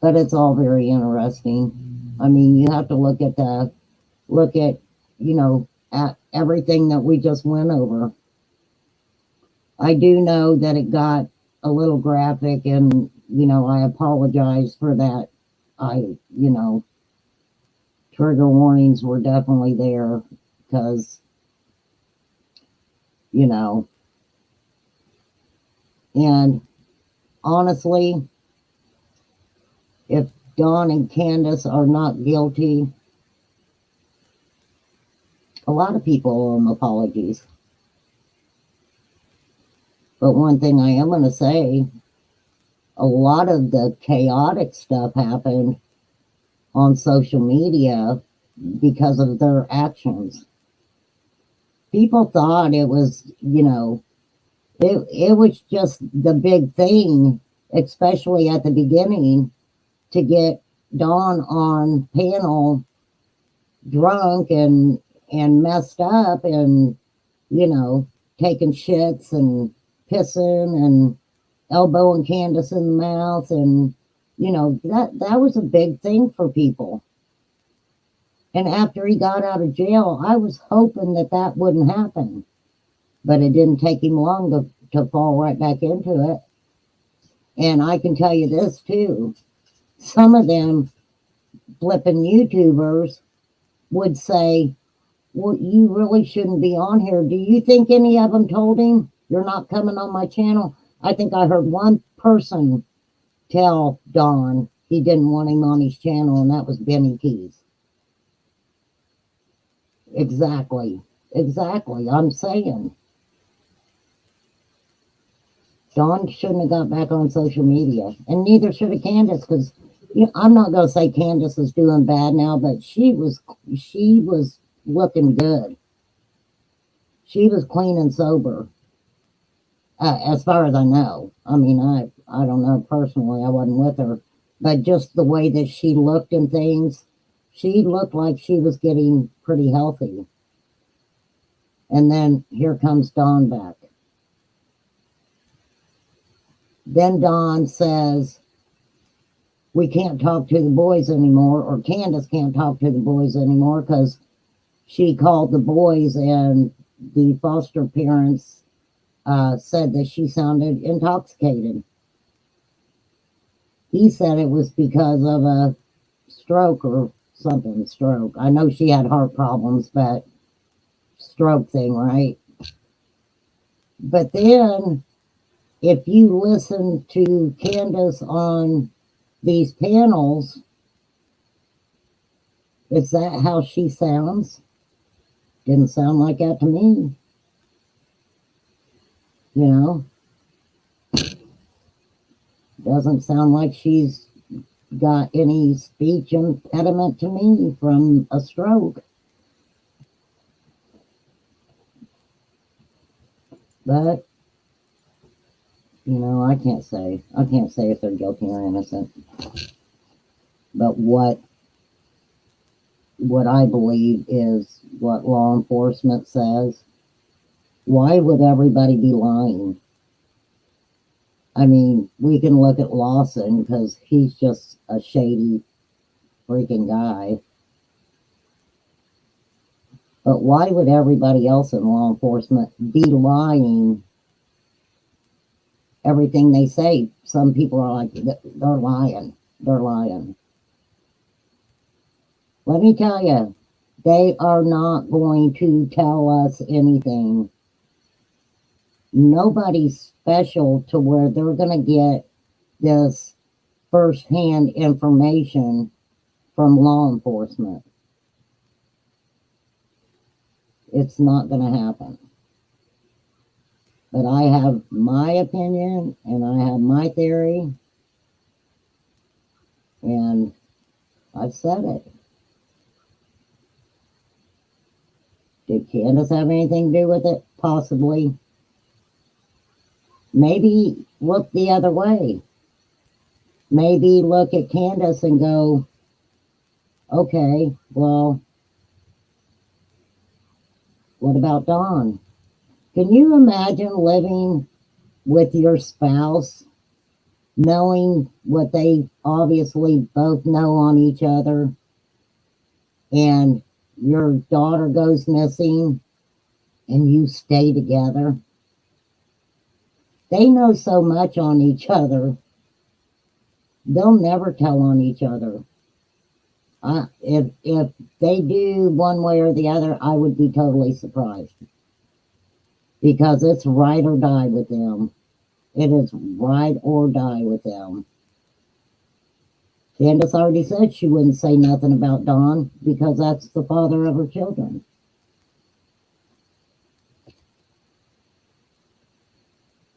But it's all very interesting. I mean, you have to look at at everything that we just went over. I do know that it got a little graphic, and I apologize for that. Trigger warnings were definitely there because and honestly, if Dawn and Candace are not guilty, a lot of people owe them apologies. But one thing I am going to say, a lot of the chaotic stuff happened on social media because of their actions. People thought it was, it was just the big thing, especially at the beginning, to get Dawn on panel drunk and messed up and, taking shits and pissing and elbowing Candace in the mouth. And, that was a big thing for people. And after he got out of jail, I was hoping that wouldn't happen. But it didn't take him long to fall right back into it. And I can tell you this too. Some of them flipping YouTubers would say, well, you really shouldn't be on here. Do you think any of them told him, you're not coming on my channel? I think I heard one person tell Don he didn't want him on his channel, and that was Benny Keys. Exactly. I'm saying. Dawn shouldn't have got back on social media, and neither should have Candace, because I'm not going to say Candace is doing bad now, but she was looking good. She was clean and sober, as far as I know. I mean, I don't know personally. I wasn't with her, but just the way that she looked and things, she looked like she was getting pretty healthy. And then here comes Dawn back. Then Dawn says, we can't talk to the boys anymore, or Candace can't talk to the boys anymore because she called the boys and the foster parents said that she sounded intoxicated. He said it was because of a stroke or something, stroke. I know she had heart problems, but stroke thing, right? But then if you listen to Candace on these panels, is that how she sounds? Didn't sound like that to me. Doesn't sound like she's got any speech impediment to me from a stroke. But I can't say if they're guilty or innocent. But what I believe is what law enforcement says. Why would everybody be lying? I mean, we can look at Lawson because he's just a shady freaking guy. But why would everybody else in law enforcement be lying everything they say? Some people are like, they're lying. They're lying. Let me tell you, they are not going to tell us anything. Nobody's special to where they're going to get this firsthand information from law enforcement. It's not going to happen. But I have my opinion and I have my theory, and I've said it. Did Candace have anything to do with it? Possibly. Maybe look the other way. Maybe look at Candace and go, okay, well, what about Dawn? Can you imagine living with your spouse, knowing what they obviously both know on each other, and your daughter goes missing and you stay together? They know so much on each other, they'll never tell on each other. If they do one way or the other, I would be totally surprised. Because it's ride or die with them. It is ride or die with them. Candace already said she wouldn't say nothing about Don because that's the father of her children.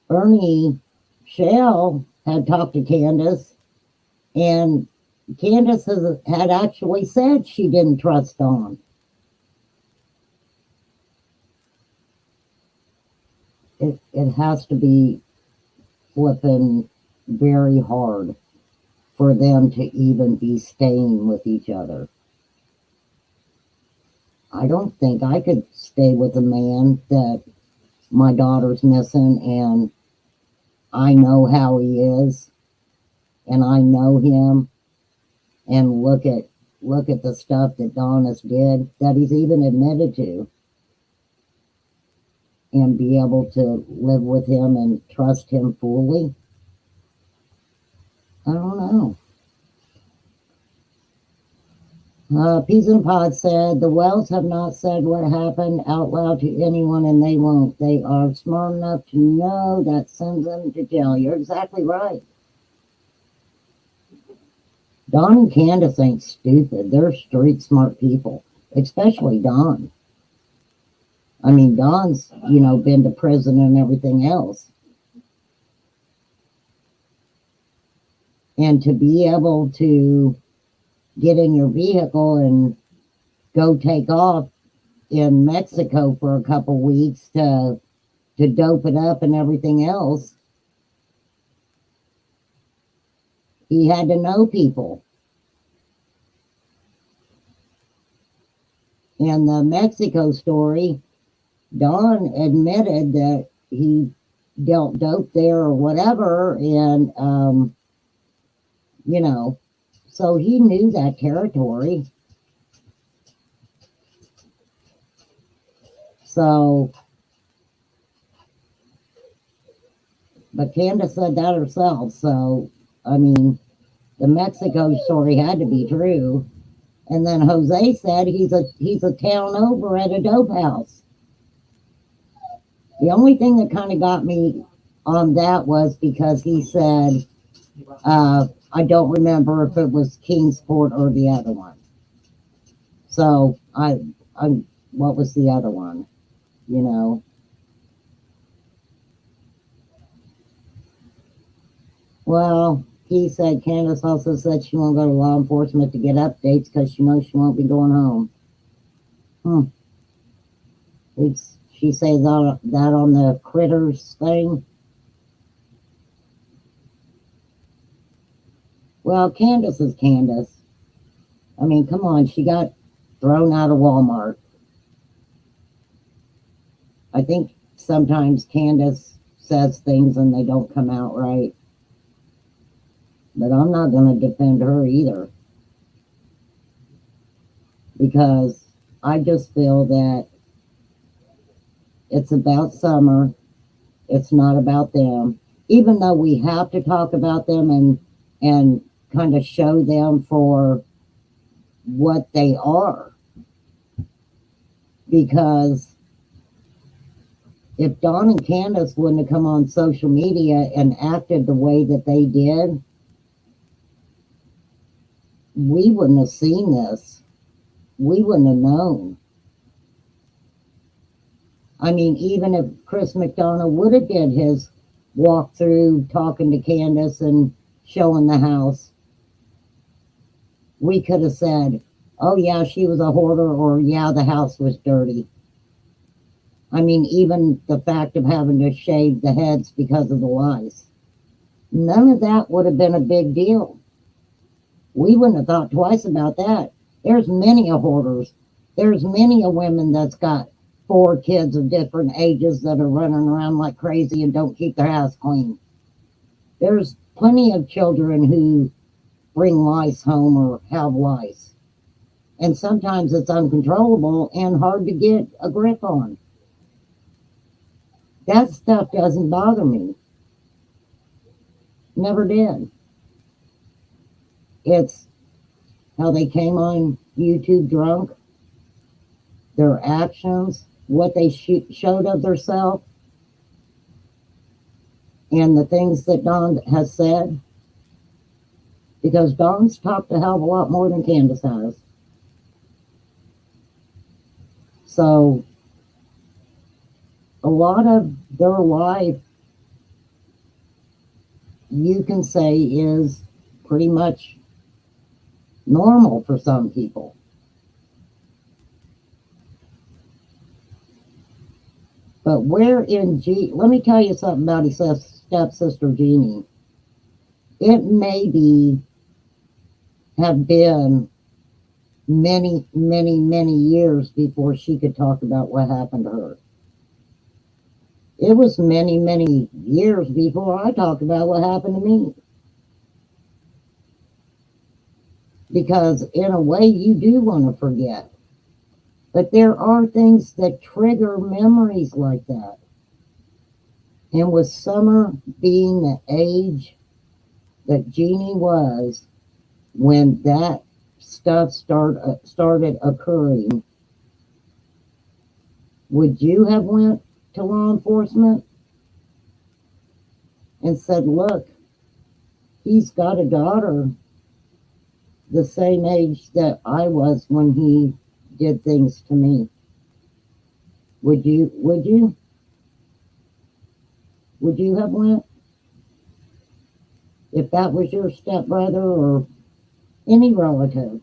Ernie Shell had talked to Candace, and Candace had actually said she didn't trust Don. It has to be flipping very hard for them to even be staying with each other. I don't think I could stay with a man that my daughter's missing and I know how he is and I know him, and look at the stuff that Donis did that he's even admitted to, and be able to live with him and trust him fully. I don't know. Peas in a Pod said, the Wells have not said what happened out loud to anyone, and they won't. They are smart enough to know that sends them to jail. You're exactly right. Don and Candace ain't stupid. They're street smart people, especially Don. I mean, Don's, been to prison and everything else. And to be able to get in your vehicle and go take off in Mexico for a couple weeks to dope it up and everything else, he had to know people. In the Mexico story, Don admitted that he dealt dope there or whatever, and, so he knew that territory. So, but Candace said that herself, so, I mean, the Mexico story had to be true. And then Jose said he's a town over at a dope house. The only thing that kind of got me on that was because he said, I don't remember if it was Kingsport or the other one. So what was the other one? Well, he said Candace also said she won't go to law enforcement to get updates because she knows she won't be going home. She say that on the critters thing. Well, Candace is Candace. I mean, come on, she got thrown out of Walmart. I think sometimes Candace says things and they don't come out right. But I'm not going to defend her either. Because I just feel that it's about Summer. It's not about them. Even though we have to talk about them and kind of show them for what they are. Because if Dawn and Candace wouldn't have come on social media and acted the way that they did, we wouldn't have seen this. We wouldn't have known. I mean, even if Chris McDonough would have did his walkthrough, talking to Candace and showing the house, we could have said, oh yeah, she was a hoarder, or yeah, the house was dirty. I mean, even the fact of having to shave the heads because of the lice. None of that would have been a big deal. We wouldn't have thought twice about that. There's many a hoarders. There's many a women that's got 4 kids of different ages that are running around like crazy and don't keep their house clean. There's plenty of children who bring lice home or have lice. And sometimes it's uncontrollable and hard to get a grip on. That stuff doesn't bother me. Never did. It's how they came on YouTube drunk, their actions, what they showed of themselves, and the things that Dawn has said. Because Dawn's talked a hell of a lot more than Candace has. So, a lot of their life, you can say, is pretty much normal for some people. But where in let me tell you something about his stepsister Jeannie. It maybe have been many, many, many years before she could talk about what happened to her. It was many, many years before I talked about what happened to me. Because in a way, you do want to forget. But there are things that trigger memories like that. And with Summer being the age that Jeannie was when that stuff started occurring, would you have went to law enforcement and said, look, he's got a daughter the same age that I was when he did things to me? Would you? Would you have went? If that was your stepbrother or any relative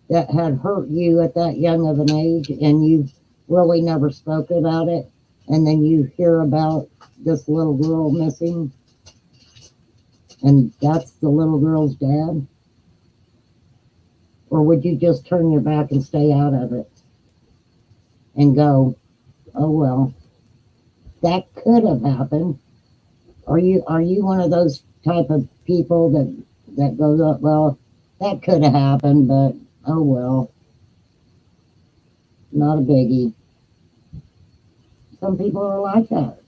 that had hurt you at that young of an age and you really never spoke about it, and then you hear about this little girl missing, and that's the little girl's dad? Or would you just turn your back and stay out of it and go, oh well, that could have happened? Are you one of those type of people that goes up, well, that could have happened, but oh well, not a biggie? Some people are like that.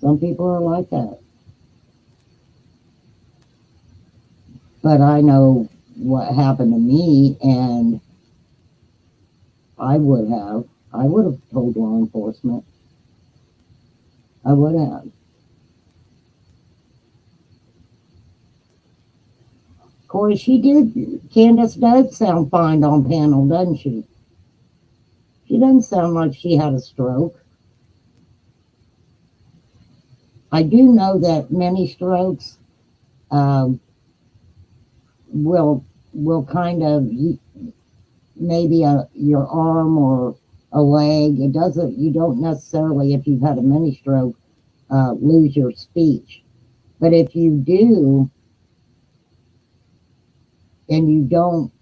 Some people are like that. But I know what happened to me, and I would have told law enforcement. I would have. Corey, Candace does sound fine on panel, doesn't she? She doesn't sound like she had a stroke. I do know that many strokes will kind of, maybe your arm or a leg. You don't necessarily, if you've had a mini stroke, lose your speech. But if you do, and you don't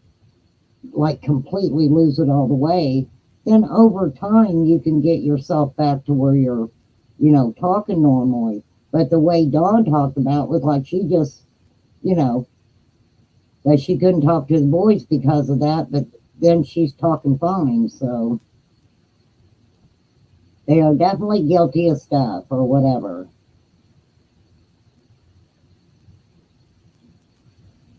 like completely lose it all the way, then over time you can get yourself back to where you're, talking normally. But the way Dawn talked about was like she just, that she couldn't talk to the boys because of that, but then she's talking fine. So they are definitely guilty of stuff or whatever.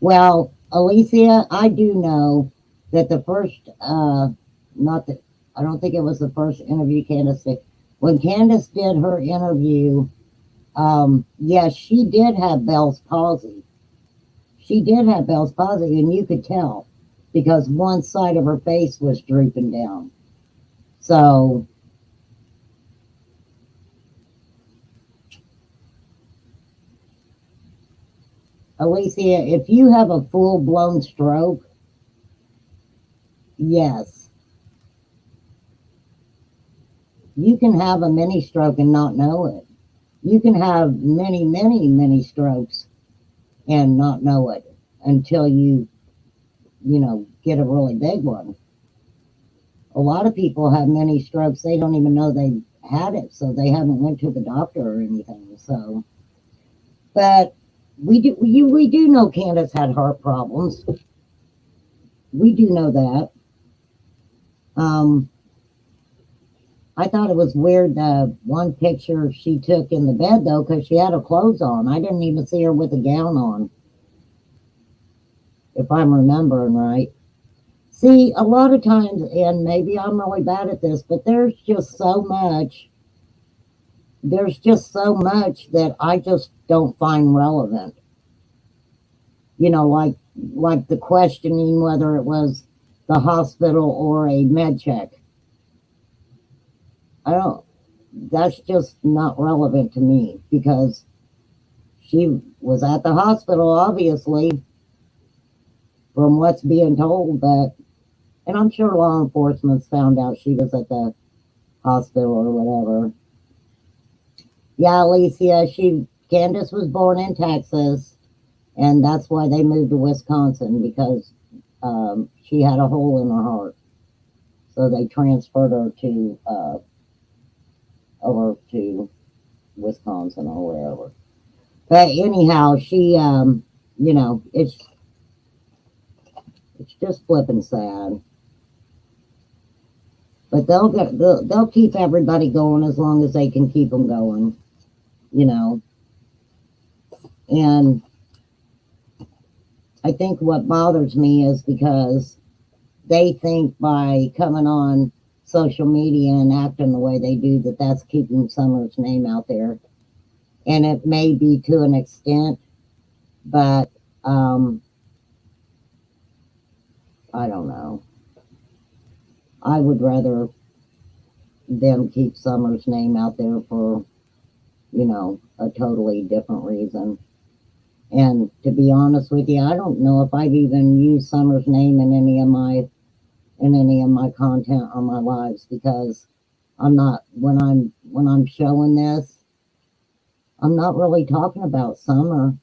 Well, Alicia, I do know that the first, not that, I don't think it was the first interview Candace did. When Candace did her interview, yes, she did have Bell's palsy. She did have Bell's palsy, and you could tell because one side of her face was drooping down. So, Alicia, if you have a full blown stroke, yes, you can have a mini stroke and not know it. You can have many, many, many strokes and not know it until you get a really big one. A lot of people have many strokes. They don't even know they had it, so they haven't went to the doctor or anything. So, but we do know Candace had heart problems. We do know that. I thought it was weird the one picture she took in the bed though, because she had her clothes on. I didn't even see her with a gown on, if I'm remembering right. See, a lot of times, and maybe I'm really bad at this, but there's just so much that I just don't find relevant. Like the questioning whether it was the hospital or a med check. I don't, that's just not relevant to me because she was at the hospital, obviously, from what's being told, and I'm sure law enforcement's found out she was at the hospital or whatever. Yeah, Alicia, Candace was born in Texas, and that's why they moved to Wisconsin because she had a hole in her heart. So they transferred her to over to Wisconsin or wherever. But anyhow, she it's just flipping sad. But they'll keep everybody going as long as they can keep them going, And I think what bothers me is because they think by coming on social media and acting the way they do that that's keeping Summer's name out there. And it may be to an extent, but I don't know. I would rather them keep Summer's name out there for, a totally different reason. And to be honest with you, I don't know if I've even used Summer's name in any of my content on my lives because I'm not when I'm showing this, I'm not really talking about Summer.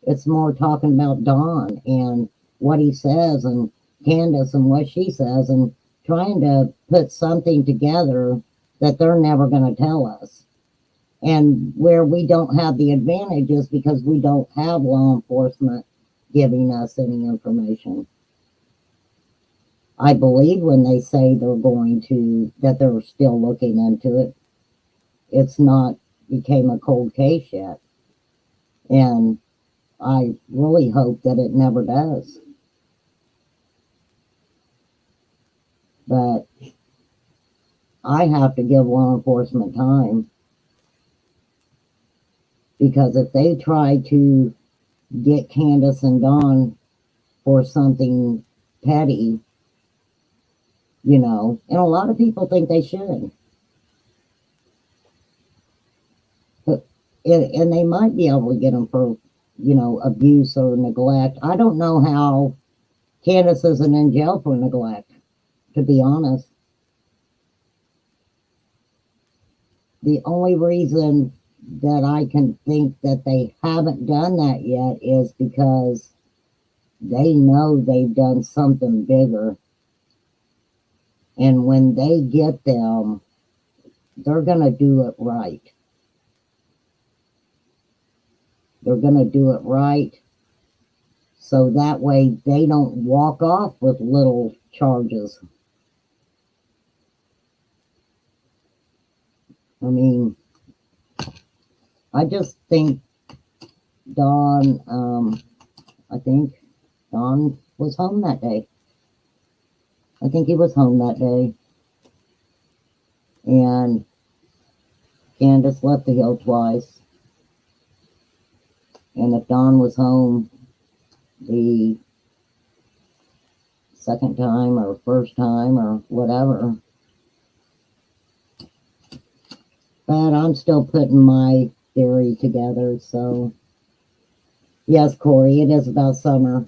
It's more talking about Don and what he says and Candace and what she says and trying to put something together that they're never going to tell us. And where we don't have the advantage is because we don't have law enforcement giving us any information. I believe when they say that they're still looking into it, it's not became a cold case yet. And I really hope that it never does. But I have to give law enforcement time because if they try to get Candace and Don for something petty, and a lot of people think they should. But, and they might be able to get them for, abuse or neglect. I don't know how Candace isn't in jail for neglect, to be honest. The only reason that I can think that they haven't done that yet is because they know they've done something bigger. And when they get them, they're going to do it right. They're going to do it right So that way they don't walk off with little charges. I mean, I just think Don, I think Don was home that day. I think he was home that day. And Candace left the hill twice. And if Don was home the second time or first time or whatever. But I'm still putting my theory together, so yes, Corey, it is about summer.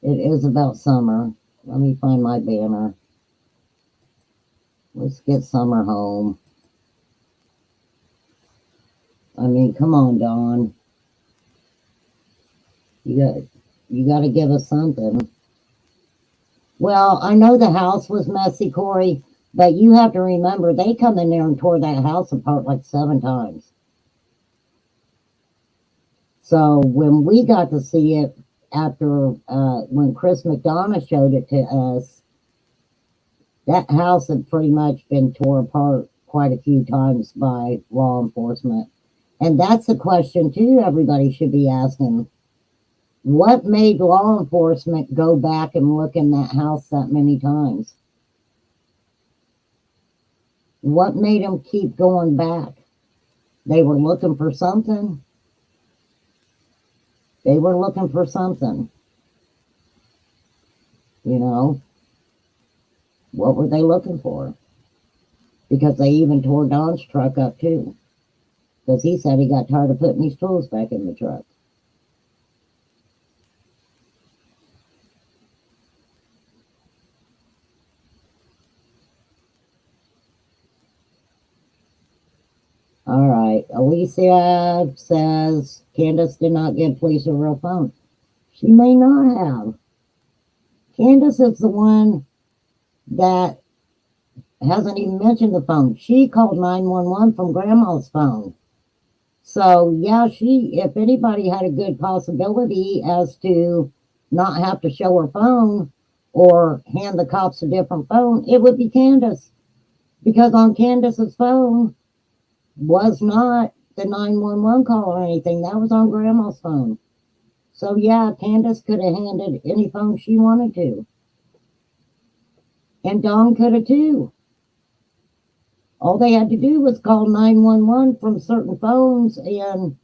It is about summer. Let me find my banner. Let's get summer home. I mean, come on, Dawn. You got to give us something. Well, I know the house was messy, Corey, but you have to remember they come in there and tore that house apart like 7 times. So when we got to see it after when Chris McDonough showed it to us, that house had pretty much been tore apart quite a few times by law enforcement. And that's a question too everybody should be asking. What made law enforcement go back and look in that house that many times? What made them keep going back? They were looking for something. They were looking for something. You know? What were they looking for? Because they even tore Don's truck up too. Because he said he got tired of putting his tools back in the truck. All right. Alicia says Candace did not give police a real phone. She may not have. Candace is the one that hasn't even mentioned the phone. She called 911 from Grandma's phone. So, yeah, if anybody had a good possibility as to not have to show her phone or hand the cops a different phone, it would be Candace. Because on Candace's phone was not the 911 call or anything. That was on Grandma's phone. So, yeah, Candace could have handed any phone she wanted to. And Dawn could have too. All they had to do was call 911 from certain phones and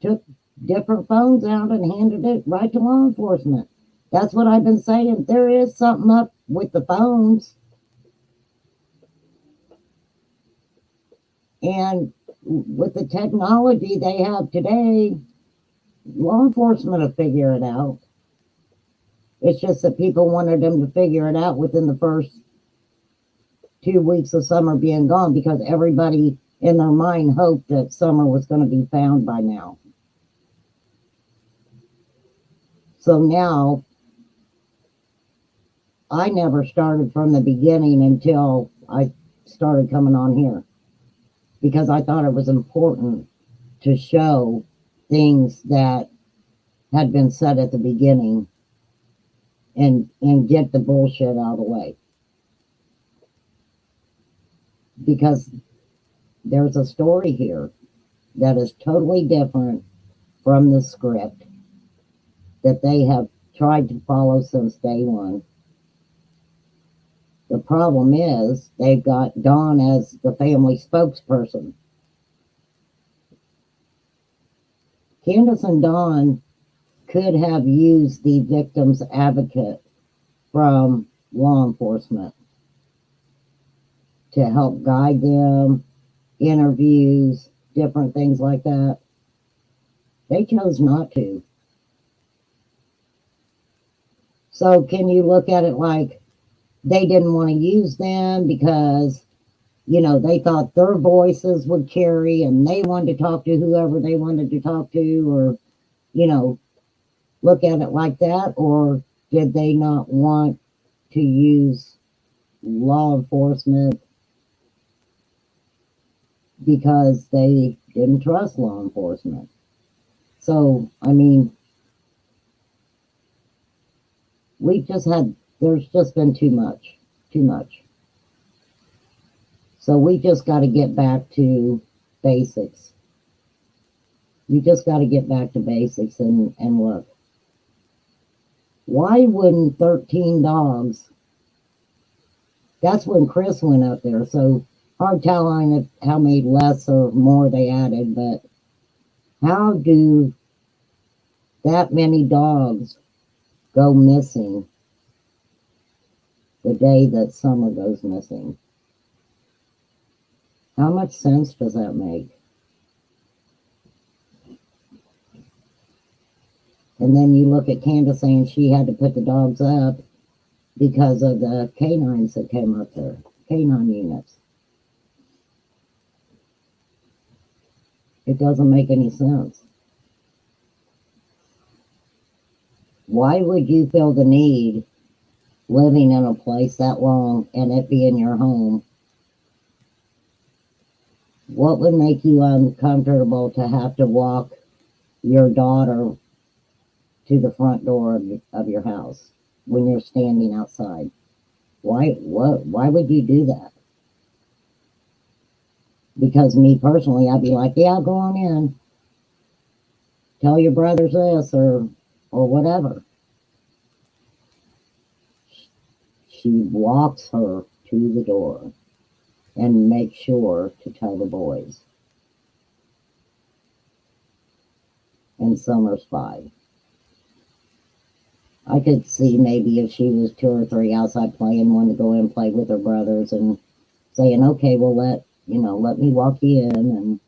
took different phones out and handed it right to law enforcement. That's what I've been saying. There is something up with the phones. And with the technology they have today, law enforcement will figure it out. It's just that people wanted them to figure it out within the first 2 weeks of summer being gone because everybody in their mind hoped that summer was going to be found by now. So now, I never started from the beginning until I started coming on here because I thought it was important to show things that had been said at the beginning and get the bullshit out of the way. Because there's a story here that is totally different from the script that they have tried to follow since day one. The problem is they've got Dawn as the family spokesperson. Candace and Dawn could have used the victim's advocate from law enforcement to help guide them, interviews, different things like that. They chose not to. So can you look at it like they didn't want to use them because, they thought their voices would carry and they wanted to talk to whoever they wanted to talk to, or, look at it like that? Or did they not want to use law enforcement because they didn't trust law enforcement? So, I mean, there's just been too much. So we just got to get back to basics. You just got to get back to basics and look. Why wouldn't 13 dogs? That's when Chris went up there. So hard telling how many less or more they added, but how do that many dogs go missing the day that Summer goes missing? How much sense does that make? And then you look at Candace saying she had to put the dogs up because of the canines that came up there, canine units. It doesn't make any sense. Why would you feel the need living in a place that long and it being your home? What would make you uncomfortable to have to walk your daughter to the front door of your house when you're standing outside? Why would you do that? Because me personally, I'd be like, yeah, go on in. Tell your brothers this or whatever. She walks her to the door and makes sure to tell the boys. And Summer's 5. I could see maybe if she was 2 or 3 outside playing, one to go in and play with her brothers and saying, okay, well, let me walk you in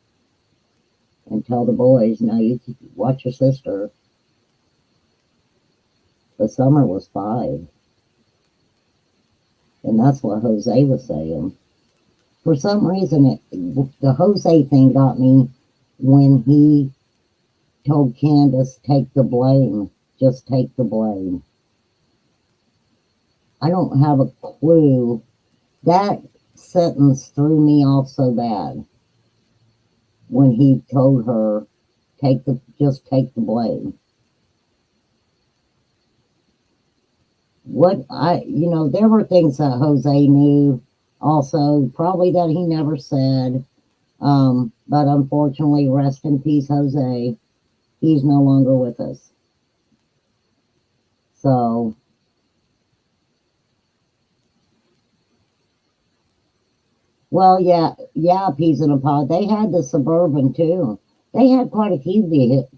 and tell the boys, now you watch your sister. But Summer was 5. And that's what Jose was saying. For some reason, the Jose thing got me when he told Candace, take the blame. Just take the blame. I don't have a clue. That sentence threw me off so bad when he told her, just take the blame. There were things that Jose knew also, probably that he never said. But unfortunately, rest in peace, Jose. He's no longer with us. So, well, yeah, peas in a pod. They had the Suburban too. They had quite a few vehicles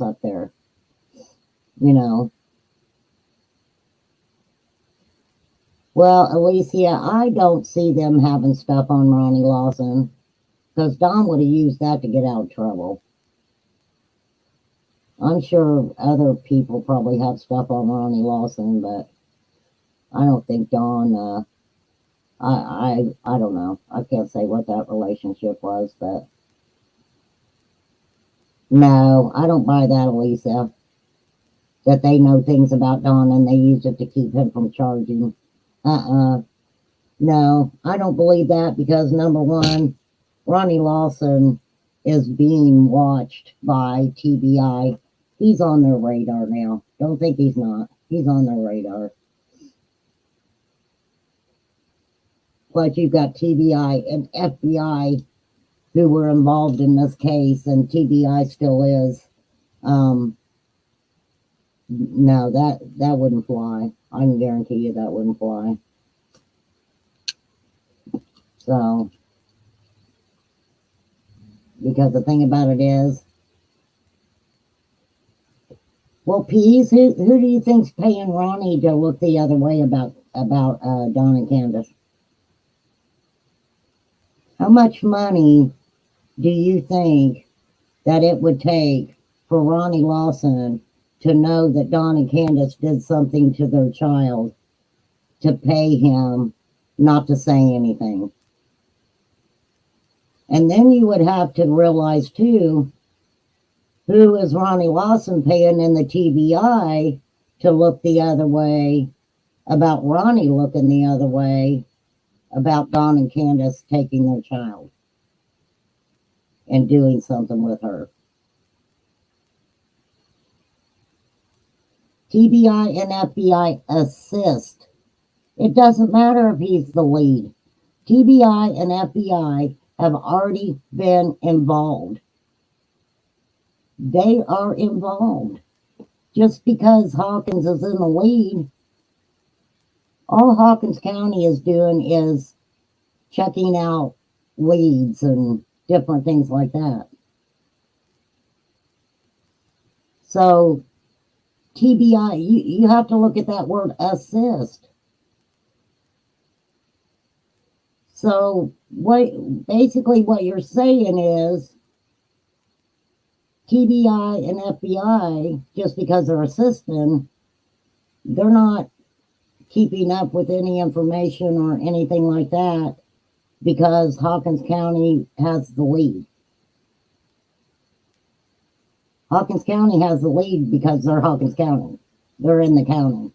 up there. Well, Alicia, I don't see them having stuff on Ronnie Lawson, because Don would have used that to get out of trouble. I'm sure other people probably have stuff on Ronnie Lawson, but I don't think Don, I don't know. I can't say what that relationship was, but no, I don't buy that, Elisa. That they know things about Don and they use it to keep him from charging. No, I don't believe that, because number one, Ronnie Lawson is being watched by TBI. He's on their radar now. Don't think he's not. He's on their radar. But you've got TBI and FBI who were involved in this case, and TBI still is. No, that wouldn't fly. I can guarantee you that wouldn't fly. So, because the thing about it is, well, Pease, who do you think's paying Ronnie to look the other way about Don and Candace? How much money do you think that it would take for Ronnie Lawson to know that Don and Candace did something to their child to pay him not to say anything? And then you would have to realize too, who is Ronnie Lawson paying in the TBI to look the other way about Ronnie looking the other way about Don and Candace taking their child and doing something with her? TBI and FBI assist. It doesn't matter if he's the lead. TBI and FBI have already been involved. They are involved. Just because Hawkins is in the lead, all Hawkins County is doing is checking out leads and different things like that. So TBI, you have to look at that word assist. So basically what you're saying is TBI and FBI, just because they're assisting, they're not keeping up with any information or anything like that because Hawkins County has the lead. Hawkins County has the lead because they're Hawkins County. They're in the county.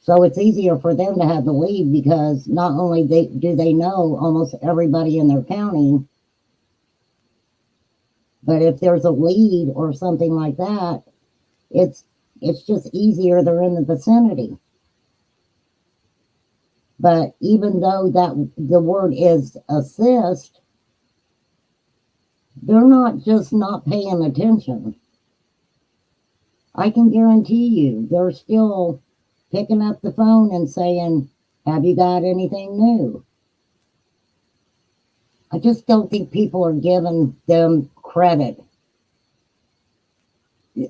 So it's easier for them to have the lead because not only do they know almost everybody in their county, but if there's a lead or something like that, it's just easier. They're in the vicinity. But even though that the word is assist, they're not just not paying attention. I can guarantee you they're still picking up the phone and saying, have you got anything new? I just don't think people are giving them credit.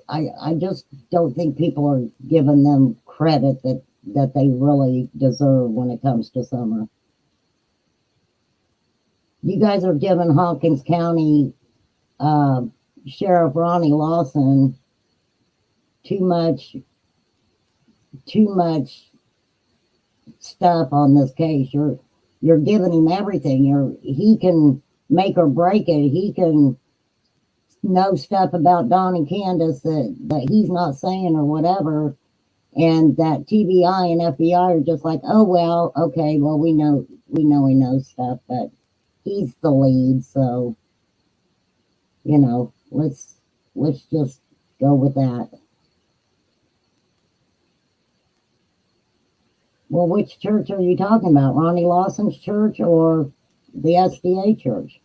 I just don't think people are giving them credit that they really deserve when it comes to summer. You guys are giving Hawkins County Sheriff Ronnie Lawson too much stuff on this case. You're giving him everything. He can make or break it. He can know stuff about Don and Candace that he's not saying or whatever. And that TBI and FBI are just like, oh, well, okay, well, we know he knows stuff, but he's the lead. So, let's just go with that. Well, which church are you talking about? Ronnie Lawson's church or the SDA church?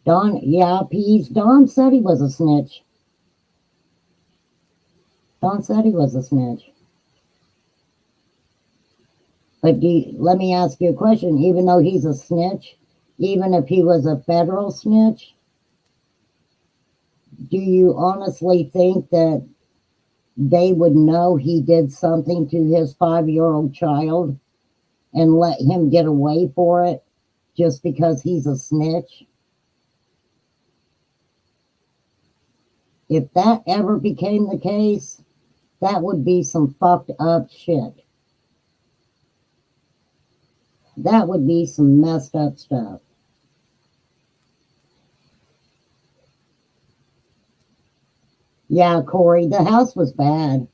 Don said he was a snitch. Don said he was a snitch. But let me ask you a question. Even though he's a snitch, even if he was a federal snitch, do you honestly think that they would know he did something to his 5-year-old child and let him get away for it just because he's a snitch? If that ever became the case, that would be some fucked up shit. That would be some messed up stuff. Yeah, Corey, the house was bad.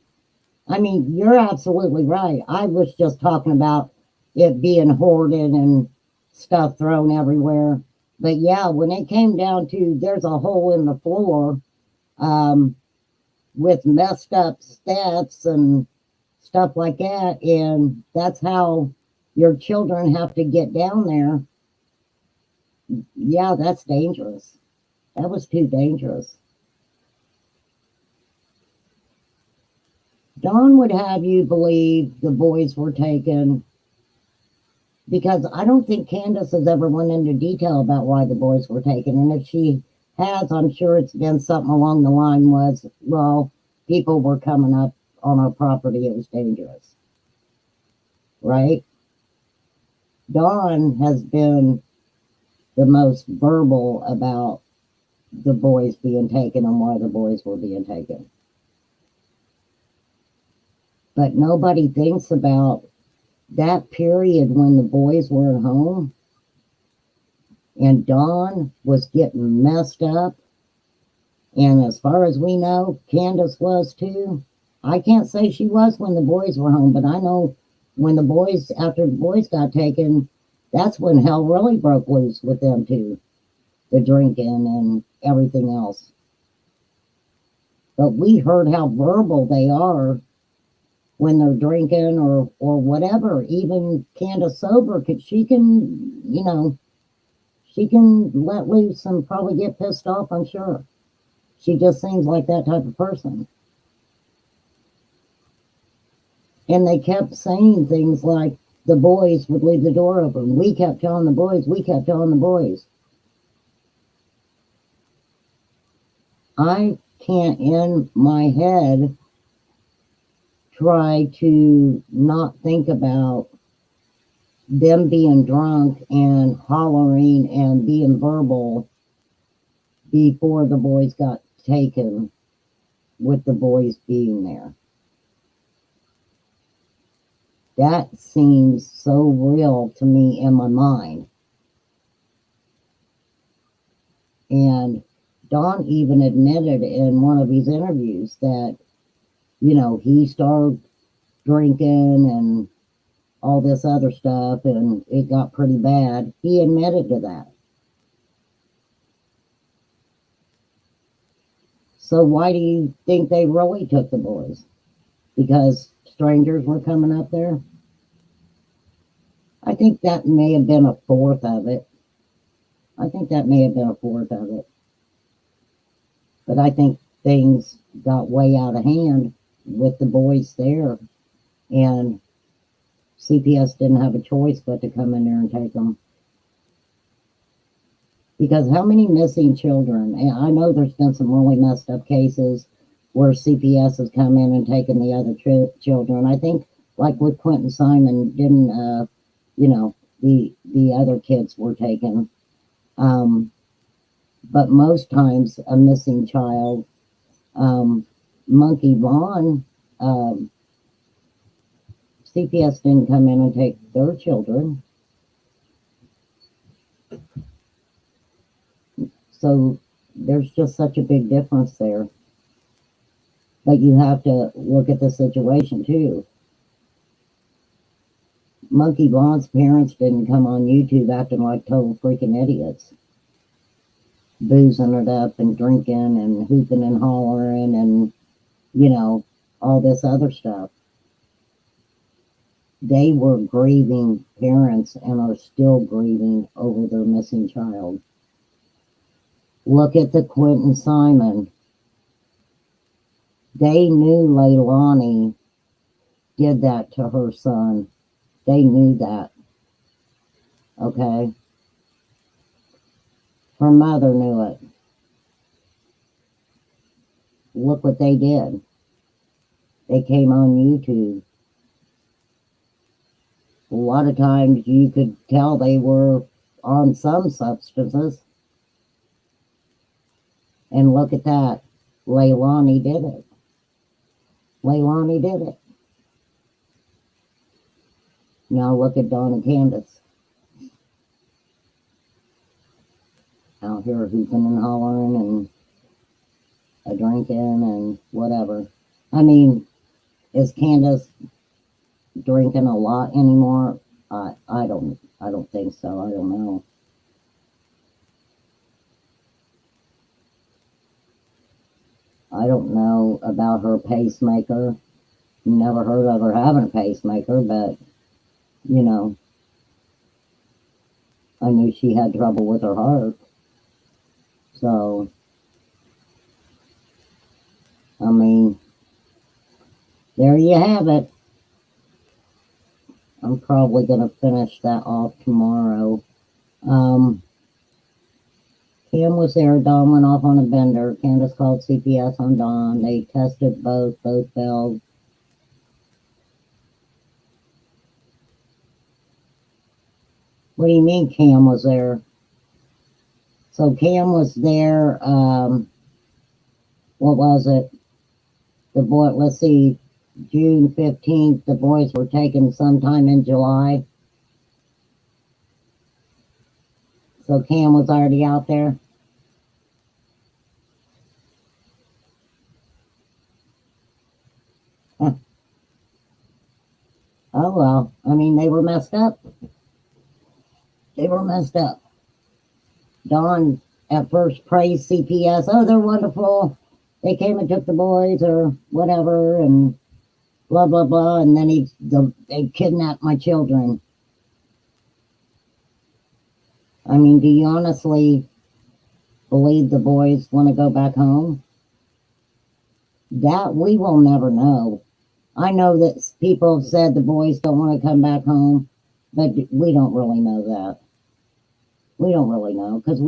I mean, you're absolutely right. I was just talking about it being hoarded and stuff thrown everywhere. But yeah, when it came down to there's a hole in the floor with messed up steps and stuff like that, and that's how your children have to get down there. Yeah, that's dangerous. That was too dangerous. Dawn would have you believe the boys were taken because I don't think Candace has ever went into detail about why the boys were taken. And if she has, I'm sure it's been something along the line was, well, people were coming up on our property. It was dangerous. Right? Dawn has been the most verbal about the boys being taken and why the boys were being taken. But nobody thinks about that period when the boys were at home and Dawn was getting messed up. And as far as we know, Candace was too. I can't say she was when the boys were home, but I know when after the boys got taken, that's when hell really broke loose with them too. The drinking and everything else. But we heard how verbal they are when they're drinking or whatever. Even Candace sober, she can, she can let loose and probably get pissed off, I'm sure. She just seems like that type of person. And they kept saying things like the boys would leave the door open. We kept telling the boys, we kept telling the boys. I can't in my head try to not think about them being drunk and hollering and being verbal before the boys got taken, with the boys being there. That seems so real to me in my mind. And Don even admitted in one of his interviews that, he started drinking and all this other stuff and it got pretty bad. He admitted to that. So why do you think they really took the boys? Because strangers were coming up there? I think that may have been a fourth of it. But I think things got way out of hand with the boys there. And CPS didn't have a choice but to come in there and take them. Because how many missing children? And I know there's been some really messed up cases where CPS has come in and taken the other children. I think, like with Quentin Simon, didn't, the other kids were taken. But most times a missing child, Monkey Vaughn, CPS didn't come in and take their children. So there's just such a big difference there. But you have to look at the situation too. Monkey Vaughn's parents didn't come on YouTube acting like total freaking idiots, boozing it up and drinking and hooping and hollering and, all this other stuff. They were grieving parents and are still grieving over their missing child. Look at the Quentin Simon. They knew Leilani did that to her son. They knew that. Okay? Her mother knew it. Look what they did. They came on YouTube. A lot of times you could tell they were on some substances. And look at that. Leilani did it. Now look at Dawn and Candace. Out here hooping and hollering and drinking and whatever. I mean, is Candace drinking a lot anymore? I don't think so. I don't know. I don't know about her pacemaker. Never heard of her having a pacemaker, but I knew she had trouble with her heart. So, I mean, there you have it. I'm probably going to finish that off tomorrow. Kim was there. Dawn went off on a bender. Candace called CPS on Dawn. They tested both. Both failed. What do you mean Cam was there? So Cam was there, what was it? The boy, let's see, June 15th, the boys were taken sometime in July. So Cam was already out there. Huh. Oh well, I mean, they were messed up. Dawn at first praised CPS. Oh, they're wonderful. they came and took the boys or whatever, and blah blah blah, and then they kidnapped my children. I mean, do you honestly believe the boys want to go back home? That we will never know. I know that people have said the boys don't want to come back home, but we don't really know that. We don't really know, because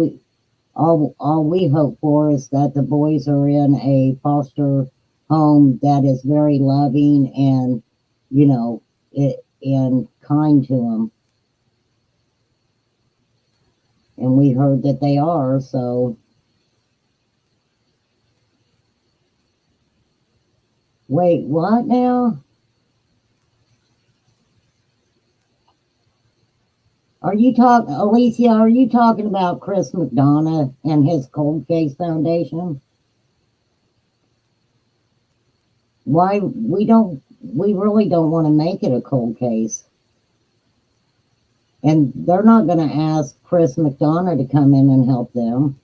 all we hope for is that the boys are in a foster home that is very loving and, you know, and kind to them. And we heard that they are, so. Wait, what now? Alicia, are you talking about Chris McDonough and his Cold Case Foundation? Why, we really don't want to make it a cold case. And they're not going to ask Chris McDonough to come in and help them.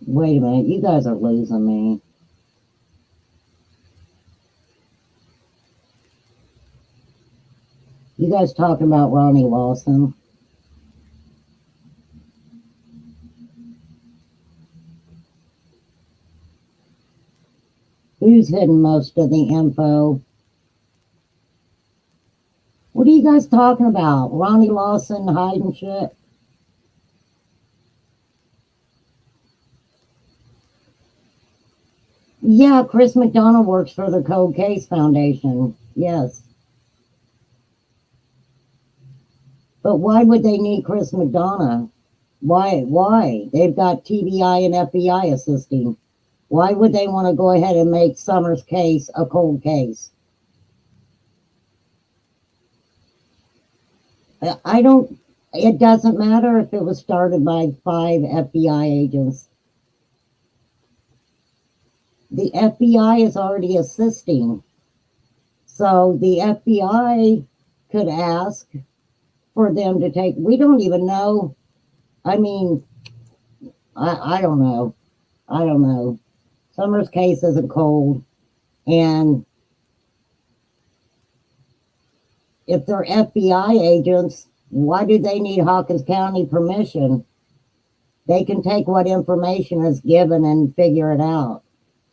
Wait a minute, you guys are losing me. You guys talking about Ronnie Lawson? Who's hidden most of the info? What are you guys talking about? Ronnie Lawson hiding shit? Yeah, Chris McDonough works for the Cold Case Foundation. Yes. But why would they need Chris McDonough? Why? They've got TBI and FBI assisting. Why would they want to go ahead and make Summer's case a cold case? It doesn't matter if it was started by 5 FBI agents. The FBI is already assisting. So the FBI could ask for them to take, we don't even know. I mean, I don't know. I don't know. Summer's case isn't cold. And if they're FBI agents, why do they need Hawkins County permission? They can take what information is given and figure it out.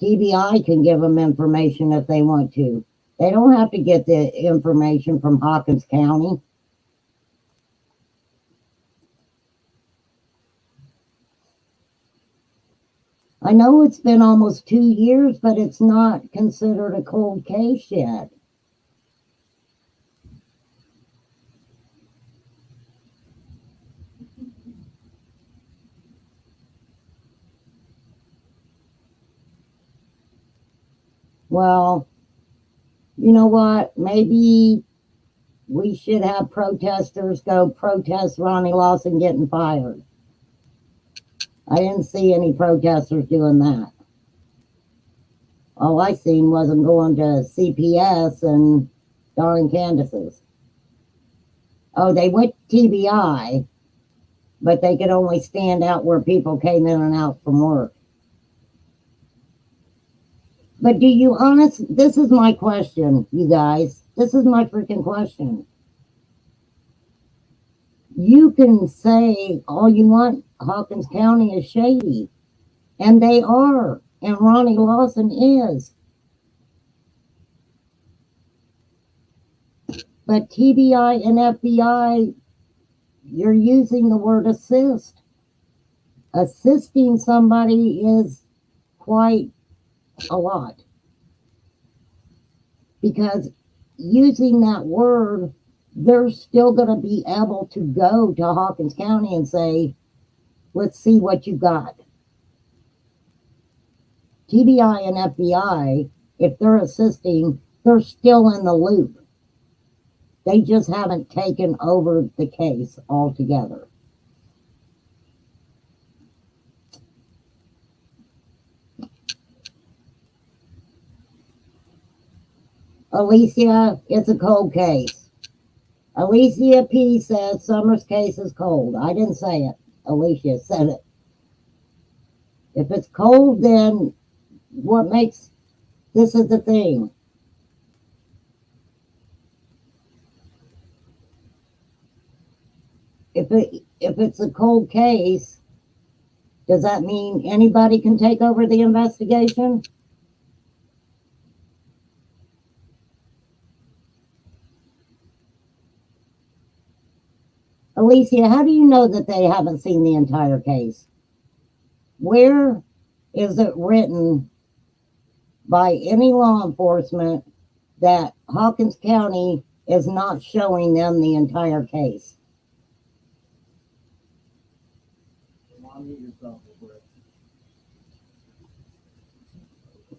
TBI can give them information if they want to. They don't have to get the information from Hawkins County. I know it's been almost 2 years, but it's not considered a cold case yet. Well, you know what? Maybe we should have protesters go protest Ronnie Lawson getting fired. I didn't see any protesters doing that. All I seen was them going to CPS and Darling Candace's. Oh, they went TBI, but they could only stand out where people came in and out from work. But this is my question, you guys. This is my freaking question. You can say all you want, Hawkins County is shady. And they are. And Ronnie Lawson is. But TBI and FBI, you're using the word assist. Assisting somebody is quite a lot. Because using that word, they're still going to be able to go to Hawkins County and say, let's see what you got. TBI and FBI, if they're assisting, they're still in the loop. They just haven't taken over the case altogether. Alicia, it's a cold case. Alicia P says Summer's case is cold. I didn't say it. Alicia said it. If it's cold, then what makes this is the thing. If it's a cold case, does that mean anybody can take over the investigation? Alicia, how do you know that they haven't seen the entire case? Where is it written by any law enforcement that Hawkins County is not showing them the entire case?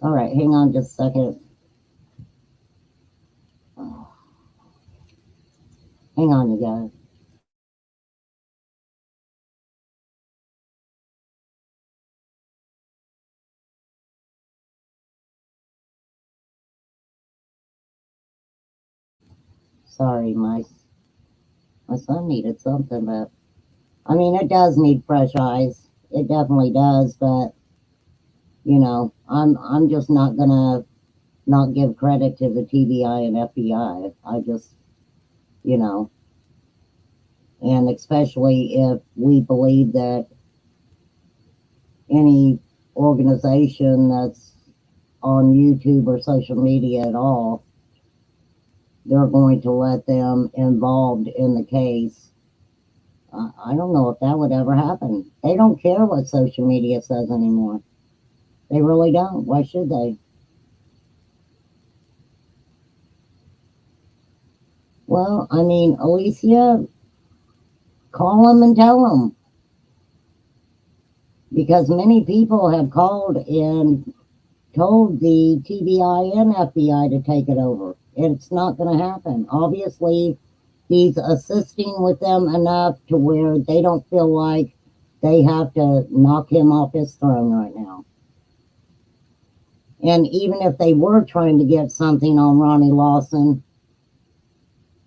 All right, hang on just a second. Hang on, you guys. Sorry, my son needed something, but I mean, it does need fresh eyes. It definitely does, but you know, I'm just not gonna not give credit to the TBI and FBI. I just, you know, and especially if we believe that any organization that's on YouTube or social media at all, they're going to let them involved in the case. I don't know if that would ever happen. They don't care what social media says anymore. They really don't. Why should they? Well, I mean, Alicia, call them and tell them. Because many people have called and told the TBI and FBI to take it over. It's not going to happen. Obviously, he's assisting with them enough to where they don't feel like they have to knock him off his throne right now. And even if they were trying to get something on Ronnie Lawson,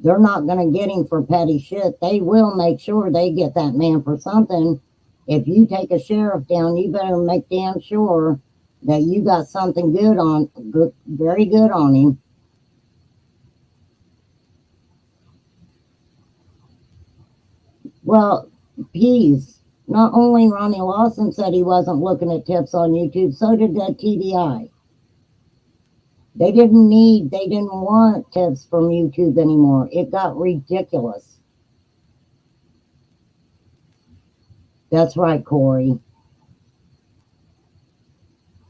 they're not going to get him for petty shit. They will make sure they get that man for something. If you take a sheriff down, you better make damn sure that you got something very good on him. Well, please, not only Ronnie Lawson said he wasn't looking at tips on YouTube, so did the TBI. They didn't want tips from YouTube anymore. It got ridiculous. That's right, Corey.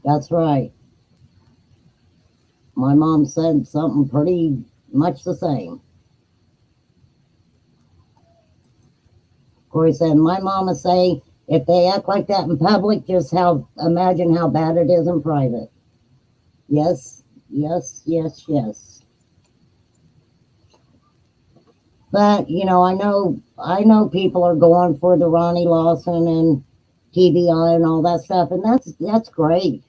That's right. My mom said something pretty much the same. Corey said, my mama say, if they act like that in public, just imagine how bad it is in private. Yes, yes, yes, yes. But, you know, I know people are going for the Ronnie Lawson and TBI and all that stuff, and that's great.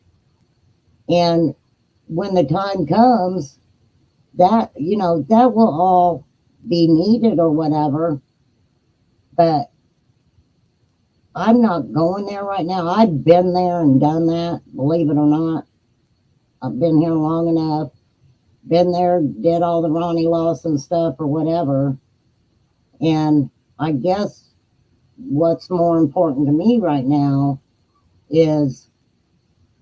And when the time comes, that, you know, that will all be needed or whatever. But I'm not going there right now. I've been there and done that, believe it or not. I've been here long enough. Been there, did all the Ronnie Lawson stuff or whatever. And I guess what's more important to me right now is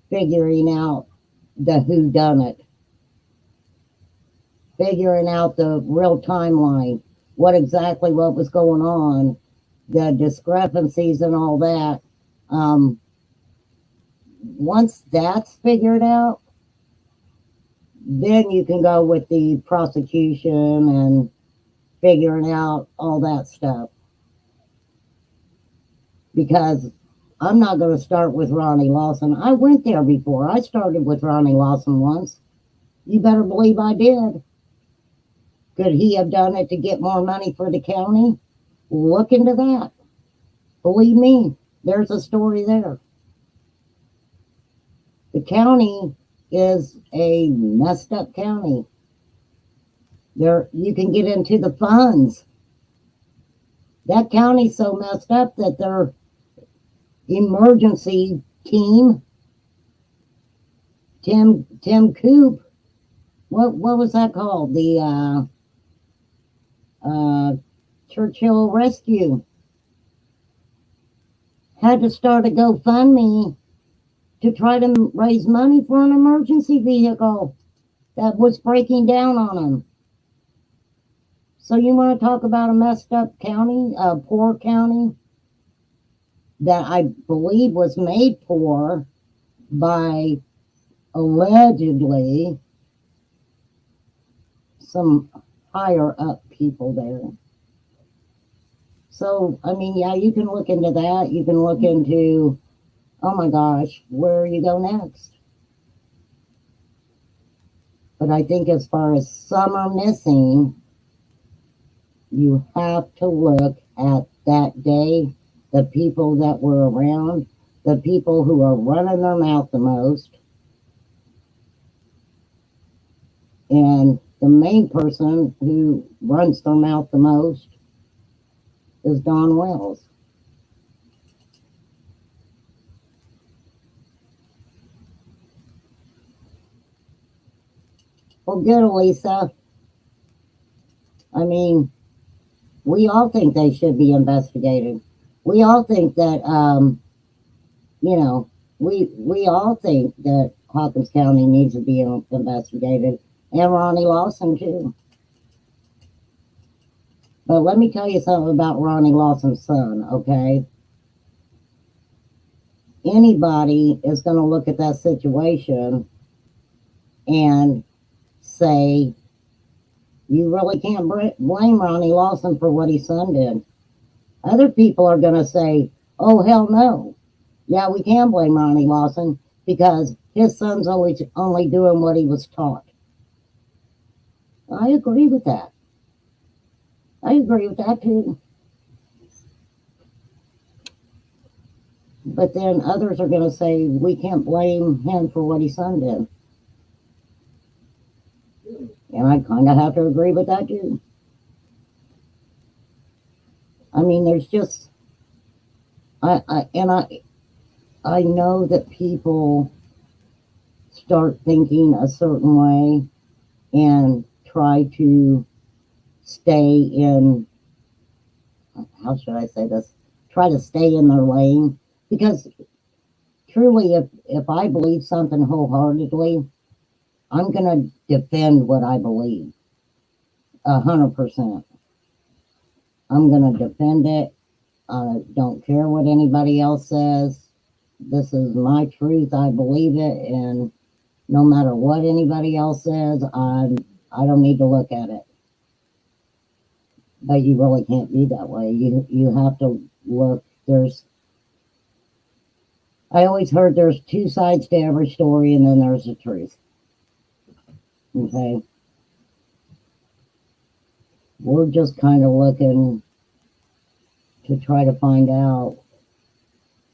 figuring out the whodunit. Figuring out the real timeline. What was going on. The discrepancies and all that. Once that's figured out, then you can go with the prosecution and figuring out all that stuff. Because I'm not going to start with Ronnie Lawson. I went there before. I started with Ronnie Lawson once. You better believe I did. Could he have done it to get more money for the county? Look into that. Believe me, there's a story there. The county is a messed up county. You can get into the funds. That county's so messed up that their emergency team, Tim Coop, what was that called? The Churchill Rescue had to start a GoFundMe to try to raise money for an emergency vehicle that was breaking down on them. So you want to talk about a messed up county, a poor county that I believe was made poor by allegedly some higher up people there. So, I mean, yeah, you can look into that. You can look into, oh my gosh, where you go next. But I think as far as summer missing, you have to look at that day, the people that were around, the people who are running their mouth the most. And the main person who runs their mouth the most is Don Wells. Well, good, Elisa. I mean, we all think they should be investigated. We all think that, you know, we all think that Hawkins County needs to be investigated, and Ronnie Lawson too. But let me tell you something about Ronnie Lawson's son, okay? Anybody is going to look at that situation and say, you really can't blame Ronnie Lawson for what his son did. Other people are going to say, oh, hell no. Yeah, we can blame Ronnie Lawson because his son's only doing what he was taught. I agree with that. I agree with that too. But then others are going to say, we can't blame him for what his son did. And I kind of have to agree with that too. I mean, there's just, I know that people start thinking a certain way and try to stay in, how should I say this? Try to stay in their lane. Because truly, if I believe something wholeheartedly, I'm going to defend what I believe 100%. I'm going to defend it. I don't care what anybody else says. This is my truth. I believe it. And no matter what anybody else says, I don't need to look at it. But you really can't be that way. You have to look. I always heard there's two sides to every story, and then there's the truth. Okay? We're just kind of looking to try to find out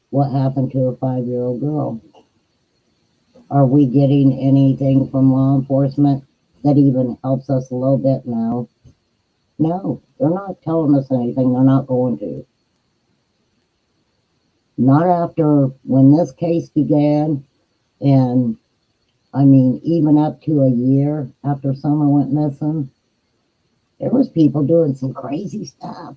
what happened to a 5-year-old girl. Are we getting anything from law enforcement that even helps us a little bit? No. No, they're not telling us anything. They're not going to. Not after when this case began, and I mean, even up to a year after Summer went missing, there was people doing some crazy stuff.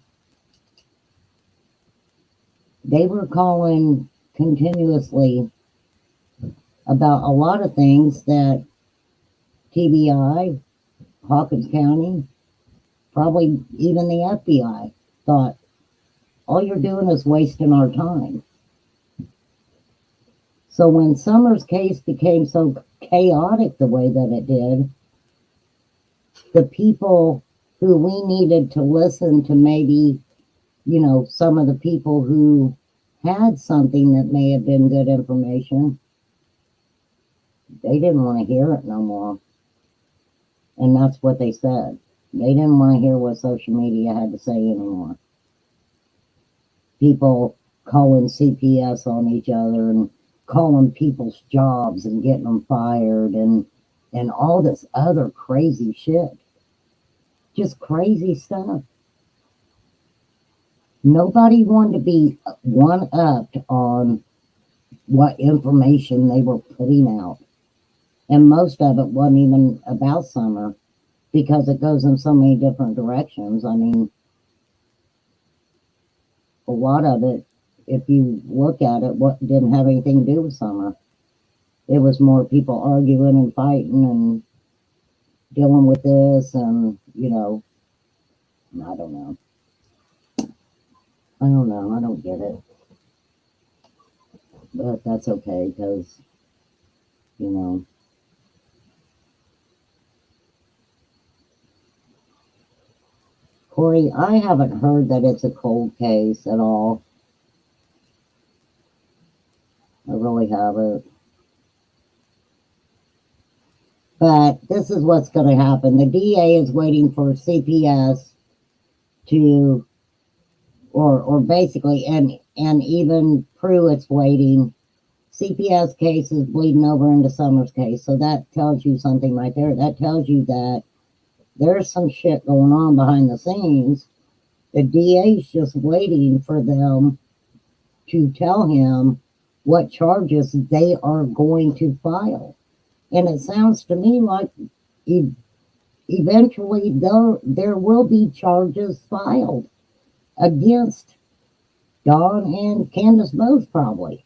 They were calling continuously about a lot of things that TBI, Hawkins County, probably even the FBI thought, all you're doing is wasting our time. So when Summer's case became so chaotic the way that it did, the people who we needed to listen to, maybe, you know, some of the people who had something that may have been good information, they didn't want to hear it no more. And that's what they said. They didn't want to hear what social media had to say anymore. People calling CPS on each other and calling people's jobs and getting them fired and all this other crazy shit. Just crazy stuff. Nobody wanted to be one-upped on what information they were putting out. And most of it wasn't even about summer because it goes in so many different directions. I mean, a lot of it, if you look at it, what didn't have anything to do with summer. It was more people arguing and fighting and dealing with this and, you know, I don't know. I don't know. I don't get it. But that's okay because, you know. Corey, I haven't heard that it's a cold case at all. I really haven't. But this is what's going to happen. The DA is waiting for CPS to, or basically, and even Pruitt's waiting. CPS case is bleeding over into Summers' case. So that tells you something right there. That tells you that there's some shit going on behind the scenes. The DA's just waiting for them to tell him what charges they are going to file. And it sounds to me like eventually there will be charges filed against Dawn and Candace both probably.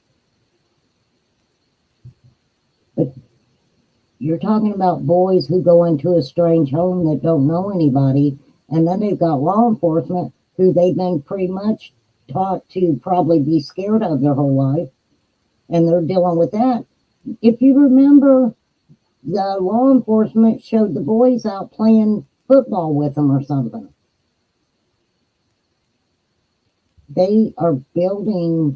But you're talking about boys who go into a strange home that don't know anybody, and then they've got law enforcement who they've been pretty much taught to probably be scared of their whole life, and they're dealing with that. If you remember, the law enforcement showed the boys out playing football with them or something. They are building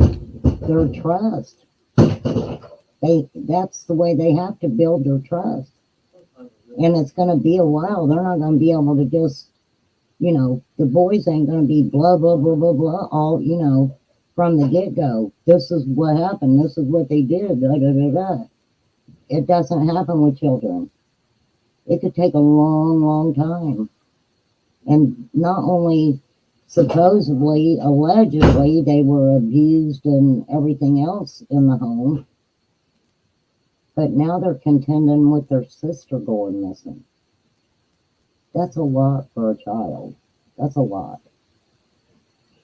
their trust. That's the way they have to build their trust. And it's going to be a while. They're not going to be able to just, you know, the boys ain't going to be blah, blah, blah, blah, blah, all, you know, from the get-go. This is what happened. This is what they did. Da, da, da, da. It doesn't happen with children. It could take a long, long time. And not only supposedly, allegedly, they were abused and everything else in the home, but now they're contending with their sister going missing. That's a lot for a child. That's a lot.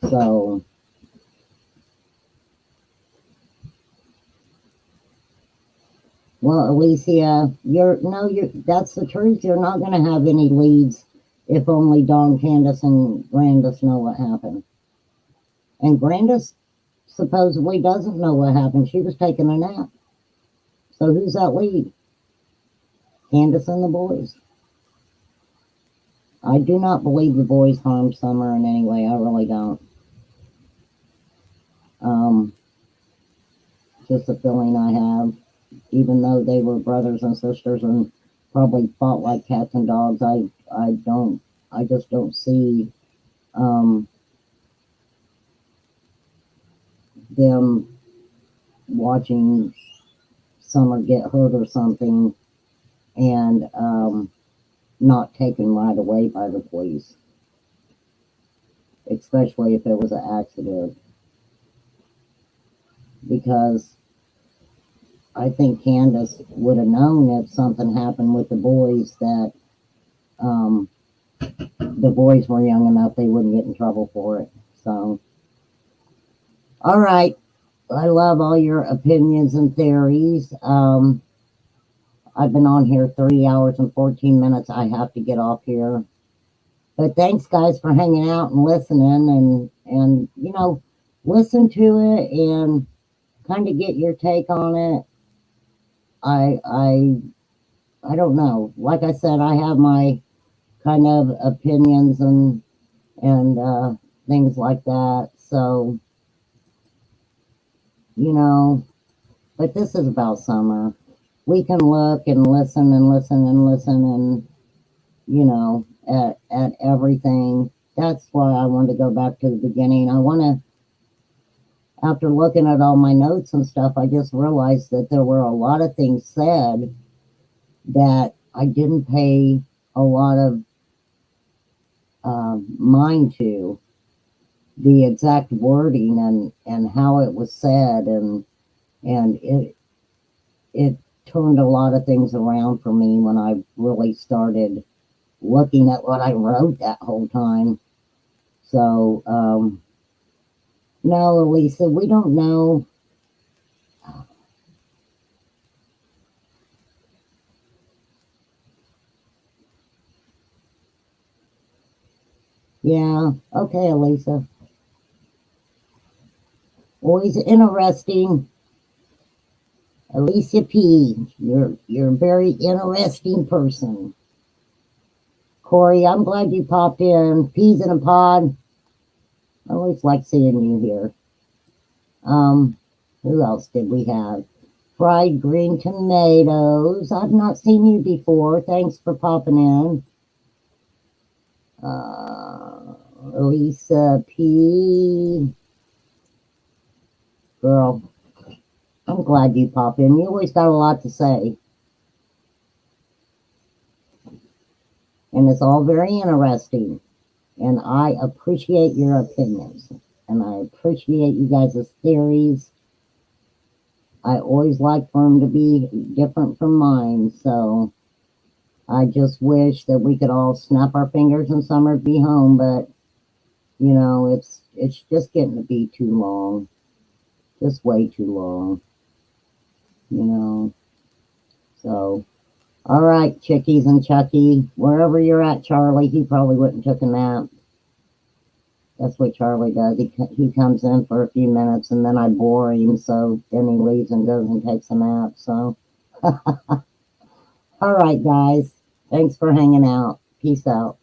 So, well, Alicia, that's the truth. You're not going to have any leads if only Dawn, Candace, and Grandis know what happened. And Grandis supposedly doesn't know what happened. She was taking a nap. So who's that lead? Candace and the boys. I do not believe the boys harmed Summer in any way. I really don't. Just a feeling I have. Even though they were brothers and sisters and probably fought like cats and dogs, I just don't see them watching Summer get hurt or something and not taken right away by the police, especially if it was an accident. Because I think Candace would have known if something happened with the boys that the boys were young enough they wouldn't get in trouble for it. So, all right. I love all your opinions and theories. I've been on here 3 hours and 14 minutes. I have to get off here. But thanks, guys, for hanging out and listening and you know, listen to it and kind of get your take on it. I don't know. Like I said, I have my kind of opinions and things like that. So, you know, but this is about Summer. We can look and listen and listen and listen and, you know, at everything. That's why I wanted to go back to the beginning. I want to, after looking at all my notes and stuff, I just realized that there were a lot of things said that I didn't pay a lot of mind to the exact wording and how it was said, and it turned a lot of things around for me when I really started looking at what I wrote that whole time. So no, Elisa, we don't know. Yeah, okay, Elisa. Always interesting. Alicia P. You're a very interesting person. Corey, I'm glad you popped in. Peas in a pod. I always like seeing you here. Who else did we have? Fried green tomatoes. I've not seen you before. Thanks for popping in. Lisa P. Girl, I'm glad you popped in. You always got a lot to say. And it's all very interesting. And I appreciate your opinions. And I appreciate you guys' theories. I always like for them to be different from mine. So I just wish that we could all snap our fingers and summer be home. But, you know, it's just getting to be too long. Just way too long. You know. So, all right, Chickies and Chucky. Wherever you're at, Charlie, he probably wouldn't took a nap. That's what Charlie does. He comes in for a few minutes and then I bore him, so then he leaves and goes and takes a nap. So, all right, guys. Thanks for hanging out. Peace out.